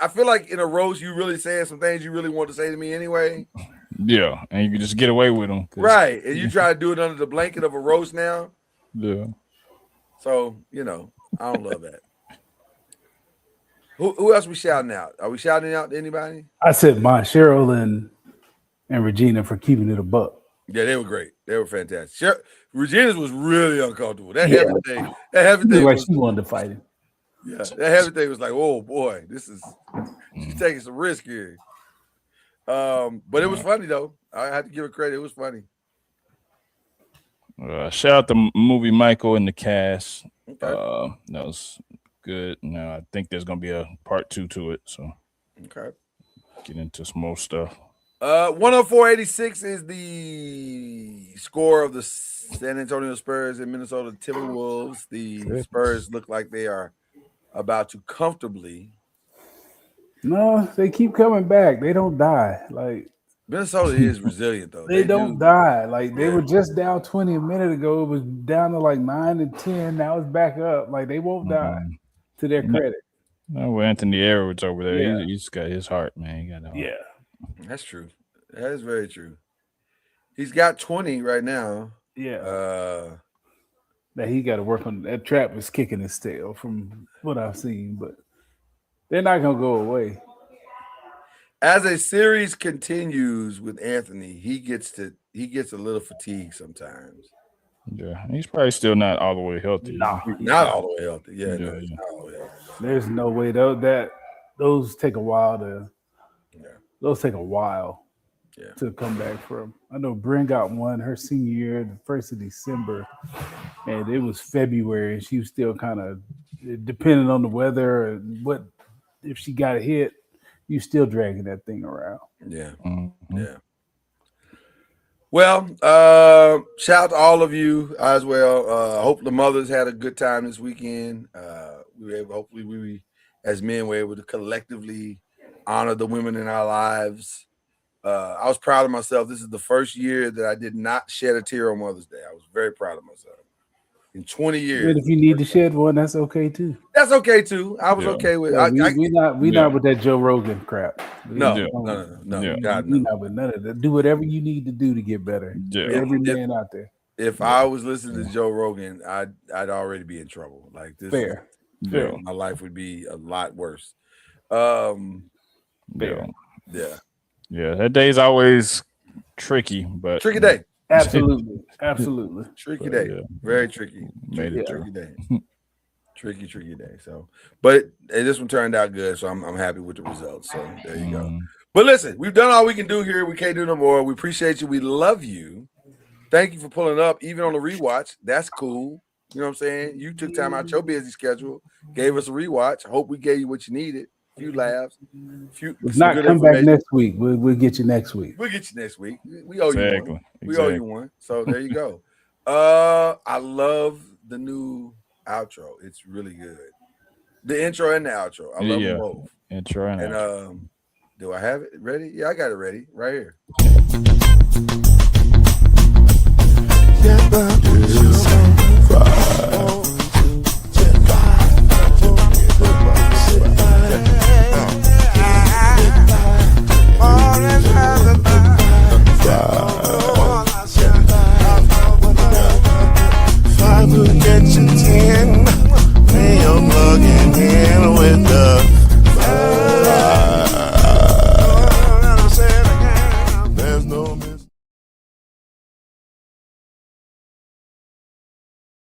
feel like in a roast, you really saying some things you really want to say to me anyway. Yeah, and you can just get away with them. Right. And you try to do it under the blanket of a roast now. Yeah. So, I don't love that. Who else we shouting out? Are we shouting out to anybody? I said mine, Cheryl and Regina for keeping it a buck. Yeah, they were great. They were fantastic. Regina's was really uncomfortable. That heavy thing like she wanted to fight him. Yeah, that heavy thing was like, oh boy, she's taking some risk here. But it was funny though. I have to give her credit. It was funny. Shout out to movie Michael and the cast. Okay. That was good. Now I think there's gonna be a part 2 to it. So okay, get into some more stuff. 104.86 is the score of the San Antonio Spurs and Minnesota Timberwolves. The Spurs look like they are about to comfortably. No, they keep coming back. They don't die. Like Minnesota is resilient though. They don't die. Like they were just down 20 a minute ago. It was down to like 9 and 10. Now it's back up. Like they won't die. To their credit. No, Anthony Edwards over there. He's got his heart, man. He got that. Yeah, that's true. That is very true. He's got 20 right now. Yeah. That he got to work on. That trap is kicking his tail from what I've seen, but they're not gonna go away. As a series continues with Anthony, he gets a little fatigued sometimes. Yeah, he's probably still not all the way healthy. Nah, Not all the way healthy. Yeah, no, Yeah, he's yeah. not all the way healthy. there's no way those take a while to. Yeah. Those take a while Yeah. to come back from. I know Bryn got one her senior year, the 1st of December, and it was February, and she was still kind of depending on the weather and what if she got a hit, you still dragging that thing around. Yeah. Mhm. Yeah. Well, shout out to all of you as well. I hope the mothers had a good time this weekend. Hopefully we as men were able to collectively honor the women in our lives. I was proud of myself. This is the first year that I did not shed a tear on Mother's Day. I was very proud of myself. In 20 years. And if you need to shed one, that's okay too. That's okay too. I was okay with Yeah, it. we not with that Joe Rogan crap. No, Yeah. no. Yeah. God, We no. not with none of that. Do whatever you need to do to get better. Yeah. Every man out there. If I was listening to Joe Rogan, I'd already be in trouble. Like this, Fair. my life would be a lot worse. Yeah. Yeah. Yeah, that day's always tricky, but Tricky day. Absolutely. Tricky But, day. yeah. Very tricky. Made it Tricky day. Tricky day. So, but this one turned out good. So I'm happy with the results. So there you go. But listen, we've done all we can do here. We can't do no more. We appreciate you. We love you. Thank you for pulling up, even on the rewatch. That's cool. You know what I'm saying? You took time out your busy schedule, gave us a rewatch. I hope we gave you what you needed. A few laughs. If not, come back next week. We'll get you next week. We'll get you next week. We owe you one. We owe you one. So there you go. I love the new outro. It's really good. The intro and the outro. I love them both. Intro and outro. Do I have it ready? Yeah, I got it ready right here.